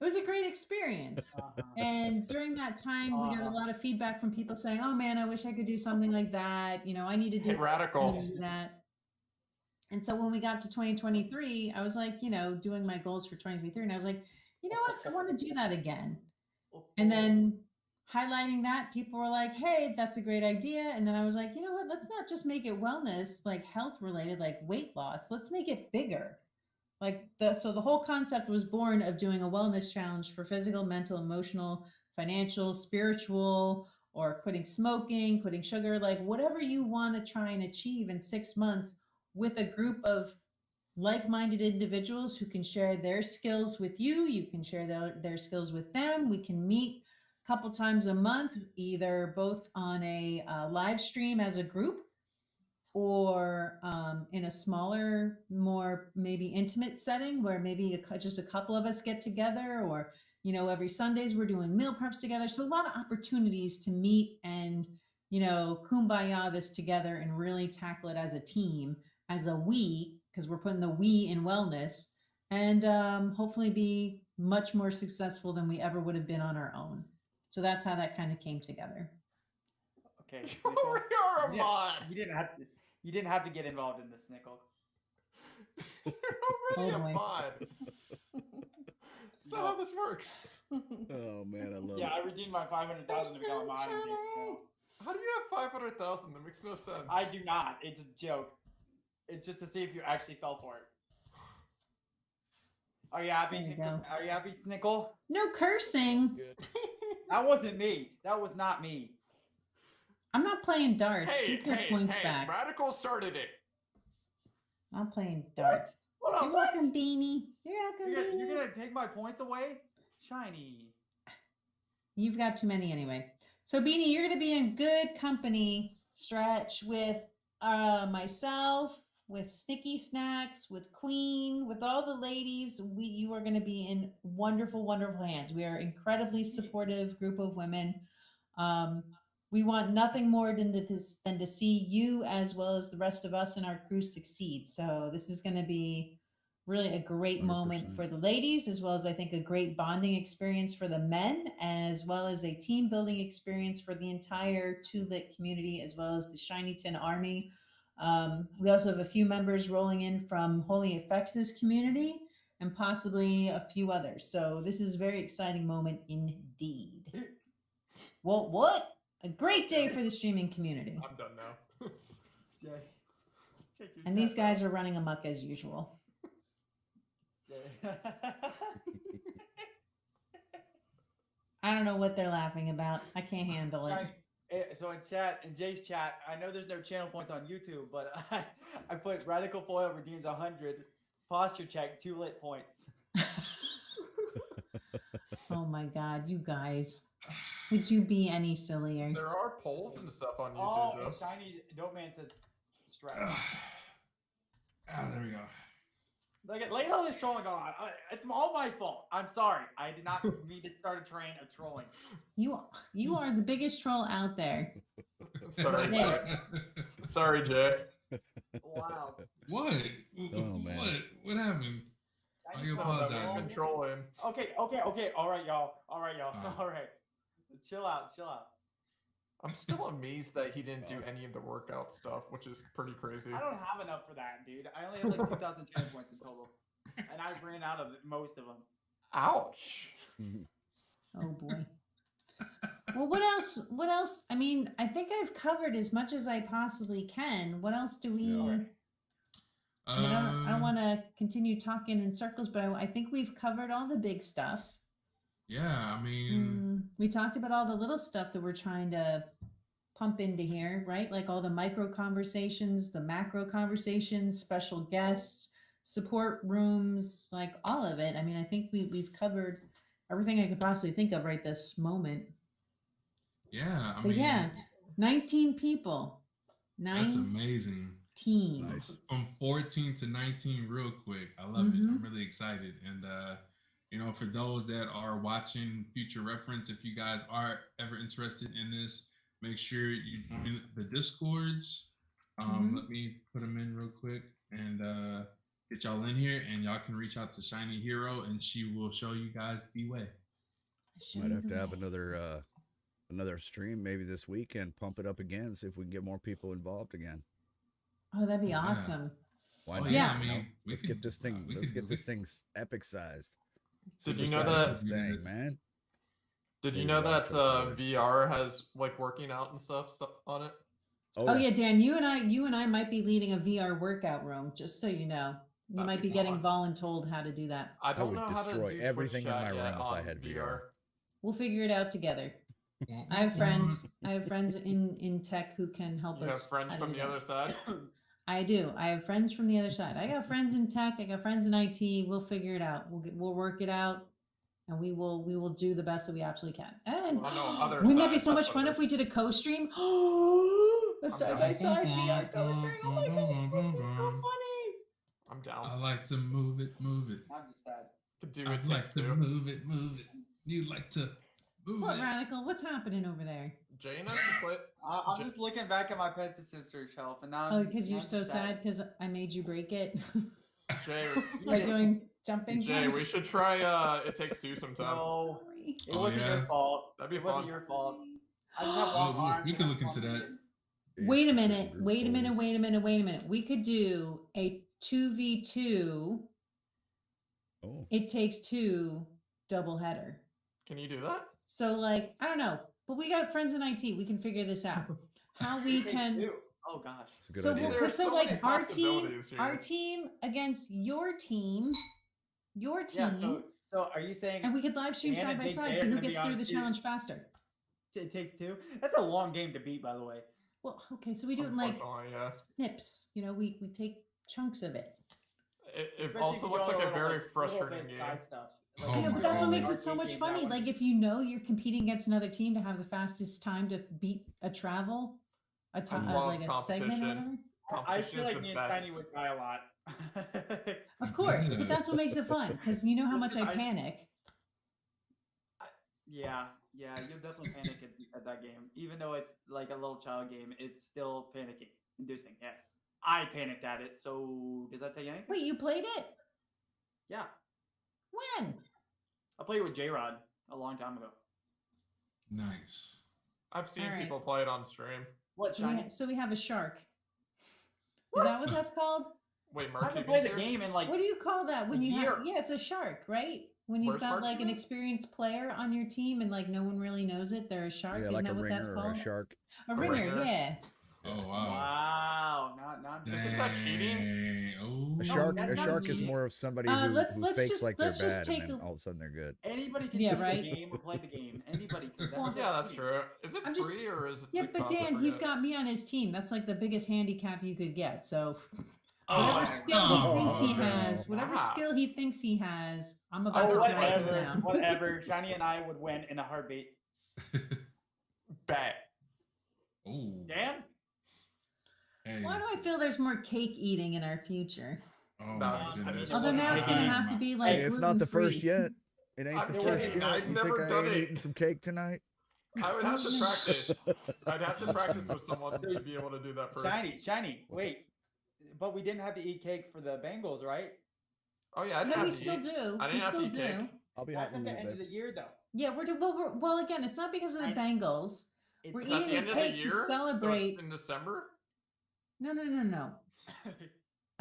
[SPEAKER 3] it was a great experience.
[SPEAKER 2] Uh-huh.
[SPEAKER 3] And during that time, we got a
[SPEAKER 2] Uh-huh.
[SPEAKER 3] lot of feedback from people saying, "Oh man, I wish I could do something like that. You know, I need to do
[SPEAKER 4] Hey, Radical.
[SPEAKER 3] that." And so when we got to 2023, I was like, you know, doing my goals for 2023, and I was like, you know what, I want to do that again. And then highlighting that, people were like, "Hey, that's a great idea." And then I was like, you know what, let's not just make it wellness, like health related, like weight loss. Let's make it bigger. So the whole concept was born of doing a wellness challenge for physical, mental, emotional, financial, spiritual, or quitting smoking, quitting sugar, like whatever you want to try and achieve in 6 months with a group of like-minded individuals who can share their skills with you. You can share their skills with them. We can meet a couple times a month, either both on a live stream as a group or in a smaller, more maybe intimate setting where maybe just a couple of us get together, or, you know, every Sundays we're doing meal preps together. So a lot of opportunities to meet and, you know, kumbaya this together and really tackle it as a team, as a we, because we're putting the we in wellness, and hopefully be much more successful than we ever would have been on our own. So that's how that kind of came together.
[SPEAKER 2] Okay.
[SPEAKER 4] You're
[SPEAKER 2] Nicole,
[SPEAKER 4] a
[SPEAKER 2] you didn't-
[SPEAKER 4] mod.
[SPEAKER 2] You didn't have to get involved in this, Nickel.
[SPEAKER 4] You're already
[SPEAKER 3] Oh,
[SPEAKER 4] a
[SPEAKER 3] boy.
[SPEAKER 4] mod. That's not
[SPEAKER 2] No.
[SPEAKER 4] how this works.
[SPEAKER 8] Oh man, I love
[SPEAKER 2] Yeah,
[SPEAKER 8] it.
[SPEAKER 2] I redeemed my 500,000 to become a mod.
[SPEAKER 3] Shiny.
[SPEAKER 4] How do you have 500,000? That makes no sense.
[SPEAKER 2] I do not. It's a joke. It's just to see if you actually fell for it. Are you happy?
[SPEAKER 3] There you
[SPEAKER 2] Nickel?
[SPEAKER 3] go.
[SPEAKER 2] Are you happy, Snickle?
[SPEAKER 3] No cursing.
[SPEAKER 8] Good.
[SPEAKER 2] That wasn't me. That was not me.
[SPEAKER 3] I'm not playing darts.
[SPEAKER 4] Hey,
[SPEAKER 3] Take your
[SPEAKER 4] hey,
[SPEAKER 3] points
[SPEAKER 4] hey!
[SPEAKER 3] back.
[SPEAKER 4] Radical started it.
[SPEAKER 3] I'm playing darts.
[SPEAKER 2] Hold on,
[SPEAKER 3] You're
[SPEAKER 2] what?
[SPEAKER 3] welcome, Beanie. You're welcome,
[SPEAKER 2] You're
[SPEAKER 3] Beanie.
[SPEAKER 2] gonna take my points away? Shiny.
[SPEAKER 3] You've got too many anyway. So Beanie, you're gonna be in good company, Stretch, with myself, with Sticky Snacks, with Queen, with all the ladies. You are gonna be in wonderful, wonderful hands. We are an incredibly supportive group of women. We want nothing more than to see you as well as the rest of us and our crew succeed. So this is gonna be really a great moment
[SPEAKER 8] 100%.
[SPEAKER 3] for the ladies, as well as I think a great bonding experience for the men, as well as a team building experience for the entire Too Lit community, as well as the Shinyton Army. We also have a few members rolling in from Holy Effects' community and possibly a few others. So this is a very exciting moment indeed. Well, what? A great day for the streaming community.
[SPEAKER 4] I'm done now.
[SPEAKER 2] Jay. Check your
[SPEAKER 3] And these
[SPEAKER 2] chat,
[SPEAKER 3] guys are running amok as usual.
[SPEAKER 2] Jay.
[SPEAKER 3] I don't know what they're laughing about. I can't handle it.
[SPEAKER 2] Shiny, so in Jay's chat, I know there's no channel points on YouTube, but I put Radical Foil redeems 100, posture check 2 lit points.
[SPEAKER 3] Oh my God, you guys. Would you be any sillier?
[SPEAKER 4] There are polls and stuff on YouTube,
[SPEAKER 2] Oh,
[SPEAKER 4] though.
[SPEAKER 2] and Shiny Dope Man says strap.
[SPEAKER 5] There we go.
[SPEAKER 2] Look at all this trolling going on. It's all my fault. I'm sorry. I did not mean to start a train of trolling.
[SPEAKER 3] You are the biggest troll out there.
[SPEAKER 4] Sorry,
[SPEAKER 3] Yeah.
[SPEAKER 4] Jay. Sorry, Jay.
[SPEAKER 2] Wow.
[SPEAKER 5] What?
[SPEAKER 8] Oh, man.
[SPEAKER 5] What happened? I
[SPEAKER 2] Shiny's
[SPEAKER 5] apologize.
[SPEAKER 2] trolling.
[SPEAKER 4] I've been trolling.
[SPEAKER 2] Okay. All right, y'all. All right. Chill out.
[SPEAKER 4] I'm still amazed that he didn't do any of the workout stuff, which is pretty crazy.
[SPEAKER 2] I don't have enough for that, dude. I only have like 2,000 channel points in total, and I ran out of most of them.
[SPEAKER 4] Ouch.
[SPEAKER 3] Oh boy. Well, what else? What else? I mean, I think I've covered as much as I possibly can. What else do we?
[SPEAKER 8] Yeah.
[SPEAKER 3] I mean, I don't want to continue talking in circles, but I think we've covered all the big stuff.
[SPEAKER 5] Yeah, I mean,
[SPEAKER 3] We talked about all the little stuff that we're trying to pump into here, right? Like all the micro conversations, the macro conversations, special guests, support rooms, like all of it. I mean, I think we've covered everything I could possibly think of right this moment.
[SPEAKER 5] yeah, I
[SPEAKER 3] But
[SPEAKER 5] mean,
[SPEAKER 3] yeah, 19 people.
[SPEAKER 5] that's
[SPEAKER 3] 19.
[SPEAKER 5] amazing.
[SPEAKER 8] Nice.
[SPEAKER 5] From 14 to 19 real quick. I love it. I'm really excited. And you know, for those that are watching future reference, if you guys are ever interested in this, make sure you join the Discords. Let me put them in real quick and get y'all in here, and y'all can reach out to Shiny Hero and she will show you guys the way.
[SPEAKER 8] Might have to have another stream maybe this weekend, pump it up again, see if we can get more people involved again.
[SPEAKER 3] Oh, that'd be
[SPEAKER 5] Yeah.
[SPEAKER 3] awesome.
[SPEAKER 8] Why
[SPEAKER 5] Oh,
[SPEAKER 8] not?
[SPEAKER 3] yeah,
[SPEAKER 5] I
[SPEAKER 8] You know,
[SPEAKER 5] mean, we
[SPEAKER 8] let's
[SPEAKER 5] can-
[SPEAKER 8] get this thing.
[SPEAKER 5] we
[SPEAKER 8] Let's
[SPEAKER 5] can-
[SPEAKER 8] get this thing's epic sized.
[SPEAKER 4] Did you
[SPEAKER 8] Supersize
[SPEAKER 4] know that?
[SPEAKER 8] this thing, man?
[SPEAKER 4] Did you
[SPEAKER 8] Maybe
[SPEAKER 4] know
[SPEAKER 8] Robert's
[SPEAKER 4] that
[SPEAKER 8] words.
[SPEAKER 4] VR has like working out and stuff on it?
[SPEAKER 3] Oh yeah, Dan, you and I might be leading a VR workout room, just so you know. You
[SPEAKER 4] That'd
[SPEAKER 3] might
[SPEAKER 4] be
[SPEAKER 3] be getting
[SPEAKER 4] fun.
[SPEAKER 3] voluntold how to do that.
[SPEAKER 4] I don't
[SPEAKER 8] would
[SPEAKER 4] know how to
[SPEAKER 8] destroy
[SPEAKER 4] do
[SPEAKER 8] everything
[SPEAKER 4] Twitch
[SPEAKER 8] in my
[SPEAKER 4] chat
[SPEAKER 8] room
[SPEAKER 4] yet
[SPEAKER 8] if I
[SPEAKER 4] on
[SPEAKER 8] had VR.
[SPEAKER 4] VR.
[SPEAKER 3] We'll figure it out together. I have friends. I have friends in tech who can help
[SPEAKER 4] You
[SPEAKER 3] us.
[SPEAKER 4] have friends
[SPEAKER 3] how to
[SPEAKER 4] from
[SPEAKER 3] do
[SPEAKER 4] the
[SPEAKER 3] that.
[SPEAKER 4] other side?
[SPEAKER 3] I do. I have friends from the other side. I got friends in tech. I got friends in IT. We'll figure it out. We'll work it out, and we will do the best that we absolutely can. And
[SPEAKER 4] Well, no, other
[SPEAKER 3] wouldn't that be
[SPEAKER 4] side,
[SPEAKER 3] so
[SPEAKER 4] that's
[SPEAKER 3] much
[SPEAKER 4] what
[SPEAKER 3] fun
[SPEAKER 4] it
[SPEAKER 3] if we
[SPEAKER 4] is.
[SPEAKER 3] did a co-stream? A
[SPEAKER 4] I'm
[SPEAKER 3] side
[SPEAKER 4] down.
[SPEAKER 3] by side VR co-stream. Oh my god, that'd be so funny.
[SPEAKER 4] I'm down.
[SPEAKER 5] I like to move it, move it.
[SPEAKER 2] I'm just sad.
[SPEAKER 4] Could do
[SPEAKER 5] I
[SPEAKER 4] it
[SPEAKER 5] like
[SPEAKER 4] takes
[SPEAKER 5] to
[SPEAKER 4] two.
[SPEAKER 5] move it, move it. You like to move
[SPEAKER 3] What
[SPEAKER 5] it.
[SPEAKER 3] Radical? What's happening over there?
[SPEAKER 4] Jane has to play.
[SPEAKER 2] I'm
[SPEAKER 4] J-
[SPEAKER 2] just looking back at my Pesticide shelf, and now.
[SPEAKER 3] Oh, because you're so sad because I made you break it
[SPEAKER 4] Jay,
[SPEAKER 3] by doing jumping.
[SPEAKER 4] Jay, we
[SPEAKER 3] jacks.
[SPEAKER 4] should try It Takes Two sometime.
[SPEAKER 2] No,
[SPEAKER 3] Sorry.
[SPEAKER 2] it
[SPEAKER 5] Oh,
[SPEAKER 2] wasn't
[SPEAKER 5] yeah?
[SPEAKER 2] your fault.
[SPEAKER 4] That'd be
[SPEAKER 2] It wasn't
[SPEAKER 4] fun.
[SPEAKER 2] your fault. I just have
[SPEAKER 5] Oh,
[SPEAKER 2] long
[SPEAKER 5] we-
[SPEAKER 2] arms.
[SPEAKER 5] we
[SPEAKER 2] and
[SPEAKER 5] can
[SPEAKER 2] I'm
[SPEAKER 5] look into that.
[SPEAKER 2] clumsy.
[SPEAKER 3] Wait a minute. Wait a minute. Wait a minute. Wait a minute. We could do a 2v2.
[SPEAKER 8] Oh,
[SPEAKER 3] It Takes Two double header.
[SPEAKER 4] Can you do that?
[SPEAKER 3] So, like, I don't know, but we got friends in IT. We can figure this out. How we
[SPEAKER 2] It takes
[SPEAKER 3] can.
[SPEAKER 2] two. Oh gosh.
[SPEAKER 8] it's a good
[SPEAKER 3] So,
[SPEAKER 8] idea.
[SPEAKER 3] we'll,
[SPEAKER 4] There are
[SPEAKER 3] so
[SPEAKER 4] so
[SPEAKER 3] like
[SPEAKER 4] many
[SPEAKER 3] our team,
[SPEAKER 4] possibilities here.
[SPEAKER 3] our team against your team,
[SPEAKER 2] Yeah. So are you saying
[SPEAKER 3] and we could live stream
[SPEAKER 2] Dan
[SPEAKER 3] side
[SPEAKER 2] and
[SPEAKER 3] by
[SPEAKER 2] Big
[SPEAKER 3] side,
[SPEAKER 2] J
[SPEAKER 3] see
[SPEAKER 2] are
[SPEAKER 3] who
[SPEAKER 2] gonna
[SPEAKER 3] gets
[SPEAKER 2] be
[SPEAKER 3] through
[SPEAKER 2] on
[SPEAKER 3] the
[SPEAKER 2] two?
[SPEAKER 3] challenge faster.
[SPEAKER 2] It Takes Two? That's a long game to beat, by the way.
[SPEAKER 3] Well, okay, so we do it in like
[SPEAKER 4] Unfortunately, yeah.
[SPEAKER 3] snips. You know, we take chunks of it.
[SPEAKER 4] It
[SPEAKER 2] Especially
[SPEAKER 4] also
[SPEAKER 2] if you
[SPEAKER 4] looks
[SPEAKER 2] go
[SPEAKER 4] like a
[SPEAKER 2] little,
[SPEAKER 4] very
[SPEAKER 2] little
[SPEAKER 4] frustrating
[SPEAKER 2] bit
[SPEAKER 4] game.
[SPEAKER 2] side stuff.
[SPEAKER 5] Oh
[SPEAKER 3] I know,
[SPEAKER 5] my
[SPEAKER 3] but that's what
[SPEAKER 5] God.
[SPEAKER 3] makes it so
[SPEAKER 2] Arcade
[SPEAKER 3] much
[SPEAKER 2] game, that
[SPEAKER 3] funny.
[SPEAKER 2] one.
[SPEAKER 3] Like if you know you're competing against another team to have the fastest time to beat a travel, a time
[SPEAKER 4] love
[SPEAKER 3] like a segment or
[SPEAKER 4] competition.
[SPEAKER 3] whatever.
[SPEAKER 2] I
[SPEAKER 4] Competition
[SPEAKER 2] feel
[SPEAKER 4] is
[SPEAKER 2] like
[SPEAKER 4] the
[SPEAKER 2] me and Tiny
[SPEAKER 4] best.
[SPEAKER 2] would try a lot.
[SPEAKER 3] Of course, but that's what makes it fun because you know how much I
[SPEAKER 2] I-
[SPEAKER 3] panic.
[SPEAKER 2] Yeah, you'll definitely panic at that game. Even though it's like a little child game, it's still panic inducing. Yes. I panicked at it, so does that tell you anything?
[SPEAKER 3] Wait, you played it?
[SPEAKER 2] Yeah.
[SPEAKER 3] When?
[SPEAKER 2] I played with J Rod a long time ago.
[SPEAKER 5] Nice.
[SPEAKER 4] I've seen
[SPEAKER 3] Alright.
[SPEAKER 4] people play it on stream.
[SPEAKER 2] What,
[SPEAKER 3] So we,
[SPEAKER 2] Shiny?
[SPEAKER 3] so we have a shark.
[SPEAKER 2] What?
[SPEAKER 3] Is that what that's called?
[SPEAKER 4] Wait,
[SPEAKER 2] I
[SPEAKER 4] Mark
[SPEAKER 2] haven't
[SPEAKER 4] Cuban's
[SPEAKER 2] played the
[SPEAKER 4] here?
[SPEAKER 2] game in like
[SPEAKER 3] What do you call that when
[SPEAKER 2] a
[SPEAKER 3] you have?
[SPEAKER 2] year.
[SPEAKER 3] Yeah, it's a shark, right? When you've
[SPEAKER 4] Where's
[SPEAKER 3] got
[SPEAKER 4] Mark
[SPEAKER 3] like an
[SPEAKER 4] Cuban?
[SPEAKER 3] experienced player on your team and like no one really knows it, they're a shark.
[SPEAKER 8] Yeah,
[SPEAKER 3] Isn't
[SPEAKER 8] like
[SPEAKER 3] that
[SPEAKER 8] a
[SPEAKER 3] what that's
[SPEAKER 8] ringer or
[SPEAKER 3] called?
[SPEAKER 8] a shark.
[SPEAKER 3] A
[SPEAKER 4] A
[SPEAKER 3] ringer,
[SPEAKER 4] ringer?
[SPEAKER 3] yeah.
[SPEAKER 5] Oh wow.
[SPEAKER 2] Wow. Not
[SPEAKER 4] Isn't that cheating?
[SPEAKER 5] Dang. Oh.
[SPEAKER 8] A shark,
[SPEAKER 2] that's
[SPEAKER 8] a
[SPEAKER 2] not
[SPEAKER 8] shark is
[SPEAKER 2] cheating.
[SPEAKER 8] more of somebody
[SPEAKER 3] Let's
[SPEAKER 8] who fakes
[SPEAKER 3] just-
[SPEAKER 8] like they're
[SPEAKER 3] let's just
[SPEAKER 8] bad,
[SPEAKER 3] take
[SPEAKER 8] and then
[SPEAKER 3] a-
[SPEAKER 8] all of a sudden they're good.
[SPEAKER 2] anybody can
[SPEAKER 3] Yeah,
[SPEAKER 2] see
[SPEAKER 3] right.
[SPEAKER 2] the game or play the game. Anybody can.
[SPEAKER 4] Well, yeah, that's true. Is it
[SPEAKER 3] I'm just-
[SPEAKER 4] free or is it?
[SPEAKER 3] Yeah,
[SPEAKER 4] like,
[SPEAKER 3] but
[SPEAKER 4] cost to
[SPEAKER 3] Dan, he's
[SPEAKER 4] forget?
[SPEAKER 3] got me on his team. That's like the biggest handicap you could get. So
[SPEAKER 2] Oh,
[SPEAKER 3] whatever
[SPEAKER 2] my
[SPEAKER 3] skill
[SPEAKER 2] God.
[SPEAKER 3] he thinks he
[SPEAKER 8] Oh,
[SPEAKER 3] has, whatever
[SPEAKER 4] wow.
[SPEAKER 3] skill he thinks he has, I'm about
[SPEAKER 2] Oh,
[SPEAKER 3] to drag him
[SPEAKER 2] whatever.
[SPEAKER 3] down.
[SPEAKER 2] Whatever. Shiny and I would win in a heartbeat.
[SPEAKER 4] Bet.
[SPEAKER 5] Oh.
[SPEAKER 2] Dan?
[SPEAKER 5] Hey.
[SPEAKER 3] Why do I feel there's more cake eating in our future?
[SPEAKER 5] Oh
[SPEAKER 4] No,
[SPEAKER 5] my
[SPEAKER 4] just
[SPEAKER 5] goodness.
[SPEAKER 4] kidding.
[SPEAKER 3] Although
[SPEAKER 4] wasn't
[SPEAKER 3] now it's gonna
[SPEAKER 4] cake.
[SPEAKER 3] have to be like
[SPEAKER 8] Hey, it's not the first
[SPEAKER 3] gluten-free.
[SPEAKER 8] yet. It ain't
[SPEAKER 4] I'm
[SPEAKER 8] the
[SPEAKER 2] kidding.
[SPEAKER 8] first yet.
[SPEAKER 4] I've
[SPEAKER 8] You
[SPEAKER 4] never
[SPEAKER 8] think I
[SPEAKER 4] done
[SPEAKER 8] ain't
[SPEAKER 4] it.
[SPEAKER 8] eating some cake tonight?
[SPEAKER 4] I would have to practice. I'd have to practice with someone to be able to do that first.
[SPEAKER 2] Shiny.
[SPEAKER 8] What's
[SPEAKER 2] Wait. But we didn't have to eat cake for the Bengals, right?
[SPEAKER 4] Oh yeah, I didn't
[SPEAKER 3] No,
[SPEAKER 4] have
[SPEAKER 3] we
[SPEAKER 4] to
[SPEAKER 3] still
[SPEAKER 4] eat.
[SPEAKER 3] do.
[SPEAKER 4] I
[SPEAKER 3] We
[SPEAKER 4] didn't have to
[SPEAKER 3] still
[SPEAKER 4] eat
[SPEAKER 3] do.
[SPEAKER 4] cake.
[SPEAKER 8] I'll be
[SPEAKER 2] That's
[SPEAKER 8] happy
[SPEAKER 2] at
[SPEAKER 8] a
[SPEAKER 2] the
[SPEAKER 8] little
[SPEAKER 2] end of
[SPEAKER 8] bit.
[SPEAKER 2] the year, though.
[SPEAKER 3] Yeah, well again, it's not because of the
[SPEAKER 2] I-
[SPEAKER 3] Bengals.
[SPEAKER 2] It's
[SPEAKER 3] We're
[SPEAKER 4] Is that
[SPEAKER 3] eating
[SPEAKER 4] the
[SPEAKER 3] a
[SPEAKER 4] end of the
[SPEAKER 3] cake to
[SPEAKER 4] year? Starts
[SPEAKER 3] celebrate-
[SPEAKER 4] in December?
[SPEAKER 3] No.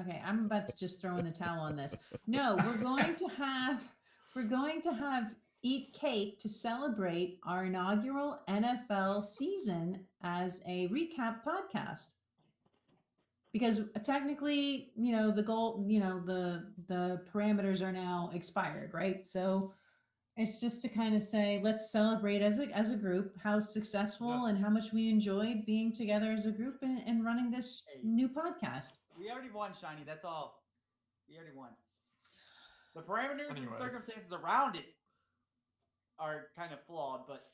[SPEAKER 3] Okay, I'm about to just throw in the towel on this. No, we're going to have eat cake to celebrate our inaugural NFL season as a recap podcast. Because technically, the goal, the parameters are now expired, right? So it's just to kind of say, let's celebrate as a group how successful and how much we enjoyed being together as a group and running this
[SPEAKER 2] Hey.
[SPEAKER 3] new podcast.
[SPEAKER 2] We already won, Shiny. That's all. We already won. The parameters and
[SPEAKER 4] Anyways.
[SPEAKER 2] circumstances around it are kind of flawed, but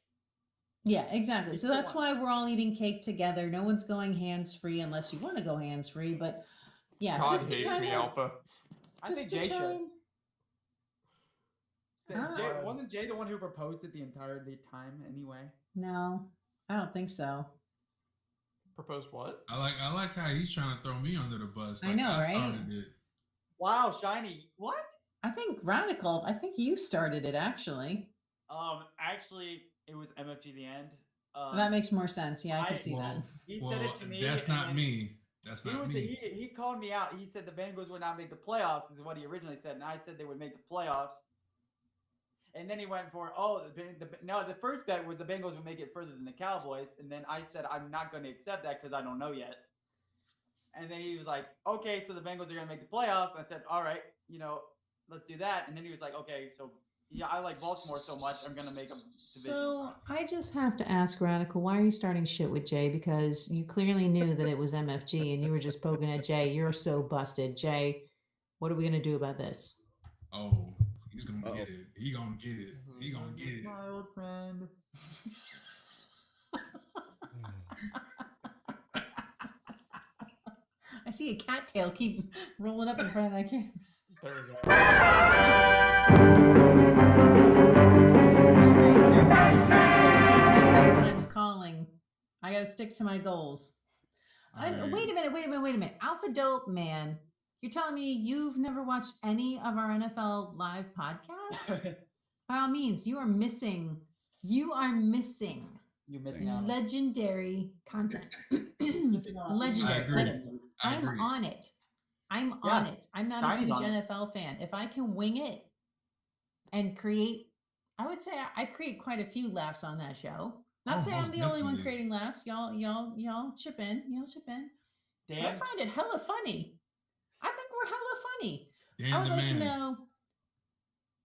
[SPEAKER 3] Yeah, exactly.
[SPEAKER 2] We
[SPEAKER 3] So
[SPEAKER 2] still
[SPEAKER 3] that's
[SPEAKER 2] won.
[SPEAKER 3] why we're all eating cake together. No one's going hands free unless you want to go hands free. But yeah,
[SPEAKER 4] God
[SPEAKER 3] just to
[SPEAKER 4] hates
[SPEAKER 3] kind
[SPEAKER 4] me,
[SPEAKER 3] of
[SPEAKER 4] Alpha.
[SPEAKER 2] I
[SPEAKER 3] just
[SPEAKER 2] think
[SPEAKER 3] to
[SPEAKER 2] Jay
[SPEAKER 3] try
[SPEAKER 2] should.
[SPEAKER 3] and
[SPEAKER 2] Since Jay,
[SPEAKER 3] Ah.
[SPEAKER 2] wasn't Jay the one who proposed it the entire time anyway?
[SPEAKER 3] no, I don't think so.
[SPEAKER 4] Propose what?
[SPEAKER 5] I like how he's trying to throw me under the bus.
[SPEAKER 3] I
[SPEAKER 5] Like
[SPEAKER 3] know,
[SPEAKER 5] I
[SPEAKER 3] right?
[SPEAKER 5] started it.
[SPEAKER 2] Wow, Shiny. What?
[SPEAKER 3] I think Radical. I think you started it actually.
[SPEAKER 2] Actually, it was MFG the end.
[SPEAKER 3] That makes more sense. Yeah, I
[SPEAKER 2] I-
[SPEAKER 3] can see that.
[SPEAKER 5] Well,
[SPEAKER 2] He said
[SPEAKER 5] well,
[SPEAKER 2] it to me.
[SPEAKER 5] that's
[SPEAKER 2] and
[SPEAKER 5] not
[SPEAKER 2] then
[SPEAKER 5] me. That's
[SPEAKER 2] He
[SPEAKER 5] not
[SPEAKER 2] was
[SPEAKER 5] me.
[SPEAKER 2] he called me out. He said the Bengals would not make the playoffs, is what he originally said, and I said they would make the playoffs. And then he went for the first bet was the Bengals would make it further than the Cowboys, and then I said I'm not going to accept that because I don't know yet. And then he was like, okay, so the Bengals are going to make the playoffs. And I said, all right, let's do that. And then he was like, okay, so yeah, I like Baltimore so much, I'm going to make a division.
[SPEAKER 3] So I just have to ask Radical, why are you starting shit with Jay? Because you clearly knew that it was MFG and you were just poking at Jay. You're so busted. Jay, what are we going to do about this?
[SPEAKER 5] Oh, he's gonna
[SPEAKER 8] Uh-oh.
[SPEAKER 5] get it. He gonna get it. He gonna get it.
[SPEAKER 2] My old friend.
[SPEAKER 3] I see a cattail keep rolling up in front of that camera.
[SPEAKER 4] There we go.
[SPEAKER 3] Alright, it's 9:30. My bedtime's calling. I gotta stick to my goals.
[SPEAKER 5] Alright.
[SPEAKER 3] Wait a minute. Alpha Dope Man, you're telling me you've never watched any of our NFL live podcasts? By all means, you are missing.
[SPEAKER 2] You're missing out.
[SPEAKER 3] Legendary content.
[SPEAKER 2] Missing out.
[SPEAKER 3] Legendary.
[SPEAKER 5] I agree.
[SPEAKER 3] Like,
[SPEAKER 5] I
[SPEAKER 3] I'm
[SPEAKER 5] agree.
[SPEAKER 3] on it. I'm
[SPEAKER 2] Yeah,
[SPEAKER 3] on it. I'm not
[SPEAKER 2] Shiny's
[SPEAKER 3] a huge
[SPEAKER 2] on it.
[SPEAKER 3] NFL fan. If I can wing it and create, I would say I create quite a few laughs on that show. Not
[SPEAKER 5] Oh,
[SPEAKER 3] saying I'm
[SPEAKER 5] most
[SPEAKER 3] the only one
[SPEAKER 5] definitely.
[SPEAKER 3] creating laughs. Y'all chip in. But I
[SPEAKER 2] Dan,
[SPEAKER 3] find it hella funny. I think we're hella funny. I
[SPEAKER 5] Dan
[SPEAKER 3] would
[SPEAKER 5] the
[SPEAKER 3] like to
[SPEAKER 5] man.
[SPEAKER 3] know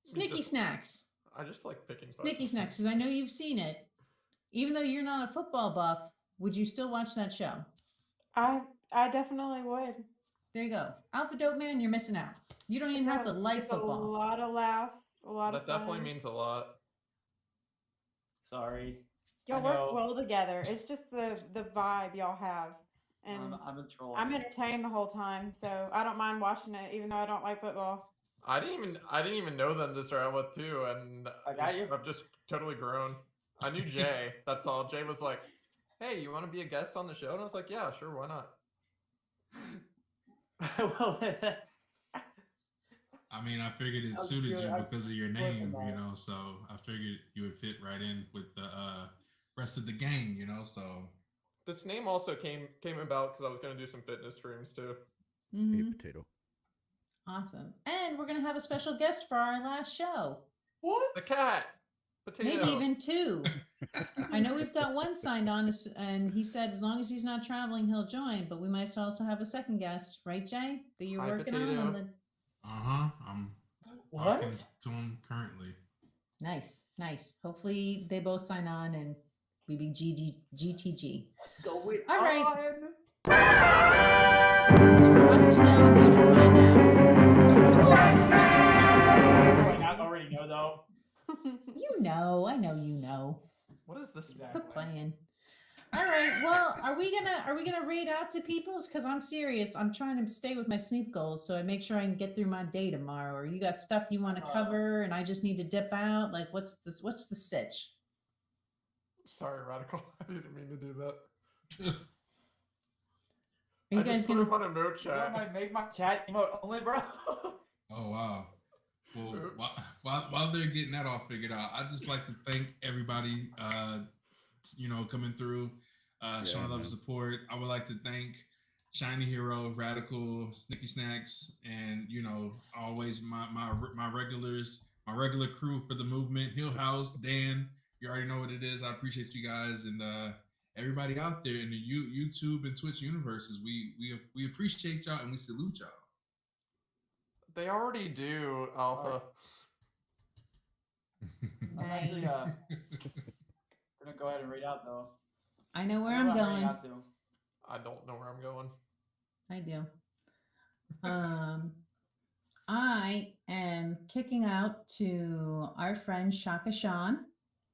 [SPEAKER 3] Snicky
[SPEAKER 4] just-
[SPEAKER 3] Snacks.
[SPEAKER 4] I just like picking
[SPEAKER 3] Snicky
[SPEAKER 4] fights.
[SPEAKER 3] Snacks, because I know you've seen it. Even though you're not a football buff, would you still watch that show?
[SPEAKER 9] I definitely would.
[SPEAKER 3] There you go. Alpha Dope Man, you're missing out. You don't even have to like
[SPEAKER 9] It's a
[SPEAKER 3] football.
[SPEAKER 9] lot of laughs, a lot
[SPEAKER 4] That
[SPEAKER 9] of
[SPEAKER 4] definitely
[SPEAKER 9] fun.
[SPEAKER 4] means a lot.
[SPEAKER 2] sorry.
[SPEAKER 9] Y'all
[SPEAKER 2] I
[SPEAKER 9] work
[SPEAKER 2] know.
[SPEAKER 9] well together. It's just the vibe y'all have, and
[SPEAKER 2] I'm a troll.
[SPEAKER 9] I'm entertained the whole time, so I don't mind watching it, even though I don't like football.
[SPEAKER 4] I didn't even know them to start out with too, and
[SPEAKER 2] I got you.
[SPEAKER 4] I've just totally grown. I knew Jay. That's all. Jay was like, "Hey, you want to be a guest on the show?" And I was like, "Yeah, sure, why not?"
[SPEAKER 2] Well,
[SPEAKER 5] I mean, I figured it
[SPEAKER 2] I'm
[SPEAKER 5] suited
[SPEAKER 2] good.
[SPEAKER 5] you
[SPEAKER 2] I'm
[SPEAKER 5] because of your
[SPEAKER 2] working
[SPEAKER 5] name,
[SPEAKER 2] on
[SPEAKER 5] you
[SPEAKER 2] it.
[SPEAKER 5] know. So I figured you would fit right in with the rest of the gang, you know. So
[SPEAKER 4] This name also came about because I was gonna do some fitness streams too.
[SPEAKER 3] Mhm.
[SPEAKER 8] Hey, potato.
[SPEAKER 3] Awesome. And we're going to have a special guest for our last show.
[SPEAKER 4] What? The cat. Potato.
[SPEAKER 3] Maybe even two. I know we've got one signed on, and he said as long as he's not traveling, he'll join. But we might also have a second guest, right, Jay? That you're
[SPEAKER 4] Hi,
[SPEAKER 3] working on.
[SPEAKER 4] Potato.
[SPEAKER 3] The...
[SPEAKER 5] I'm
[SPEAKER 2] what?
[SPEAKER 5] talking to him currently.
[SPEAKER 3] Nice. Hopefully they both sign on and we be GTG.
[SPEAKER 2] Going
[SPEAKER 3] All right.
[SPEAKER 2] on.
[SPEAKER 3] It's for us to know and you to find out.
[SPEAKER 2] I already know though.
[SPEAKER 3] You know, I know you know.
[SPEAKER 4] What is this?
[SPEAKER 2] Exactly.
[SPEAKER 3] Quit playing. All right. Well, are we gonna read out to people's? Because I'm serious. I'm trying to stay with my sleep goals, so I make sure I can get through my day tomorrow. Or you got stuff you want to cover, and I just need to dip out. Like, what's this? What's the sitch?
[SPEAKER 4] Sorry, Radical. I didn't mean to do that.
[SPEAKER 3] Are you
[SPEAKER 4] I
[SPEAKER 3] guys
[SPEAKER 4] just put
[SPEAKER 3] gonna?
[SPEAKER 4] him on emote
[SPEAKER 2] You know,
[SPEAKER 4] chat.
[SPEAKER 2] I make my chat emote only, bro.
[SPEAKER 5] Oh wow. Well,
[SPEAKER 4] Oops.
[SPEAKER 5] while they're getting that all figured out, I'd just like to thank everybody coming through, showing love
[SPEAKER 8] man.
[SPEAKER 5] and support. I would like to thank Shiny Hero, Radical, Snicky Snacks, and always my regulars, my regular crew for the movement. Hill House, Dan, you already know what it is. I appreciate you guys and everybody out there in the YouTube and Twitch universes. We appreciate y'all and we salute y'all.
[SPEAKER 4] They already do, Alpha.
[SPEAKER 2] I'm actually
[SPEAKER 3] Nice.
[SPEAKER 2] gonna go ahead and read out though.
[SPEAKER 3] I know where
[SPEAKER 2] I
[SPEAKER 3] I'm
[SPEAKER 2] know what
[SPEAKER 3] going.
[SPEAKER 2] reading out to.
[SPEAKER 4] I don't know where I'm going.
[SPEAKER 3] I do. I am kicking out to our friend Shaka Sean.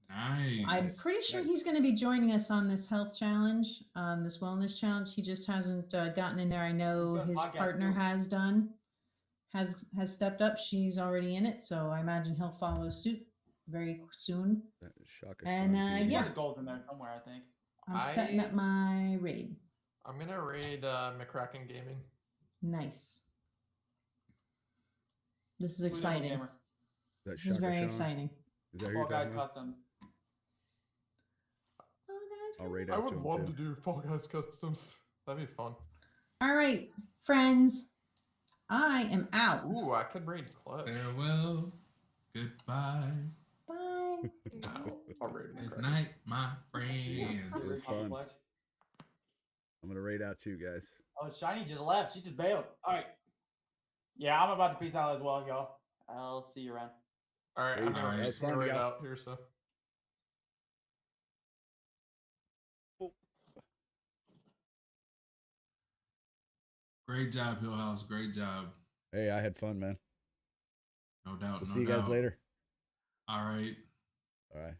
[SPEAKER 5] Nice.
[SPEAKER 3] I'm pretty sure
[SPEAKER 8] Nice.
[SPEAKER 3] he's going to be joining us on this health challenge, this wellness challenge. He just hasn't gotten in there. I know
[SPEAKER 2] doing
[SPEAKER 3] his
[SPEAKER 2] podcasts,
[SPEAKER 3] partner
[SPEAKER 2] too.
[SPEAKER 3] has done, has stepped up. She's already in it, so I imagine he'll follow suit very soon.
[SPEAKER 8] Shaka
[SPEAKER 3] And,
[SPEAKER 8] Sean
[SPEAKER 2] He's
[SPEAKER 8] TV.
[SPEAKER 2] got
[SPEAKER 3] yeah.
[SPEAKER 2] his goals in there somewhere, I think.
[SPEAKER 3] I'm setting up my raid.
[SPEAKER 4] I'm gonna raid McCracken Gaming.
[SPEAKER 3] Nice. This is
[SPEAKER 2] Blue Devil
[SPEAKER 3] exciting.
[SPEAKER 2] Gamer.
[SPEAKER 8] That
[SPEAKER 3] This is
[SPEAKER 8] Shaka
[SPEAKER 3] very
[SPEAKER 8] Sean?
[SPEAKER 3] exciting.
[SPEAKER 8] Is that who
[SPEAKER 2] Fall
[SPEAKER 8] you're
[SPEAKER 2] Guys
[SPEAKER 8] talking about?
[SPEAKER 2] Custom.
[SPEAKER 3] Oh, guys,
[SPEAKER 8] I'll raid
[SPEAKER 4] I
[SPEAKER 8] out
[SPEAKER 4] would
[SPEAKER 8] to him
[SPEAKER 4] love
[SPEAKER 8] too.
[SPEAKER 4] to do Fall Guys Customs. That'd be fun.
[SPEAKER 3] All right, friends. I am out.
[SPEAKER 4] Ooh, I could raid Clutch.
[SPEAKER 5] Farewell. Goodbye.
[SPEAKER 3] Bye.
[SPEAKER 4] No, I'll raid
[SPEAKER 5] Good
[SPEAKER 4] McCracken.
[SPEAKER 5] night, my friends.
[SPEAKER 8] It was fun.
[SPEAKER 2] Complex.
[SPEAKER 8] I'm gonna raid out too, guys.
[SPEAKER 2] Oh, Shiny just left. She just bailed. All right. Yeah, I'm about to peace out as well, y'all. I'll see you around.
[SPEAKER 4] All right, I'm
[SPEAKER 8] Peace.
[SPEAKER 4] gonna
[SPEAKER 8] That was
[SPEAKER 4] I'm gonna
[SPEAKER 8] fun,
[SPEAKER 4] raid
[SPEAKER 8] y'all.
[SPEAKER 4] out here, so.
[SPEAKER 5] Great job, Hill House. Great job.
[SPEAKER 8] Hey, I had fun, man.
[SPEAKER 5] No doubt.
[SPEAKER 8] We'll
[SPEAKER 5] no
[SPEAKER 8] see you guys
[SPEAKER 5] doubt.
[SPEAKER 8] later.
[SPEAKER 5] All right.
[SPEAKER 8] All right.